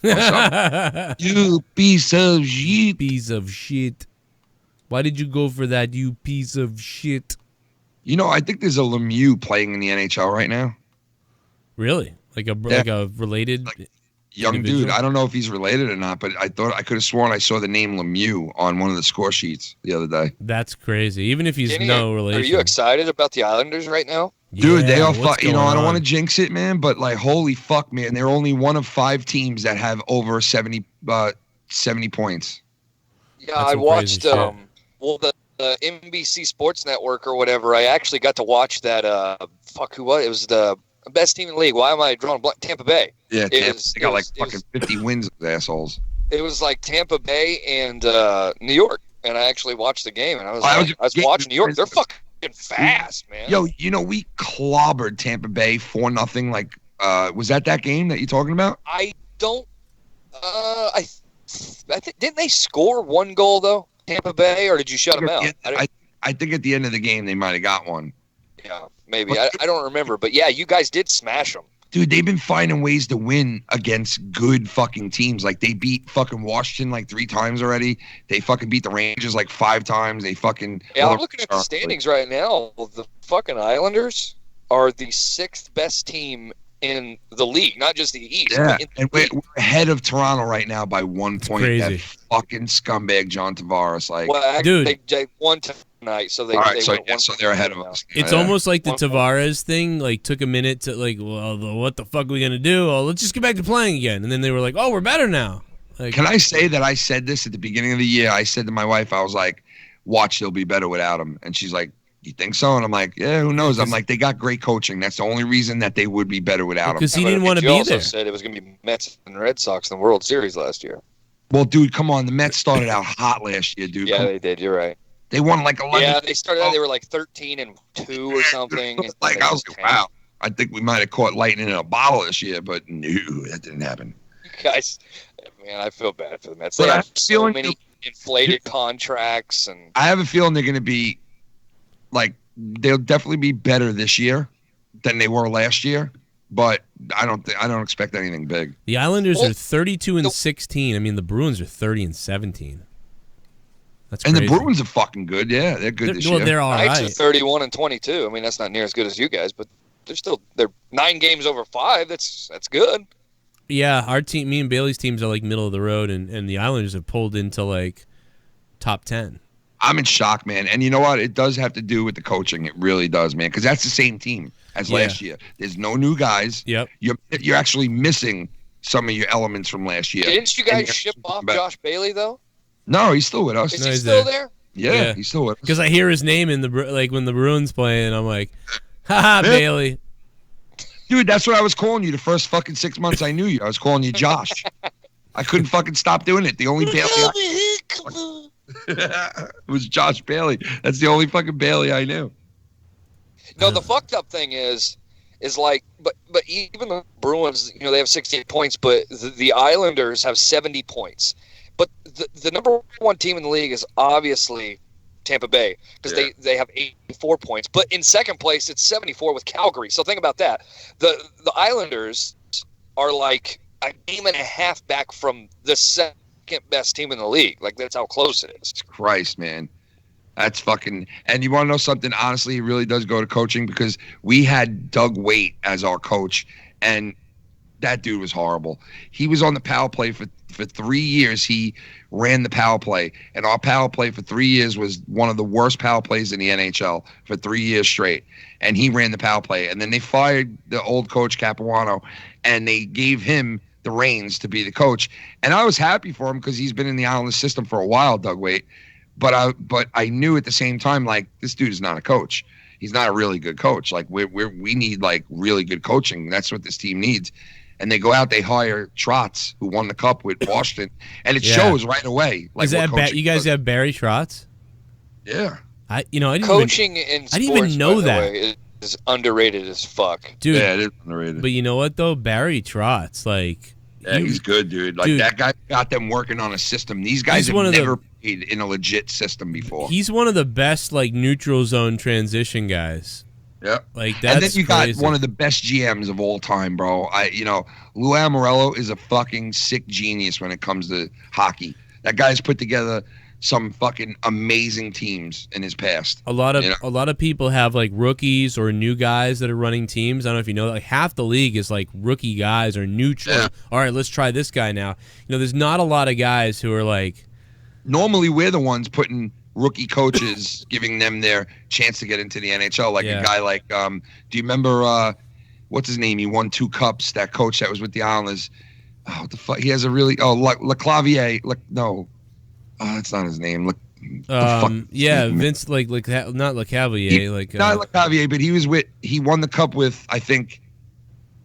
You piece of shit. Piece of shit. Why did you go for that, you piece of shit? You know, I think there's a Lemieux playing in the NHL right now. Really? Like a related young individual? dude. I don't know if he's related or not, but I could have sworn I saw the name Lemieux on one of the score sheets the other day. That's crazy. Even if he's no relation. Are you excited about the Islanders right now? Dude, they are you know, I don't on? want to jinx it, man, but like, holy fuck, man. They're only one of 5 teams that have over 70 points. Yeah, I watched, the NBC Sports Network or whatever. I actually got to watch that, who was it? It was the best team in the league. Why am I drawing a blank? Tampa Bay. Yeah, they got like fucking 50 wins, assholes. It was like Tampa Bay and New York, and I actually watched the game, and I was watching New York. They're fucking fast, man. Yo, you know, we clobbered Tampa Bay 4-0. Like, was that game that you're talking about? I don't. I think didn't they score 1 goal though, Tampa Bay, or did you shut them out? I think at the end of the game they might have got one. Yeah, maybe. I don't remember, but yeah, you guys did smash them. Dude, they've been finding ways to win against good fucking teams. Like, they beat fucking Washington like 3 times already. They fucking beat the Rangers like 5 times. They fucking... Yeah, I'm looking at the standings right now. The fucking Islanders are the 6th best team in the league, not just the East. Yeah, but and we're ahead of Toronto right now by 1 point. crazy. That fucking scumbag John Tavares. Like, well, dude. They won tonight, so they so they're ahead of us. It's almost like the Tavares thing, like, took a minute to, like, well, what the fuck are we going to do? Oh, let's just get back to playing again. And then they were like, oh, we're better now. Like, can I say that I said this at the beginning of the year? I said to my wife, I was like, watch, they'll be better without him. And she's like, you think so? And I'm like, yeah, who knows? I'm like, they got great coaching. That's the only reason that they would be better without him. Because he didn't want to be also there. Said it was going to be Mets and Red Sox in the World Series last year. Well, dude, come on. The Mets started out hot last year, dude. Yeah, they did. You're right. They won like 11. Yeah, they started out. They were like 13-2 or something. Like, I was like, wow. I think we might have caught lightning in a bottle this year, but no, that didn't happen. Guys, man, I feel bad for the Mets. But They I have have a so feeling- many inflated contracts, and I have a feeling they're going to be like, they'll definitely be better this year than they were last year. But I don't expect anything big. The Islanders are 32-16. I mean, the Bruins are 30-17. That's And crazy. the Bruins are fucking good. Yeah, they're good this year. They're all Knights right. are 31-22. I mean, that's not near as good as you guys, but they're 9 games over 5. That's good. Yeah, our team, me and Bailey's teams are like middle of the road, and the Islanders have pulled into like top 10. I'm in shock, man. And you know what? It does have to do with the coaching. It really does, man. Because that's the same team as last year. There's no new guys. Yep. You're actually missing some of your elements from last year. Didn't you guys ship off Josh Bailey though? No, he's still with us. Is he still there? Yeah, he's still with us. Because I hear his name in the when the Bruins play, and I'm like, haha, Bailey. Dude, that's what I was calling you the first fucking 6 months I knew you. I was calling you Josh. I couldn't fucking stop doing it. The only Bailey it was Josh Bailey. That's the only fucking Bailey I knew. No, the fucked up thing is like, but even the Bruins, they have 68 points, but the Islanders have 70 points. But the number 1 team in the league is obviously Tampa Bay because they have 84 points. But in second place, it's 74 with Calgary. So think about that. The Islanders are like a game and a half back from the second best team in the league. Like, that's how close it is. Christ, man. That's fucking... And you want to know something? Honestly, it really does go to coaching because we had Doug Waite as our coach, and that dude was horrible. He was on the power play for for 3 years he ran the power play, and our power play for 3 years was one of the worst power plays in the NHL for 3 years straight. And he ran the power play, and then they fired the old coach Capuano, and they gave him the reins to be the coach. And I was happy for him because he's been in the Islanders system for a while, Doug Waite. But I knew at the same time, like, this dude is not a coach. He's not a really good coach. Like, we need like really good coaching. That's what this team needs. And they go out, they hire Trotz, who won the cup with Washington, and it shows right away. Like, is that you guys have Barry Trotz? Yeah. I didn't Coaching even, in sports, I didn't even know by the that. way, is underrated as fuck. Dude, yeah, it is underrated. But you know what though, Barry Trotz, like, yeah, he's good, dude. Like, that guy got them working on a system. These guys have never played in a legit system before. He's one of the best like neutral zone transition guys. Yeah, like that's and then you crazy. got one of the best GMs of all time, bro. Lou Amorello is a fucking sick genius when it comes to hockey. That guy's put together some fucking amazing teams in his past. A lot of people have like rookies or new guys that are running teams. I don't know if you know, like half the league is like rookie guys or neutral. Yeah. All right, let's try this guy now. There's not a lot of guys who are like. Normally, we're the ones putting rookie coaches, giving them their chance to get into the NHL. Like a guy like, do you remember what's his name? He won 2 cups. That coach that was with the Islanders. Oh, what the fuck? He has a really LeClavier. Oh, that's not his name. Vince, like not LeCavier, not LeCavier, but he won the cup with, I think,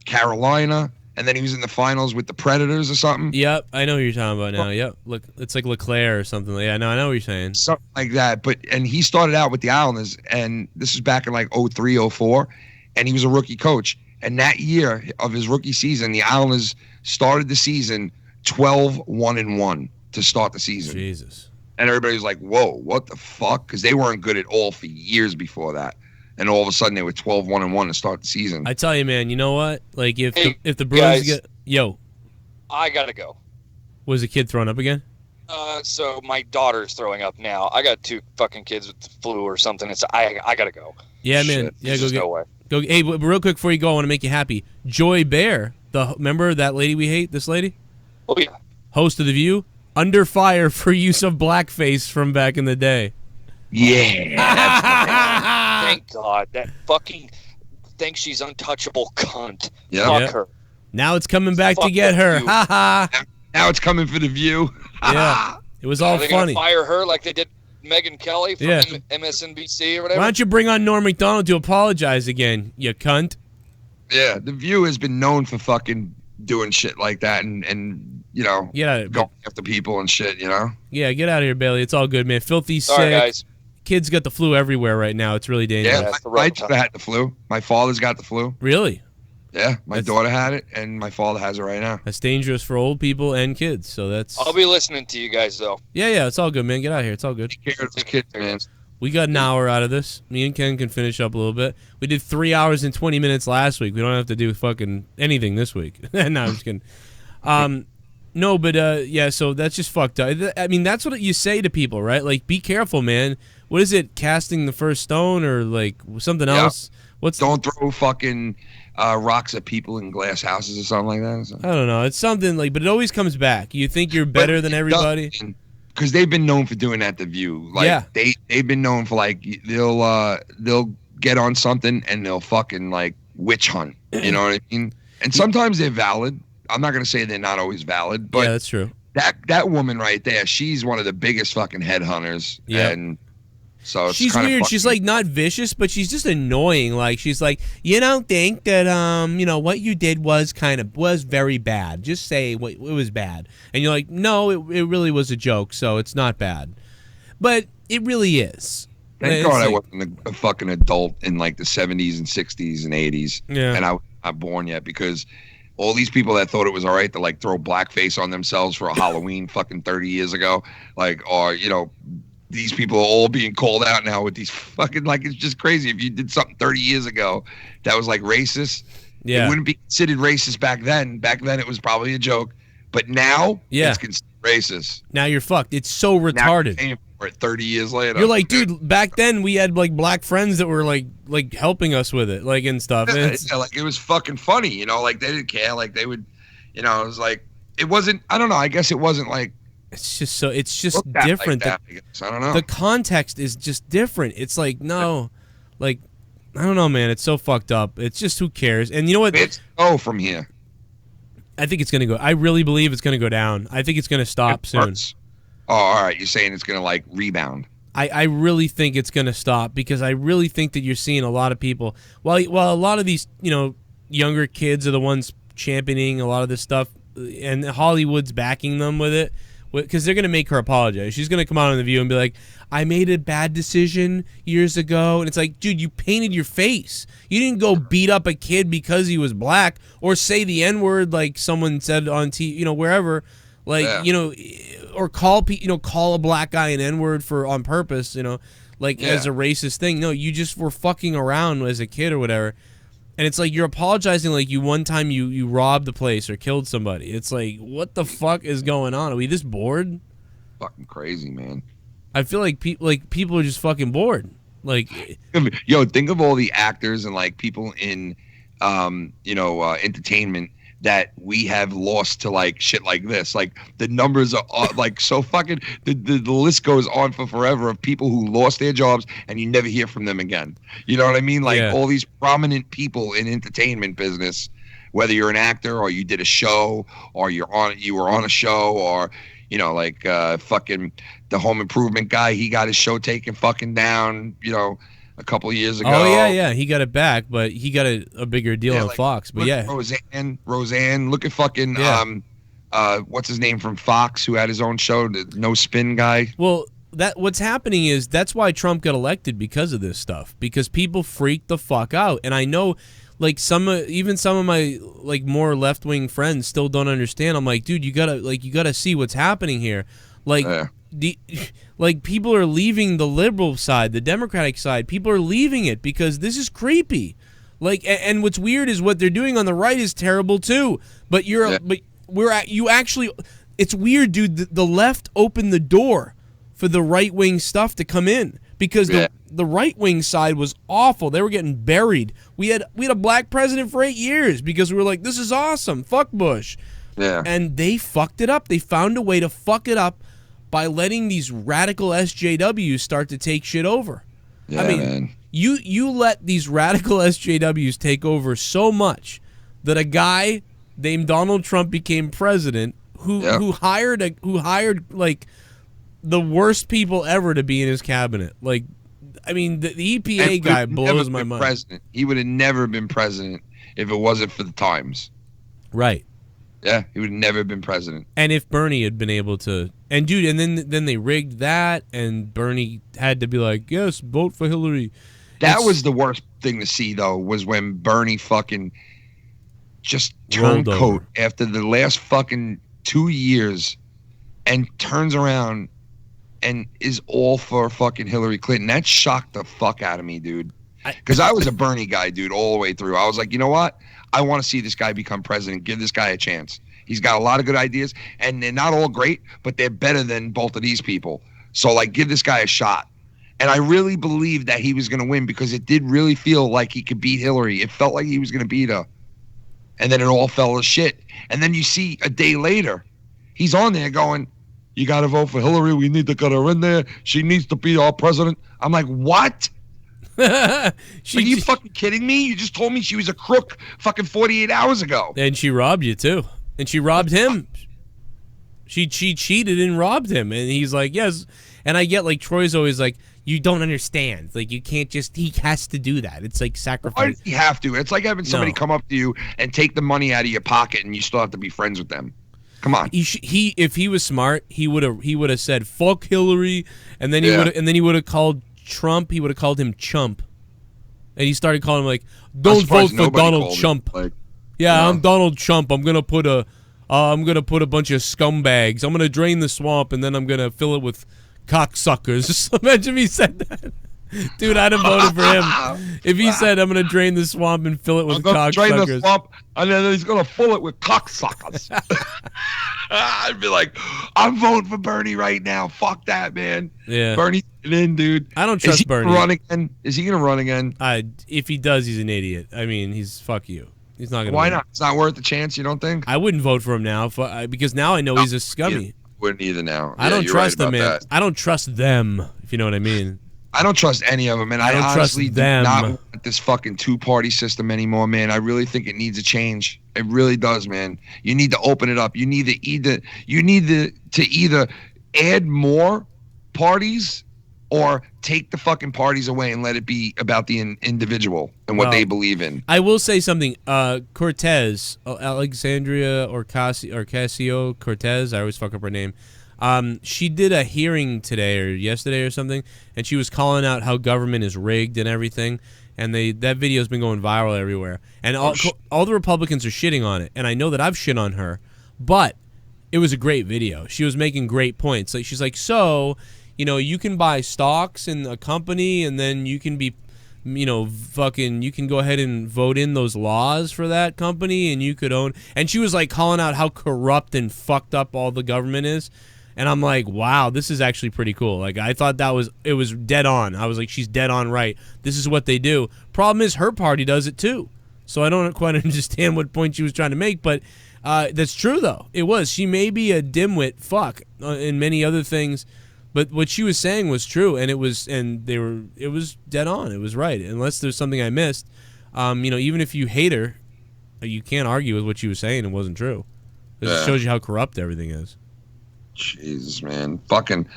Carolina, and then he was in the finals with the Predators or something. Yep, I know who you're talking about now. Yep, look, it's like Leclerc or something. Yeah, no, I know what you're saying. Something like that. And he started out with the Islanders, and this was back in like 03, 04, and he was a rookie coach. And that year of his rookie season, the Islanders started the season 12-1-1 to start the season. Jesus. And everybody was like, whoa, what the fuck? Because they weren't good at all for years before that. And all of a sudden they were 12-1-1 to start the season. I tell you, man, you know what? Like if the Bruins get I gotta go. Was the kid throwing up again? So my daughter's throwing up now. I got 2 fucking kids with the flu or something. I gotta go. Yeah, man. Yeah, go get. No way. Go. Hey, real quick before you go, I want to make you happy. Joy Bear, remember that lady we hate? This lady. Oh yeah. Host of The View, under fire for use of blackface from back in the day. Yeah. Thank God. That fucking thinks she's untouchable cunt. Yeah. Fuck her. Now it's coming back to get her. Ha ha. Now it's coming for The View. Yeah. It was all Are they funny. Gonna fire her like they did Megyn Kelly from MSNBC or whatever? Why don't you bring on Norm Macdonald to apologize again, you cunt? Yeah, The View has been known for fucking doing shit like that and going after people and shit, Yeah, get out of here, Bailey. It's all good, man. Filthy sick. Sorry, guys. Kids got the flu everywhere right now. It's really dangerous. Yeah, my daughter had the flu. My father's got the flu. Really? Yeah, my daughter had it, and my father has it right now. That's dangerous for old people and kids, so that's... I'll be listening to you guys, though. Yeah, it's all good, man. Get out of here. It's all good. Take care of those kids, man. We got an hour out of this. Me and Ken can finish up a little bit. We did 3 hours and 20 minutes last week. We don't have to do fucking anything this week. No, I'm just kidding. No, but so that's just fucked up. I mean, that's what you say to people, right? Like, be careful, man. What is it? Casting the first stone or like something else? Don't throw fucking rocks at people in glass houses or something like that. I don't know. It's something like, but it always comes back. You think you're better than everybody. Because they've been known for doing that to View. Like, they've been known for like they'll get on something and they'll fucking like witch hunt. You know what I mean? And sometimes they're valid. I'm not gonna say they're not always valid, but yeah, that's true. That woman right there, she's one of the biggest fucking headhunters. Yeah. And so it's she's kind weird. of She's like not vicious, but she's just annoying. Like she's like, you don't think that what you did was very bad. Just say it was bad, and you're like, no, it really was a joke, so it's not bad, but it really is. Thank God I wasn't a fucking adult in like the 70s and 60s and 80s, and I was not born yet, because all these people that thought it was all right to like throw blackface on themselves for a Halloween fucking 30 years ago, these people are all being called out now with these fucking, like, it's just crazy. If you did something 30 years ago that was like racist, it wouldn't be considered racist back then. Back then it was probably a joke, but now it's considered racist. Now you're fucked. It's so retarded. Now you're paying for it 30 years later. You're like, dude, back then we had like black friends that were like helping us with it, like and stuff. Like it was fucking funny, like they didn't care. Like they would, it was like it wasn't. I don't know. I guess it wasn't like. It's just so. It's just looked at different. Like that, I guess. I don't know. The context is just different. It's like no, like I don't know, man. It's so fucked up. It's just who cares? And you know what? It's from here. I think it's gonna go. I really believe it's gonna go down. I think it's gonna stop soon. Oh, all right. You're saying it's gonna like rebound. I really think it's going to stop because I really think that you're seeing a lot of people. While a lot of these, younger kids are the ones championing a lot of this stuff, and Hollywood's backing them with it because they're going to make her apologize. She's going to come out on The View and be like, I made a bad decision years ago. And it's like, dude, you painted your face. You didn't go beat up a kid because he was black or say the N-word like someone said on TV, wherever. Like, or call a black guy an N-word on purpose, as a racist thing. No, you just were fucking around as a kid or whatever. And it's like you're apologizing like one time you robbed the place or killed somebody. It's like, what the fuck is going on? Are we this bored? Fucking crazy, man. I feel like people are just fucking bored. Like, yo, think of all the actors and like people in entertainment that we have lost to like shit like this. Like the numbers are like so fucking the list goes on for forever of people who lost their jobs and you never hear from them again. You know what I mean? Like all these prominent people in entertainment business, whether you're an actor or you did a show or you were on a show or fucking the Home Improvement guy, he got his show taken fucking down, a couple of years ago. Oh yeah, he got it back, but he got a bigger deal on Fox. But Roseanne, look at fucking what's his name from Fox who had his own show, the No Spin guy. Well, what's happening is that's why Trump got elected because of this stuff, because people freaked the fuck out, and I know. Like some of my like more left wing friends still don't understand. I'm like, dude, you gotta see what's happening here. Like people are leaving the liberal side, the Democratic side. People are leaving it because this is creepy. Like, and what's weird is what they're doing on the right is terrible too. But it's weird, dude. The left opened the door for the right wing stuff to come in. Because the right wing side was awful. They were getting buried. We had a black president for 8 years because we were like, this is awesome. Fuck Bush. Yeah. And they fucked it up. They found a way to fuck it up by letting these radical SJWs start to take shit over. Yeah, I mean, man. You let these radical SJWs take over so much that a guy named Donald Trump became president who hired like the worst people ever to be in his cabinet. Like, I mean, the EPA guy blows my mind. President. He would have never been president if it wasn't for the Times. Right. Yeah, he would have never been president. And if Bernie had been able to, and dude, and then they rigged that, and Bernie had to be like, yes, vote for Hillary. That was the worst thing to see, though, was when Bernie fucking just turned coat after the last fucking 2 years and turns around and is all for fucking Hillary Clinton. That shocked the fuck out of me, dude. Because I was a Bernie guy, dude, all the way through. I was like, you know what? I want to see this guy become president. Give this guy a chance. He's got a lot of good ideas, and they're not all great, but they're better than both of these people. So, like, give this guy a shot. And I really believed that he was going to win because it did really feel like he could beat Hillary. It felt like he was going to beat her. And then it all fell to shit. And then you see a day later, he's on there going, you got to vote for Hillary. We need to get her in there. She needs to be our president. I'm like, what? Are you fucking kidding me? You just told me she was a crook fucking 48 hours ago. And she robbed you, too. And she robbed him. She cheated and robbed him. And he's like, yes. And I get, like, Troy's always like, you don't understand. Like, you can't just, he has to do that. It's like sacrifice. Why does he have to? It's like having somebody come up to you and take the money out of your pocket and you still have to be friends with them. Come on. He if he was smart, he would have said fuck Hillary, and then he would have called Trump. He would have called him chump, and he started calling him like, don't vote for Donald Trump. I'm Donald Trump. I'm gonna put a bunch of scumbags. I'm gonna drain the swamp, and then I'm gonna fill it with cocksuckers. Imagine if he said that. Dude, I'd have voted for him if he said, I'm going to drain the swamp and fill it with cocksuckers. Drain the swamp, and then he's going to fill it with cocksuckers. I'd be like, I'm voting for Bernie right now. Fuck that, man. Yeah. Bernie's in, dude. I don't trust Bernie. Is he going to run again? If he does, he's an idiot. I mean, fuck you. He's not gonna. Why win. not? It's not worth the chance. You don't think? I wouldn't vote for him now, because now I know he's a scummy. Wouldn't either now. I don't you're trust right them, about man. that. I don't trust them, if you know what I mean. I don't trust any of them, and I don't trust honestly them. do not want this fucking two-party system anymore, man. I really think it needs a change. It really does, man. You need to open it up. You need to either add more parties or take the fucking parties away and let it be about the individual and what Well, they believe in. I will say something. Cortez, Alexandria Ocasio Cortez. I always fuck up her name. She did a hearing today or yesterday or something, and she was calling out how government is rigged and everything. And that video's been going viral everywhere. And all the Republicans are shitting on it. And I know that I've shit on her, but it was a great video. She was making great points. Like she's like, so, you can buy stocks in a company, and then you can be, you can go ahead and vote in those laws for that company, and you could own. And she was like calling out how corrupt and fucked up all the government is. And I'm like, wow, this is actually pretty cool. Like, I thought it was dead on. I was like, she's dead on right. This is what they do. Problem is, her party does it too. So I don't quite understand what point she was trying to make, but that's true though. It was. She may be a dimwit fuck in many other things, but what she was saying was true, and it was dead on. It was right. Unless there's something I missed, even if you hate her, you can't argue with what she was saying. It wasn't true. It shows you how corrupt everything is. Jesus, man, fucking.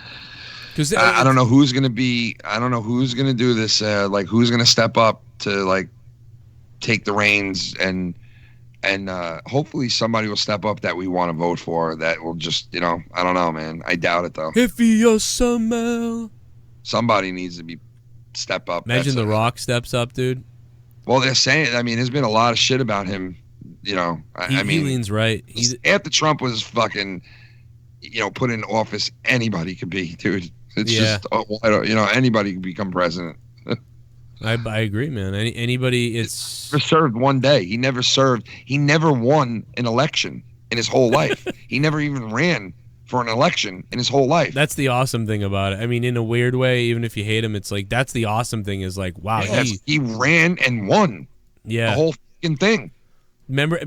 Because I don't know who's gonna be. I don't know who's gonna do this. Who's gonna step up to take the reins and hopefully somebody will step up that we want to vote for. That will just, I don't know, man. I doubt it though. If you're somehow. Somebody needs to step up. Imagine The Rock steps up, dude. Well, they're saying. I mean, there's been a lot of shit about him. He leans right. After Trump was fucking. Put in office, anybody could be, dude. It's just, anybody can become president. I agree, man. Anybody, it's never served one day. He never served. He never won an election in his whole life. He never even ran for an election in his whole life. That's the awesome thing about it. I mean, in a weird way, even if you hate him, it's like that's the awesome thing. Is like, wow, he ran and won. Yeah, the whole fucking thing. Remember,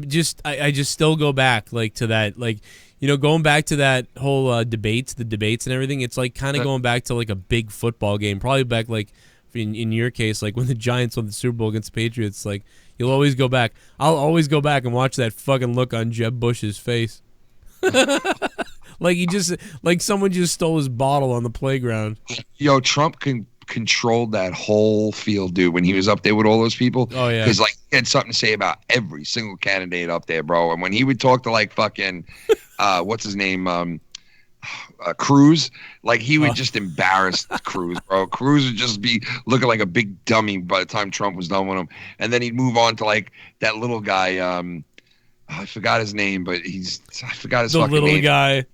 I just still go back to that, going back to that whole the debates and everything. It's like kind of going back to like a big football game. Probably back in your case, like when the Giants won the Super Bowl against the Patriots. Like you'll always go back. I'll always go back and watch that fucking look on Jeb Bush's face. Like someone just stole his bottle on the playground. Yo, Trump controlled that whole field, dude, when he was up there with all those people. Oh yeah, because he had something to say about every single candidate up there, bro. And when he would talk to fucking what's his name, Cruz, he would just embarrass Cruz, bro. Cruz would just be looking like a big dummy by the time Trump was done with him. And then he'd move on to that little guy, I forgot his name, but I forgot his fucking name. The little guy.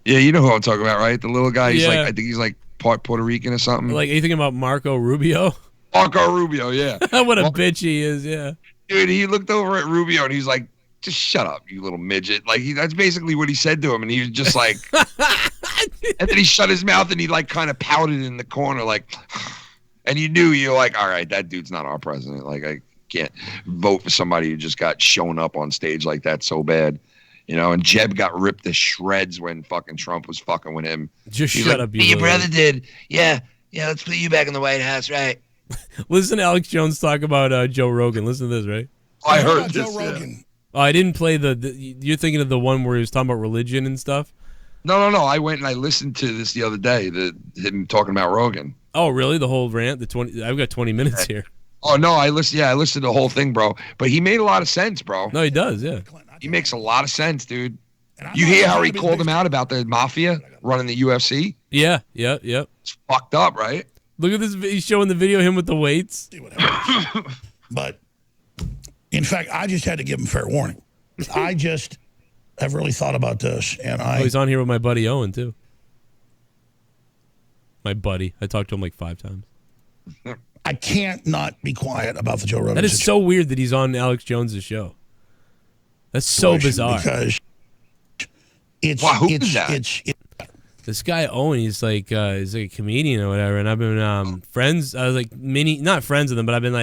Yeah, you know who I'm talking about, right? The little guy. He's I think he's part Puerto Rican or something. Like, are you thinking about Marco Rubio? Marco Rubio, yeah. What a bitch he is, yeah. Dude, he looked over at Rubio and he's like, just shut up, you little midget. That's basically what he said to him. And he was just like, and then he shut his mouth and he kind of pouted in the corner, and you knew, you're like, all right, that dude's not our president. I can't vote for somebody who just got shown up on stage like that so bad. And Jeb got ripped to shreds when fucking Trump was fucking with him. Just shut up, your brother did. Yeah, let's put you back in the White House, right? Listen to Alex Jones talk about Joe Rogan. Listen to this, right? I heard this. Joe Rogan. Yeah. Oh, I didn't play you're thinking of the one where he was talking about religion and stuff? No. I went and I listened to this the other day, him talking about Rogan. Oh, really? The whole rant? I've got 20 minutes here. Oh, no, I listened to the whole thing, bro. But he made a lot of sense, bro. No, he does, yeah. He makes a lot of sense, dude. You hear how he called him out about the mafia running the UFC? Yeah. It's fucked up, right? Look at this. He's showing the video of him with the weights. But, in fact, I just had to give him fair warning. I just have really thought about this. And he's on here with my buddy Owen, too. My buddy. I talked to him 5 times. I can't not be quiet about the Joe Rogan That is situation. so weird that he's on Alex Jones's show. That's so bizarre. Because it's this guy Owen, he's like a comedian or whatever, and I've been friends. I was not friends with him, but I've been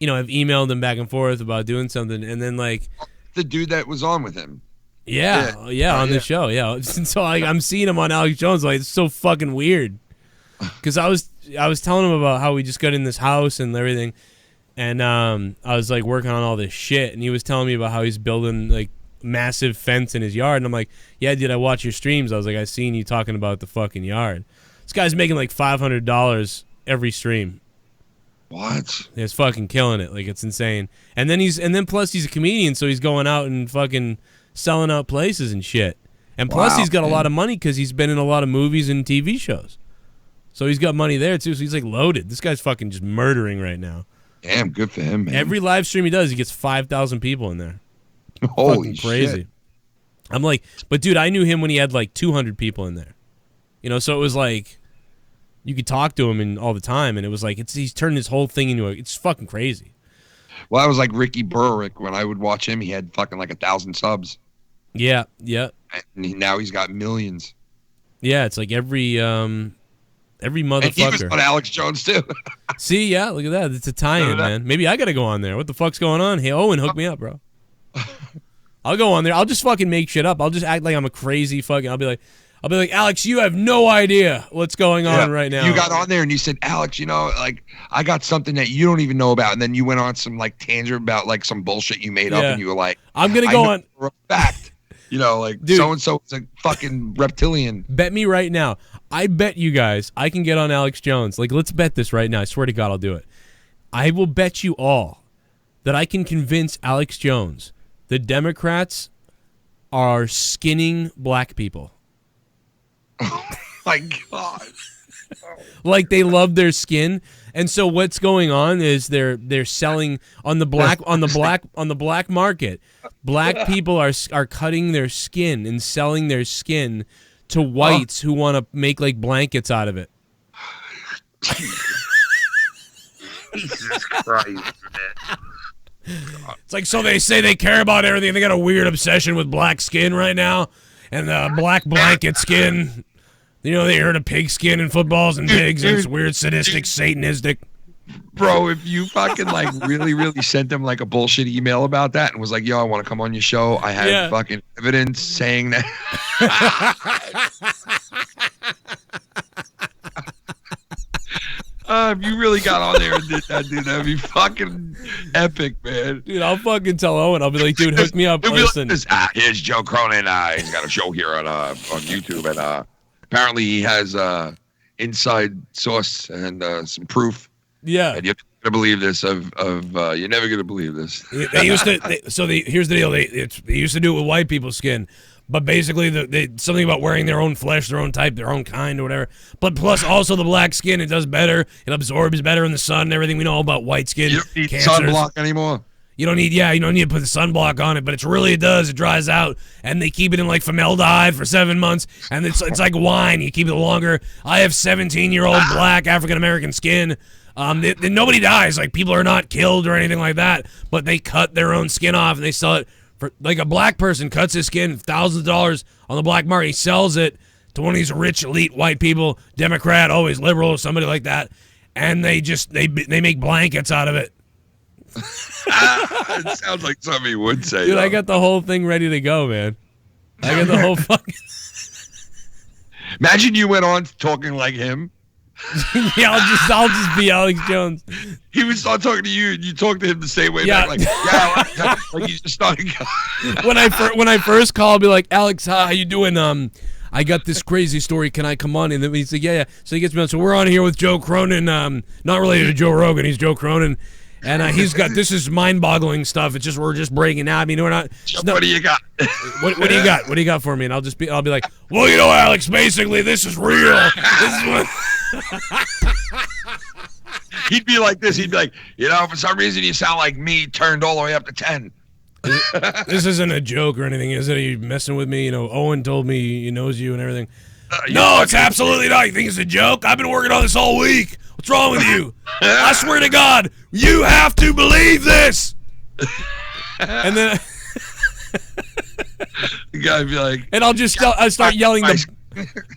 I've emailed him back and forth about doing something, and then like the dude that was on with him. Yeah, on the show, yeah. So I'm seeing him on Alex Jones, like it's so fucking weird. Because I was telling him about how we just got in this house and everything, and I was like working on all this shit, and he was telling me about how he's building like massive fence in his yard, and I'm like, yeah, dude, I watch your streams. I was like, I seen you talking about the fucking yard. This guy's making like $500 every stream. What? He's fucking killing it, like it's insane. And then plus he's a comedian, so he's going out and fucking selling out places and shit. And plus he's got a lot of money because he's been in a lot of movies and TV shows. So he's got money there too. So he's like loaded. This guy's fucking just murdering right now. Damn, good for him, man. Every live stream he does, he gets 5,000 people in there. Holy fucking crazy. shit. I'm like, but dude, I knew him when he had like 200 people in there. So it was like you could talk to him all the time, and it was like he's turned his whole thing into it's fucking crazy. Well, I was like Ricky Burrick when I would watch him. He had fucking like 1,000 subs. Yeah. And now he's got millions. Yeah, it's like every motherfucker. And he was on Alex Jones too. See, yeah, look at that. It's a tie-in, man. Maybe I gotta go on there. What the fuck's going on? Hey, Owen, hook me up, bro. I'll go on there. I'll just fucking make shit up. I'll just act like I'm a crazy fucking. I'll be like, Alex, you have no idea what's going on right now. You got on there and you said, Alex, like I got something that you don't even know about, and then you went on some like tangent about like some bullshit you made up, and you were like, I'm gonna go on for a fact, like so and so is a fucking reptilian. Bet me right now. I bet you guys I can get on Alex Jones. Like, let's bet this right now. I swear to God, I'll do it. I will bet you all that I can convince Alex Jones the Democrats are skinning black people. Oh my God. Like they love their skin, and so what's going on is they're selling on the black market. Black people are cutting their skin and selling their skin to whites who want to make like blankets out of it. Jesus Christ, man. It's like, so they say they care about everything. They got a weird obsession with black skin right now, and black blanket skin. They heard of pig skin and footballs and pigs, and it's weird, sadistic, satanistic. Bro, if you fucking like really, really sent them like a bullshit email about that and was like, yo, I want to come on your show. I have fucking evidence saying that. If you really got on there and did that, dude, that'd be fucking epic, man. Dude, I'll fucking tell Owen. I'll be like, dude, hook me up. Listen. Like here's Joe Cronin. He's got a show here on YouTube, and apparently he has inside source and some proof. Yeah. And you're gonna believe this. You're never gonna believe this. They used to. Here's the deal. They used to do it with white people's skin. But basically, something about wearing their own flesh, their own type, their own kind, or whatever. But plus, also the black skin, it does better. It absorbs better in the sun and everything. We know all about white skin. You don't need sunblock anymore. You don't need to put the sunblock on it, but it does. It dries out, and they keep it in like formaldehyde for 7 months, and it's like wine. You keep it longer. I have 17-year-old black African American skin. Nobody dies. Like, people are not killed or anything like that, but they cut their own skin off and they sell it. Like a black person cuts his skin, thousands of dollars on the black market. He sells it to one of these rich elite white people, Democrat, always liberal, or somebody like that, and they make blankets out of it. It sounds like something he would say. Dude, I got the whole thing ready to go, man. I got the whole fucking. Imagine you went on talking like him. Yeah, I'll just be Alex Jones. He would start talking to you, and you talk to him the same way back, like you just started. when I first call, I'll be like, Alex, how you doing? I got this crazy story. Can I come on? And then he's like, yeah. So he gets me on. So we're on here with Joe Cronin. Not related to Joe Rogan. He's Joe Cronin. And he's got, this is mind-boggling stuff. It's just, we're just breaking out. I mean, we're not. What do you got? What do you got? What do you got for me? And I'll be like, well, Alex, basically, this is real. This is what. He'd be like this. He'd be like, for some reason you sound like me turned all the way up to 10. This isn't a joke or anything, is it? Are you messing with me? Owen told me he knows you and everything. No, it's absolutely not. You think it's a joke? I've been working on this all week. What's wrong with you? I swear to God, you have to believe this. And then the guy be like, and I'll start yelling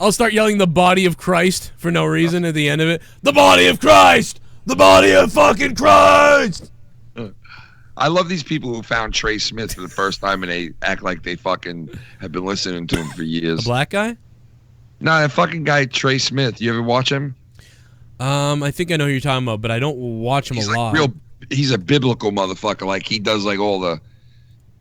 I'll start yelling the body of Christ for no reason at the end of it. The body of Christ! The body of fucking Christ! I love these people who found Trey Smith for the first time and they act like they fucking have been listening to him for years. A black guy? No, that fucking guy Trey Smith. You ever watch him? I think I know who you're talking about, but I don't watch him a lot. He's a biblical motherfucker. Like he does like all the,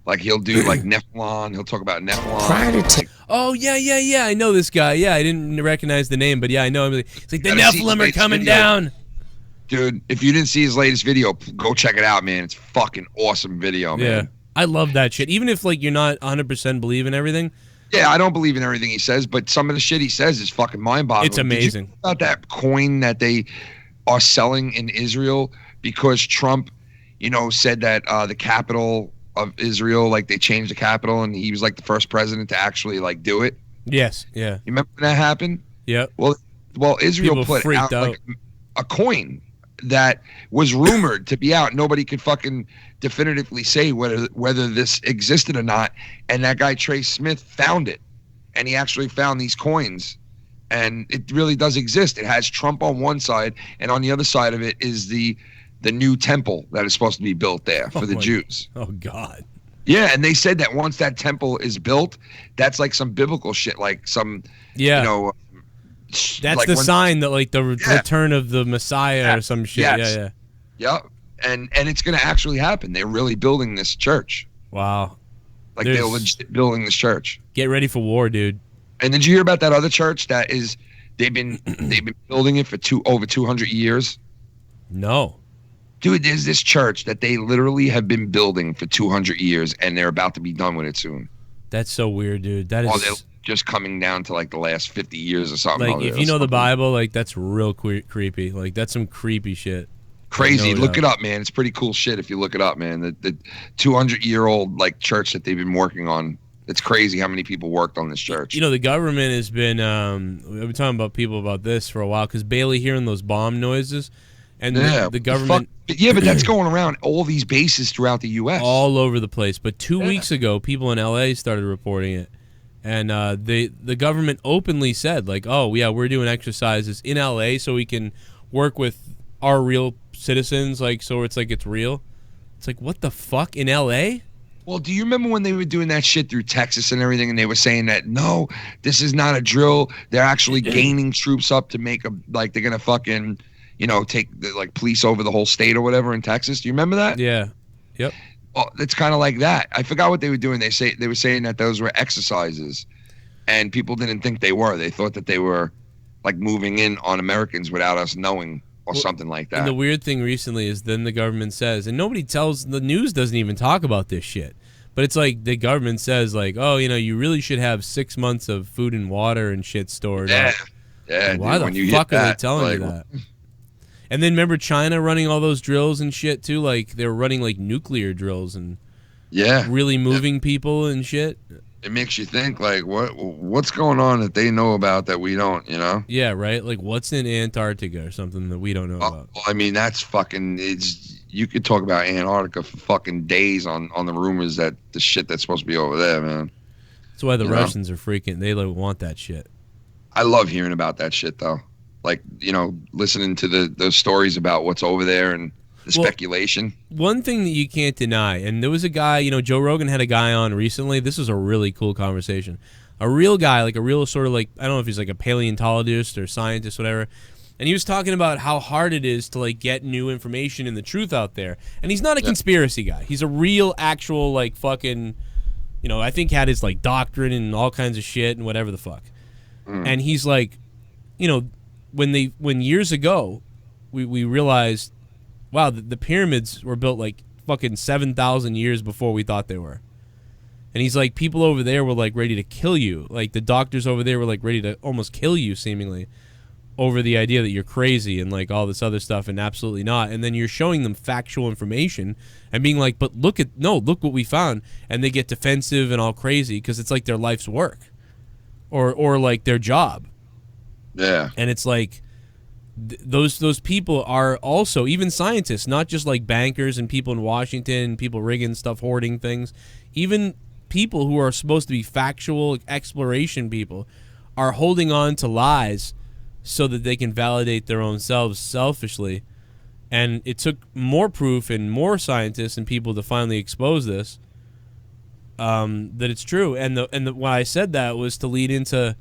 like he'll do like Nephilim. He'll talk about Nephilim. Oh yeah. I know this guy. Yeah, I didn't recognize the name, but yeah, I know him. It's like the Nephilim are coming down. Dude, if you didn't see his latest video, go check it out, man. It's fucking awesome video, man. Yeah, I love that shit. Even if like you're not 100% believe in everything. Yeah, I don't believe in everything he says, but some of the shit he says is fucking mind-boggling. It's amazing. Did you know about that coin that they are selling in Israel because Trump, said that the capital of Israel, like they changed the capital, and he was like the first president to actually like do it. Yes, yeah. You remember when that happened? Yep. Well, Israel People put freaked out. like a coin that was rumored to be out. Nobody could fucking definitively say whether this existed or not. And that guy Trey Smith found it, and he actually found these coins, and it really does exist. It has Trump on one side, and on the other side of it is the new temple that is supposed to be built there for the Jews. Oh God. Yeah, and they said that once that temple is built, that's like some biblical shit, like some That's like the sign that like the return of the Messiah or some shit. Yes. Yeah. Yep. And it's going to actually happen. They're really building this church. Wow. Like they're legit building this church. Get ready for war, dude. And did you hear about that other church that is they've been building it for over 200 years? No. Dude, there's this church that they literally have been building for 200 years, and they're about to be done with it soon. That's so weird, dude. That They're is just coming down to like the last 50 years or something. like if you know the Bible, like that's real creepy. Like that's some creepy shit. Crazy. Look it up, man. It's pretty cool shit if you look it up, man. The 200-year-old like church that they've been working on. It's crazy how many people worked on this church. You know, the government has been we've been talking about people about this for a while because Bailey hearing those bomb noises, and the government. But that's going around all these bases throughout the U.S. all over the place. But 2 weeks ago, people in L.A. started reporting it, and the government openly said like, "Oh yeah, we're doing exercises in L.A. so we can work with our real citizens, like so it's like it's real." It's like, what the fuck in L.A.? Well, do you remember when they were doing that shit through Texas and everything, and they were saying that no, this is not a drill. They're actually gaining troops up to make they're gonna fucking, take the police over the whole state or whatever in Texas. Do you remember that? Yeah. Yep. Well, it's kind of like that. I forgot what they were doing. They were saying that those were exercises, and people didn't think they were. They thought that they were like moving in on Americans without us knowing. Or something like that. And the weird thing recently is then the government says, and nobody tells, the news doesn't even talk about this shit. But it's like the government says like, oh, you really should have 6 months of food and water and shit stored up. Yeah. Like, why the fuck are they telling you that? And then remember China running all those drills and shit too? Like they were running like nuclear drills and really moving people and shit. It makes you think like what's going on that they know about that we don't, Yeah, right. Like what's in Antarctica or something that we don't know about. I mean, that's fucking. You could talk about Antarctica for fucking days on the rumors that the shit that's supposed to be over there, man. That's why the Russians are freaking. They want that shit. I love hearing about that shit though. Like listening to those stories about what's over there and the speculation. One thing that you can't deny, and there was a guy, Joe Rogan had a guy on recently. This was a really cool conversation. A real guy, like a real sort of like, I don't know if he's like a paleontologist or scientist, whatever. And he was talking about how hard it is to like get new information and the truth out there. And he's not a conspiracy guy. He's a real, actual like fucking, I think had his like doctorate and all kinds of shit and whatever the fuck. And he's like, when years ago we realized, wow, the pyramids were built like fucking 7,000 years before we thought they were. And he's like, people over there were like ready to kill you. Like the doctors over there were like ready to almost kill you seemingly over the idea that you're crazy and like all this other stuff, and absolutely not. And then you're showing them factual information and being like, but look what we found. And they get defensive and all crazy because it's like their life's work or like their job. Yeah. And it's like, those people are also even scientists, not just like bankers and people in Washington, people rigging stuff, hoarding things. Even people who are supposed to be factual exploration people are holding on to lies so that they can validate their own selves selfishly. And it took more proof and more scientists and people to finally expose this, that it's true. And why I said that was to lead into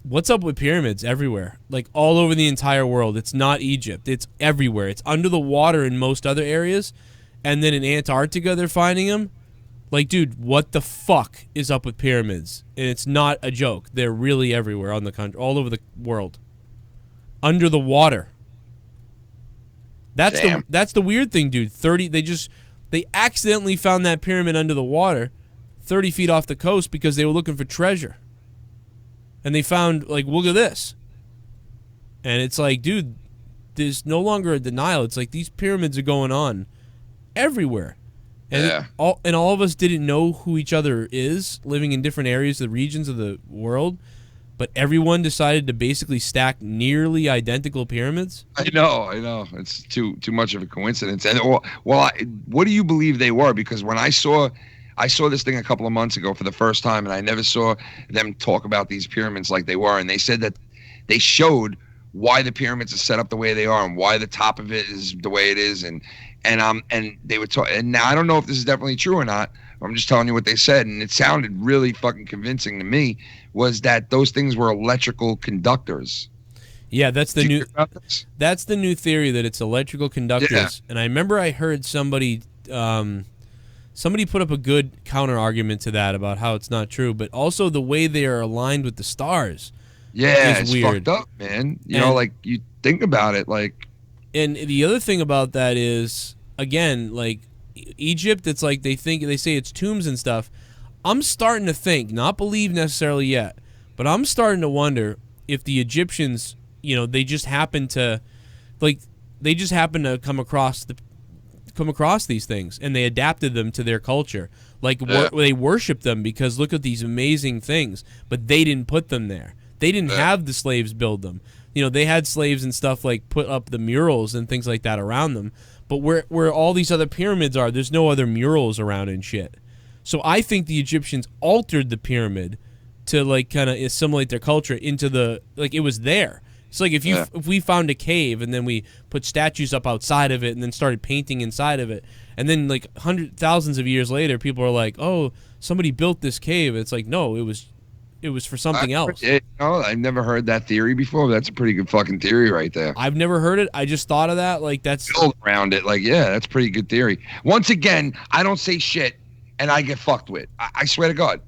what's up with pyramids everywhere, like all over the entire world. It's not Egypt. It's everywhere. It's under the water in most other areas. And then in Antarctica, they're finding them. Like, dude, what the fuck is up with pyramids? And it's not a joke. They're really everywhere on the country, all over the world, under the water. That's the weird thing, dude. They accidentally found that pyramid under the water, 30 feet off the coast because they were looking for treasure. And they found, like, look at this. And it's like, dude, there's no longer a denial. It's like these pyramids are going on everywhere. And all of us didn't know who each other is, living in different areas, the regions of the world. But everyone decided to basically stack nearly identical pyramids. I know. It's too much of a coincidence. And what do you believe they were? Because when I saw this thing a couple of months ago for the first time, and I never saw them talk about these pyramids like they were. And they said that they showed why the pyramids are set up the way they are and why the top of it is the way it is. And they would talk. And now I don't know if this is definitely true or not. I'm just telling you what they said, and it sounded really fucking convincing to me. Was that those things were electrical conductors? Yeah, that's the new theory, that it's electrical conductors. Yeah. And I remember I heard somebody put up a good counter argument to that about how it's not true, but also the way they are aligned with the stars. Yeah, is it's weird. Fucked up, man. You know, like you think about it, like. And the other thing about that is, again, like Egypt, it's like they say it's tombs and stuff. I'm starting to think, not believe necessarily yet, but I'm starting to wonder if the Egyptians, they just happen to come across these things and they adapted them to their culture. Like they worship them because look at these amazing things, but they didn't put them there. They didn't have the slaves build them. They had slaves and stuff like put up the murals and things like that around them. But where all these other pyramids are, there's no other murals around and shit. So I think the Egyptians altered the pyramid to like kind of assimilate their culture into it was there. It's like if we found a cave and then we put statues up outside of it and then started painting inside of it, and then like thousands of years later, people are like, "Oh, somebody built this cave." It's like, no, it was for something else. I've never heard that theory before. That's a pretty good fucking theory right there. I've never heard it. I just thought of that. Like that's build around it. Like that's pretty good theory. Once again, I don't say shit and I get fucked with. I swear to God.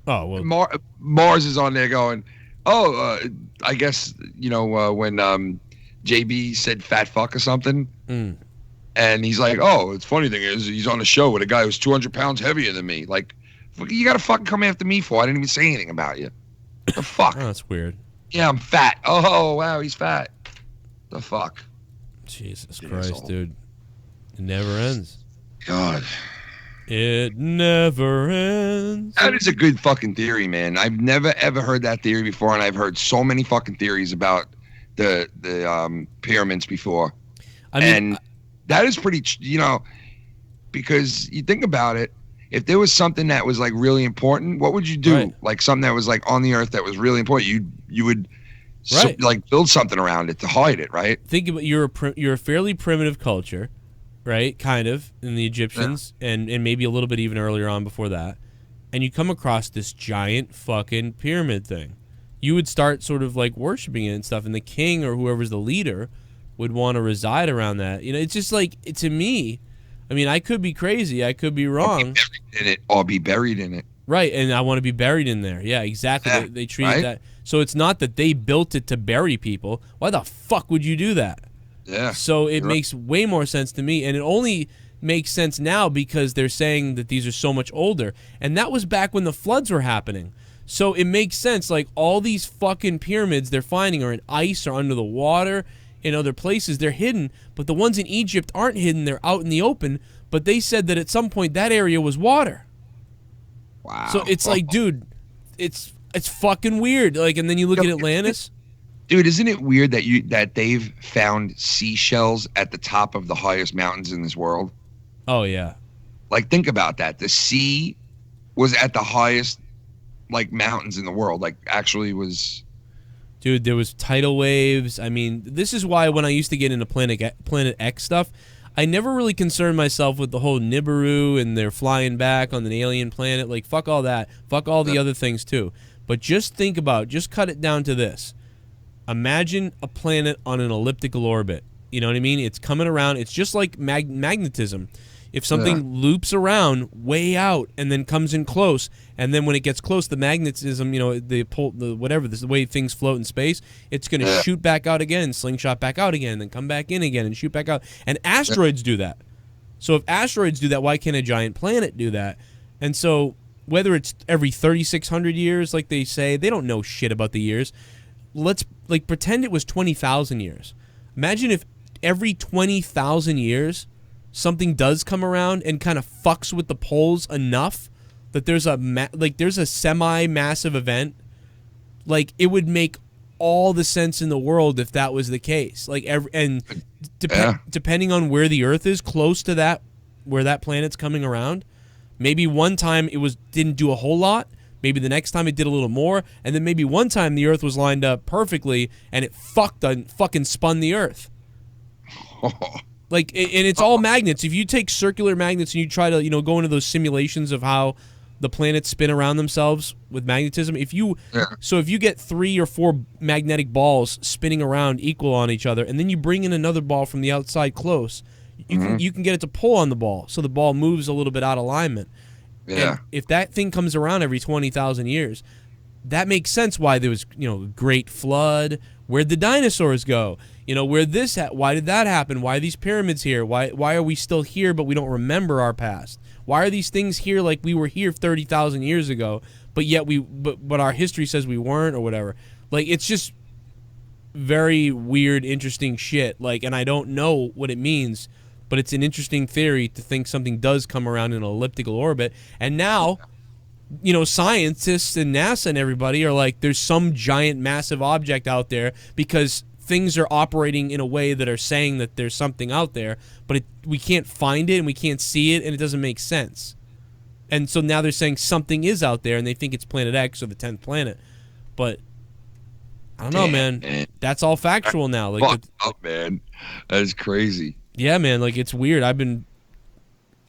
Oh well. Mars is on there going, I guess when JB said fat fuck or something, and he's like, the funny thing is he's on a show with a guy who's 200 pounds heavier than me. Like, you gotta fucking come after me for? I didn't even say anything about you. The fuck? Oh, that's weird. Yeah, I'm fat. Oh wow, he's fat. The fuck? Jesus Christ, dude! It never ends. God. It never ends. That is a good fucking theory, man. I've never ever heard that theory before, and I've heard so many fucking theories about the pyramids before. And that is pretty, because you think about it, if there was something that was like really important, what would you do? Right. Like something that was like on the earth that was really important, you would like build something around it to hide it, right? Think about you're a fairly primitive culture. Right, kind of, in the Egyptians, and maybe a little bit even earlier on before that, and you come across this giant fucking pyramid thing. You would start sort of like worshiping it and stuff, and the king or whoever's the leader would want to reside around that. It's just like, to me, I mean, I could be crazy, I could be wrong. Or be buried in it. Right, and I want to be buried in there. Yeah, exactly. Yeah, they treat that. So it's not that they built it to bury people. Why the fuck would you do that? Yeah. So it makes way more sense to me, and it only makes sense now because they're saying that these are so much older, and that was back when the floods were happening. So it makes sense, like all these fucking pyramids they're finding are in ice or under the water, in other places they're hidden, but the ones in Egypt aren't hidden, they're out in the open, but they said that at some point that area was water. Wow. So it's like, dude, it's fucking weird. Like, and then you look at Atlantis. Dude, isn't it weird that they've found seashells at the top of the highest mountains in this world? Oh yeah. Like, think about that. The sea was at the highest like mountains in the world. Like, actually was. Dude, there was tidal waves. I mean, this is why when I used to get into Planet X stuff, I never really concerned myself with the whole Nibiru and they're flying back on an alien planet. Like, fuck all that. Fuck all the other things, too. But just just cut it down to this. Imagine a planet on an elliptical orbit. You know what I mean? It's coming around. It's just like magnetism. If something loops around way out and then comes in close, and then when it gets close, the magnetism, the way things float in space, it's going to shoot back out again, slingshot back out again, then come back in again and shoot back out. And asteroids do that. So if asteroids do that, why can't a giant planet do that? And so whether it's every 3,600 years, like they say, they don't know shit about the years. Let's pretend it was 20,000 years. Imagine if every 20,000 years something does come around and kind of fucks with the poles enough that there's a semi-massive event. Like, it would make all the sense in the world if that was the case. Like, depending on where the Earth is, close to that, where that planet's coming around, maybe one time didn't do a whole lot. Maybe the next time it did a little more, and then maybe one time the Earth was lined up perfectly and it fucking spun the Earth. Like, and it's all magnets. If you take circular magnets and you try to, go into those simulations of how the planets spin around themselves with magnetism, so if you get 3 or 4 magnetic balls spinning around equal on each other, and then you bring in another ball from the outside close, you can get it to pull on the ball, so the ball moves a little bit out of alignment. Yeah. And if that thing comes around every 20,000 years, that makes sense why there was, Great Flood. Where'd the dinosaurs go? Why did that happen? Why are these pyramids here? Why are we still here but we don't remember our past? Why are these things here like we were here 30,000 years ago, but yet but our history says we weren't, or whatever? Like, it's just very weird, interesting shit. Like, and I don't know what it means, but it's an interesting theory to think something does come around in an elliptical orbit. And now, scientists and NASA and everybody are like, there's some giant massive object out there because things are operating in a way that are saying that there's something out there, but we can't find it and we can't see it and it doesn't make sense. And so now they're saying something is out there and they think it's Planet X or the 10th planet. But I don't know, man. That's all factual now. Like, fuck up, man. That is crazy. Yeah, man. Like, it's weird. I'm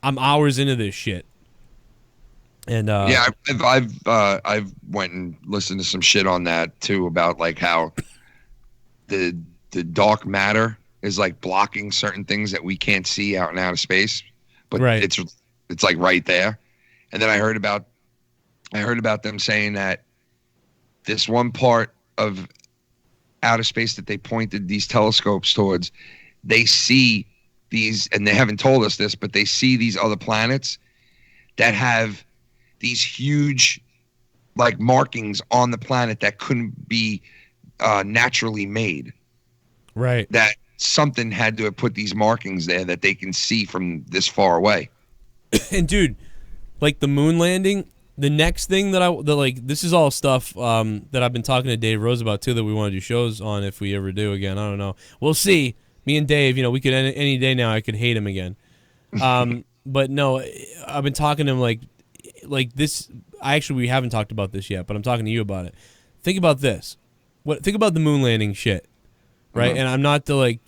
hours into this shit. And I've went and listened to some shit on that too, about like how the dark matter is like blocking certain things that we can't see out in outer space, but it's like right there. And then I heard about them saying that this one part of outer space that they pointed these telescopes towards, they see these, and they haven't told us this, but they see these other planets that have these huge like markings on the planet that couldn't be naturally made. Right. That something had to have put these markings there that they can see from this far away. And dude, like the moon landing, the next thing this is all stuff that I've been talking to Dave Rose about too, that we want to do shows on if we ever do again. I don't know. We'll see. Me and Dave, we could any day now I could hate him again. But no, I've been talking to him like this. We haven't talked about this yet, but I'm talking to you about it. Think about this. Think about the moon landing shit, right? And I'm not I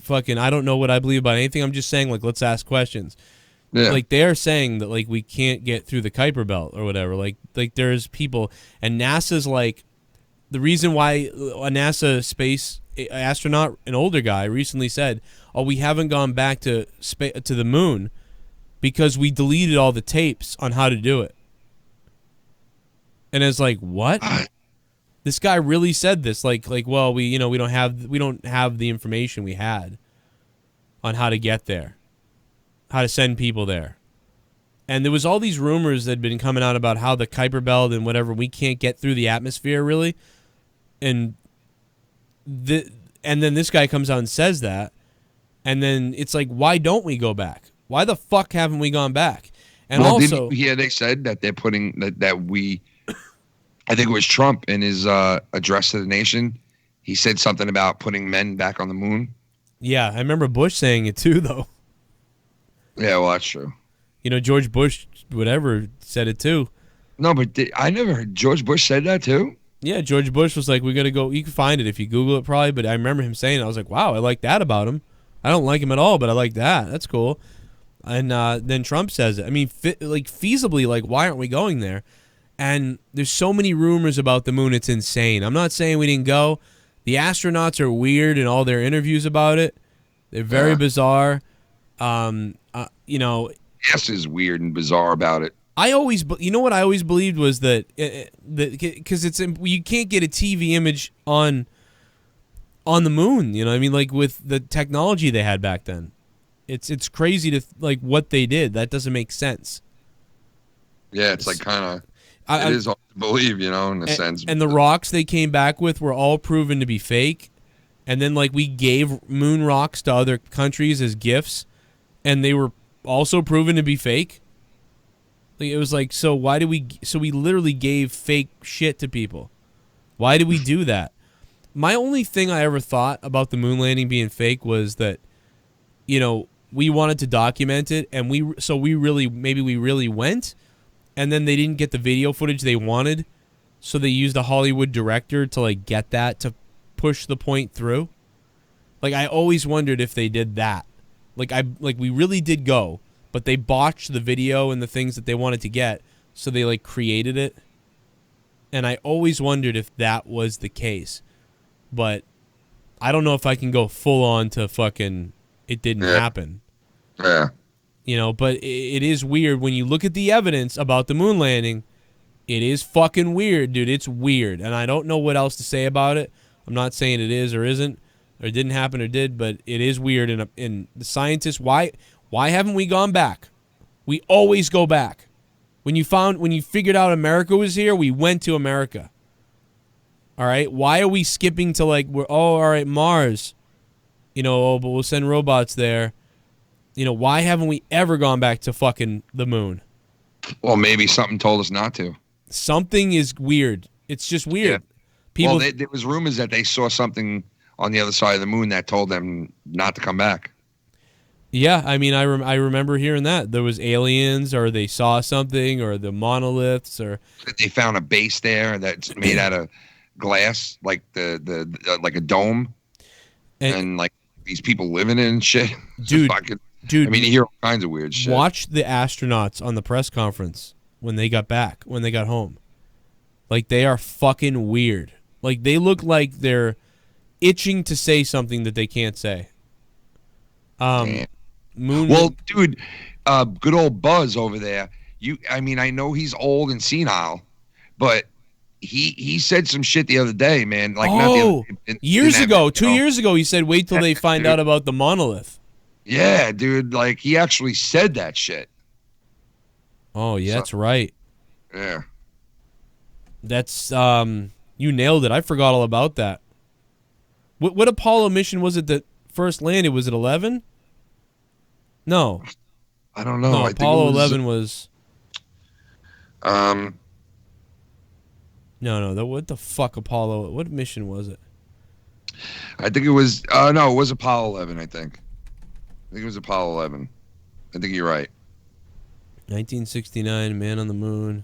don't know what I believe about anything. I'm just saying, like, let's ask questions. Yeah. Like, they're saying that, like, we can't get through the Kuiper Belt or whatever. Like there's people, and NASA's like, the reason why a NASA space astronaut, an older guy, recently said, "Oh, we haven't gone back to the moon because we deleted all the tapes on how to do it." And it's like, what? This guy really said this, well, we don't have the information we had on how to get there, how to send people there. And there was all these rumors that had been coming out about how the Kuiper Belt and whatever, we can't get through the atmosphere really. And then this guy comes out and says that, and then it's like, why don't we go back? Why the fuck haven't we gone back? And also, they said that they're putting that we. I think it was Trump in his address to the nation. He said something about putting men back on the moon. Yeah, I remember Bush saying it too, though. Yeah, well, that's true. George Bush, whatever, said it too. No, but I never heard George Bush said that too. Yeah, George Bush was like, "We got to go." You can find it if you Google it, probably. But I remember him saying, "I was like, wow, I like that about him. I don't like him at all, but I like that. That's cool." And then Trump says it. I mean, feasibly, like, why aren't we going there? And there's so many rumors about the moon. It's insane. I'm not saying we didn't go. The astronauts are weird in all their interviews about it. They're very bizarre. You know, Yes is weird and bizarre about it. I always, you know what I always believed was that because you can't get a TV image on the moon. You know what I mean? Like with the technology they had back then, it's crazy to like what they did. That doesn't make sense. Yeah, it's like kind of. It is hard to believe, you know, in a sense. And the rocks they came back with were all proven to be fake. And then, like, we gave moon rocks to other countries as gifts, and they were also proven to be fake. Like, it was like, so why did we? So we literally gave fake shit to people. Why did we do that? My only thing I ever thought about the moon landing being fake was that, you know, we wanted to document it, and we really went. And then they didn't get the video footage they wanted, so they used a Hollywood director to like get that to push the point through. Like I always wondered if they did that. Like we really did go, but they botched the video and the things that they wanted to get, so they like created it. And I always wondered if that was the case. But I don't know if I can go full on to fucking it didn't happen. Yeah. You know, but it is weird when you look at the evidence about the moon landing. It is fucking weird, dude. It's weird, and I don't know what else to say about it. I'm not saying it is or isn't, or it didn't happen or did, but it is weird. And the scientists, why haven't we gone back? We always go back. When you figured out America was here, we went to America. All right, why are we skipping to like all right, Mars? You know, but we'll send robots there. You know, why haven't we ever gone back to fucking the moon? Well, maybe something told us not to. Something is weird. It's just weird. Yeah. People. Well, there was rumors that they saw something on the other side of the moon that told them not to come back. Yeah, I mean, I remember hearing that there was aliens, or they saw something, or the monoliths, or they found a base there that's made out of glass, like like a dome, and like these people living in and shit. Dude. Dude, I mean, you hear all kinds of weird shit. Watch the astronauts on the press conference when they got home. Like, they are fucking weird. Like, they look like they're itching to say something that they can't say. Well, dude, good old Buzz over there. I mean, I know he's old and senile, but he said some shit the other day, man. Like, not the other day, years ago, 2 years ago, he said, "Wait till they find out about the monolith." Yeah, dude, like he actually said that shit. Oh, yeah, that's right. Yeah. That's you nailed it. I forgot all about that. What Apollo mission was it that first landed? Was it 11? No. I don't know. No, I Apollo think 11 was No, what the fuck Apollo? What mission was it? I think it was no, it was Apollo 11, I think it was Apollo 11. I think you're right. 1969, Man on the Moon.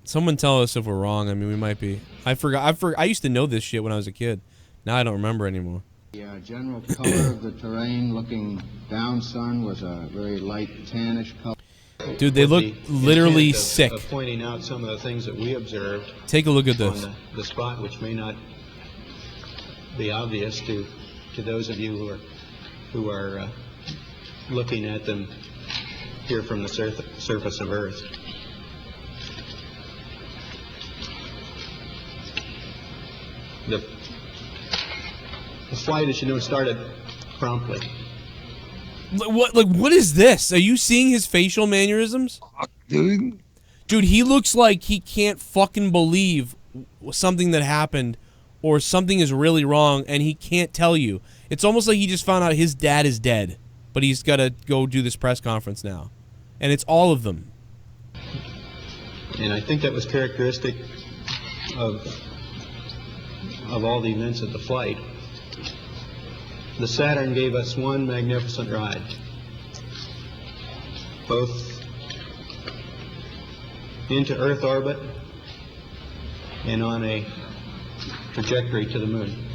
Someone tell us if we're wrong. I mean, we might be. I forgot. I used to know this shit when I was a kid. Now I don't remember anymore. The general color of the terrain looking down, sun, was a very light tannish color. Dude, they look literally sick. Pointing out some of the things that we observed. Take a look at this. On the spot, which may not be obvious to those of you who are looking at them here from the surface of Earth. The flight, as you know, started promptly. What is this? Are you seeing his facial mannerisms? Dude, he looks like he can't fucking believe something that happened or something is really wrong and he can't tell you. It's almost like he just found out his dad is dead, but he's got to go do this press conference now. And it's all of them. And I think that was characteristic of all the events at the flight. The Saturn gave us one magnificent ride, both into Earth orbit and on a trajectory to the moon.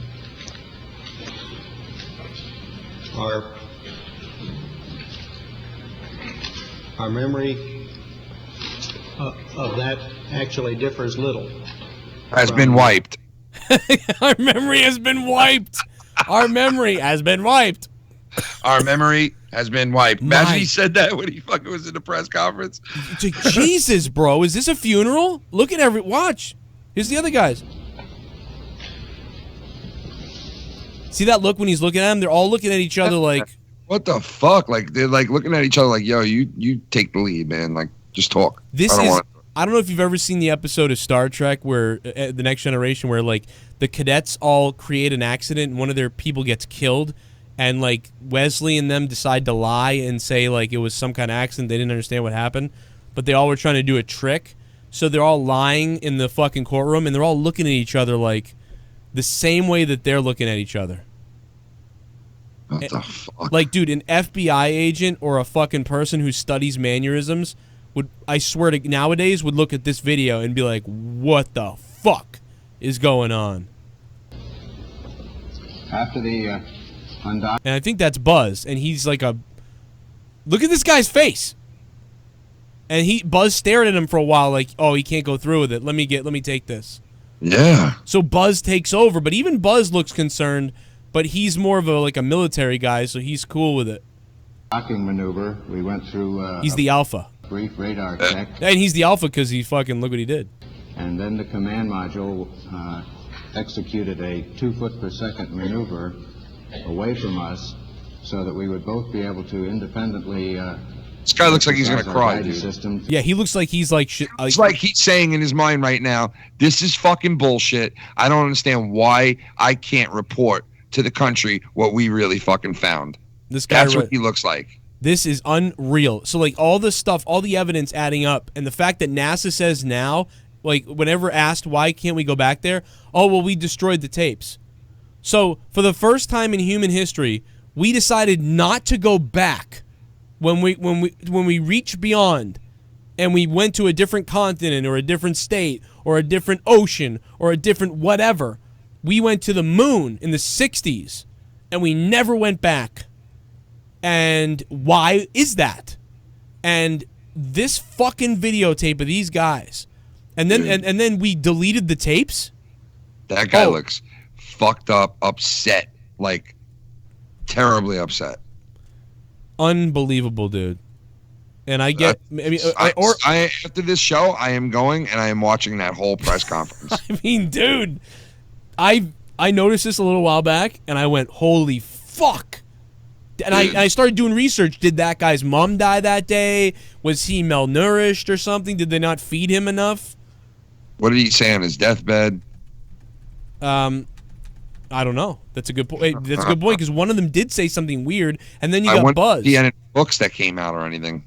Our memory of that actually differs little. Has been wiped. Our memory has been wiped. Our memory has been wiped. Our memory has been wiped. Imagine he said that when he fucking was in the press conference. Jesus, bro. Is this a funeral? Look at watch. Here's the other guys. See that look when he's looking at them? They're all looking at each other like... What the fuck? Like, they're like looking at each other like, yo, you take the lead, man. Like, just talk. I don't know if you've ever seen the episode of Star Trek where The Next Generation where like the cadets all create an accident and one of their people gets killed and like Wesley and them decide to lie and say like it was some kind of accident. They didn't understand what happened, but they all were trying to do a trick. So they're all lying in the fucking courtroom and they're all looking at each other like the same way that they're looking at each other. What the fuck? Like, dude, an FBI agent or a fucking person who studies mannerisms would, I swear to nowadays, would look at this video and be like, what the fuck is going on? After the And I think that's Buzz, and he's like a... Look at this guy's face! And Buzz stared at him for a while like, oh, he can't go through with it. Let me take this. Yeah. So Buzz takes over, but even Buzz looks concerned, but he's more of a military guy, so he's cool with it. docking maneuver. We went through he's the alpha. Brief radar check. And he's the alpha because he fucking, look what he did. And then the command module executed a 2 foot per second maneuver away from us so that we would both be able to independently this guy looks like he's gonna cry, dude. System. Yeah, he looks like he's like shit. It's like he's saying in his mind right now, this is fucking bullshit. I don't understand why I can't report to the country what we really fucking found. This guy, that's what he looks like. This is unreal. So like all the stuff, all the evidence adding up, and the fact that NASA says now, like whenever asked why can't we go back there, oh well, we destroyed the tapes. So for the first time in human history, we decided not to go back when we reached beyond and we went to a different continent or a different state or a different ocean or a different whatever. We went to the moon in the 60s and we never went back. And why is that? And this fucking videotape of these guys, and then and then we deleted the tapes. That guy looks fucked up, upset, like terribly upset. Unbelievable, dude. And I get, after this show, I am going and I am watching that whole press conference. I mean, dude, I noticed this a little while back, and I went, holy fuck. And I started doing research. Did that guy's mom die that day? Was he malnourished or something? Did they not feed him enough? What did he say on his deathbed? I don't know. That's a good point. That's a good point because one of them did say something weird, and then you got Buzz. He had any books that came out or anything.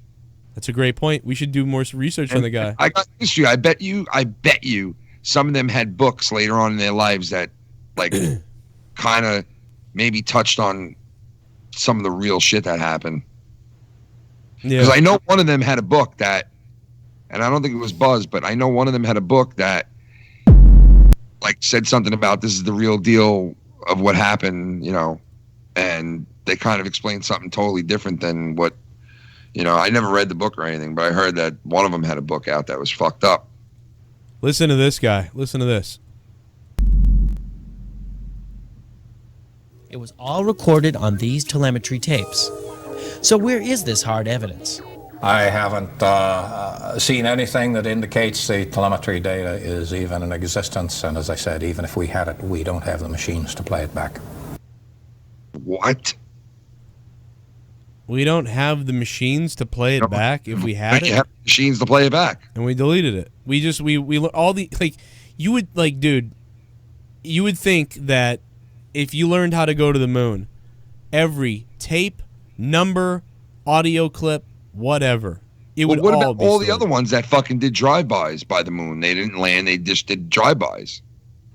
That's a great point. We should do more research on the guy. I got history. I bet you some of them had books later on in their lives that like kind of maybe touched on some of the real shit that happened. Yeah. Because I know one of them had a book that, and I don't think it was Buzz, but I know one of them had a book that like said something about this is the real deal of what happened, you know, and they kind of explained something totally different than what, you know, I never read the book or anything, but I heard that one of them had a book out that was fucked up. Listen to this guy. Listen to this. It was all recorded on these telemetry tapes. So where is this hard evidence? I haven't seen anything that indicates the telemetry data is even in existence, and as I said, even if we had it, we don't have the machines to play it back. What? We don't have the machines to play it back if we had it? You have machines to play it back. And we deleted it. We all the, like, you would, like, dude, you would think that if you learned how to go to the moon, every tape, number, audio clip, whatever, it would all be what about all the stored. other ones that fucking did drive-bys by the moon? They didn't land, they just did drive-bys.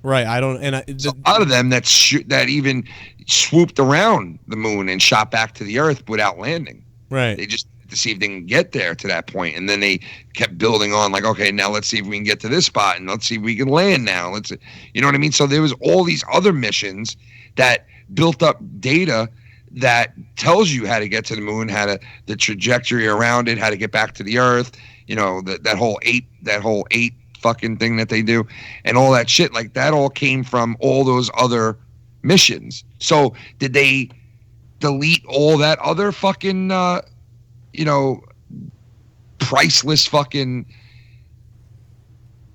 Right, I don't, and So a lot of them that even swooped around the moon and shot back to the Earth without landing. Right. They just to see if they can get there to that point. And then they kept building on, like, okay, now let's see if we can get to this spot, and let's see if we can land now. You know what I mean? So there was all these other missions that built up data that tells you how to get to the moon, the trajectory around it, how to get back to the Earth. You know, that whole eight fucking thing that they do, and all that shit. Like, that all came from all those other missions. So did they delete all that other fucking priceless fucking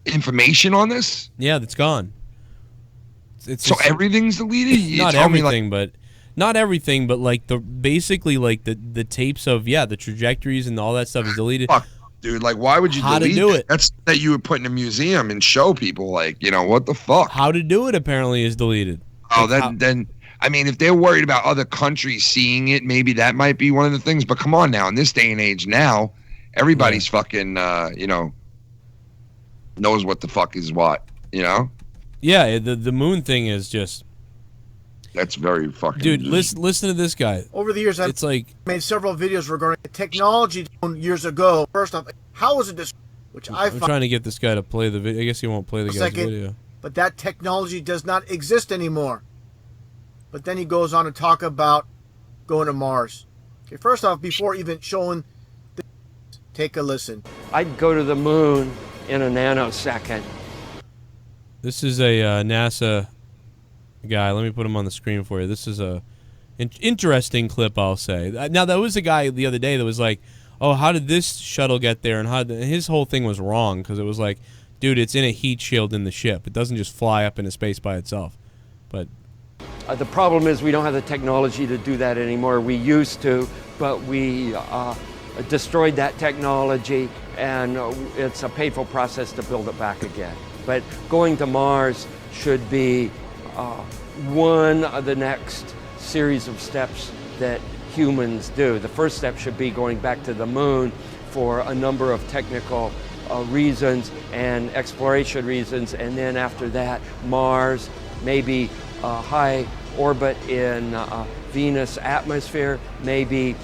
information on this? Yeah, that's gone. So everything's deleted? Not everything, but like basically the tapes of the trajectories and all that stuff is deleted. Fuck, dude, like, why would you How delete to do that? it? That's that you would put in a museum and show people, like, what the fuck? How to do it apparently is deleted. Oh, then I mean, if they're worried about other countries seeing it, maybe that might be one of the things. But come on now, in this day and age now, everybody's fucking, knows what the fuck is what, Yeah, the moon thing is just... That's very fucking... Dude, listen to this guy. Over the years, I've made several videos regarding technology years ago. First off, how was it destroyed? Which I'm trying to get this guy to play the video. I guess he won't play the guy's video. But that technology does not exist anymore. But then he goes on to talk about going to Mars. Okay, first off, before even showing take a listen. I'd go to the moon in a nanosecond. This is a NASA guy. Let me put him on the screen for you. This is a interesting clip, I'll say. Now, there was a guy the other day that was like, oh, how did this shuttle get there? And his whole thing was wrong, because it was like, dude, it's in a heat shield in the ship. It doesn't just fly up into space by itself. But the problem is we don't have the technology to do that anymore. We used to, but we destroyed that technology, and it's a painful process to build it back again. But going to Mars should be one of the next series of steps that humans do. The first step should be going back to the moon for a number of technical reasons and exploration reasons, and then after that, Mars, maybe high orbit in Venus atmosphere, maybe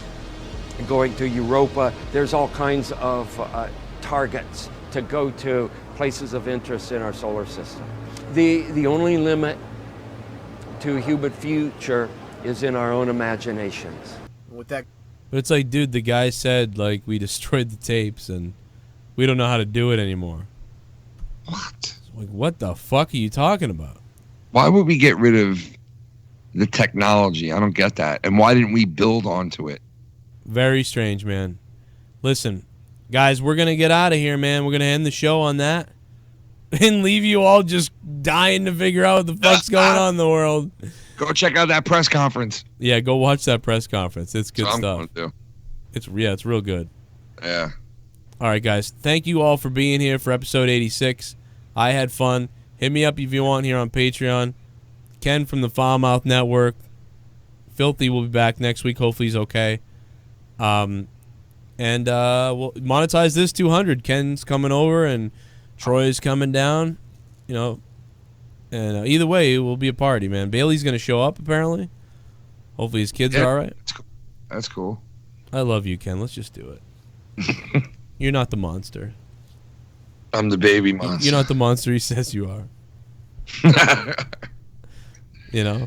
going to Europa. There's all kinds of targets to go to, places of interest in our solar system. The only limit to human future is in our own imaginations. With that, but it's like, dude, the guy said, like, we destroyed the tapes and we don't know how to do it anymore. What? Like, what the fuck are you talking about? Why would we get rid of the technology? I don't get that. And why didn't we build onto it? Very strange, man. Listen, guys, we're going to get out of here, man. We're going to end the show on that and leave you all just dying to figure out what the fuck's going on in the world. Go check out that press conference. Yeah, go watch that press conference. It's good stuff. I'm going to. It's real good. Yeah. All right, guys. Thank you all for being here for episode 86. I had fun. Hit me up if you want here on Patreon. Ken from the Foulmouth Network. Filthy will be back next week. Hopefully he's okay. And we'll monetize this 200. Ken's coming over and Troy's coming down. And either way, it will be a party, man. Bailey's going to show up, apparently. Hopefully his kids are all right. That's cool. I love you, Ken. Let's just do it. You're not the monster. I'm the baby monster. You're not the monster he says you are.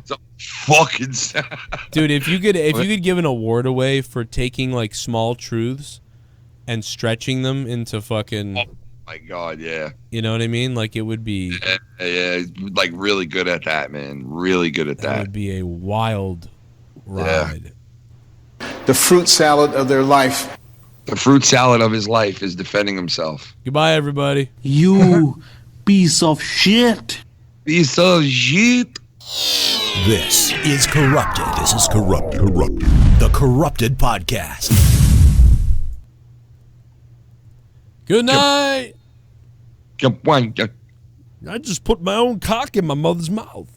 So fucking sad. Dude, if you could give an award away for taking like small truths and stretching them into fucking... Oh my God, yeah. You know what I mean? Like, it would be... Yeah, like really good at that, man. Really good at that. That would be a wild ride. Yeah. The fruit salad of their life. The fruit salad of his life is defending himself. Goodbye, everybody. You piece of shit. Piece of shit. This is Corrupted. This is Corrupted. The Corrupted Podcast. Good night. Good one. I just put my own cock in my mother's mouth.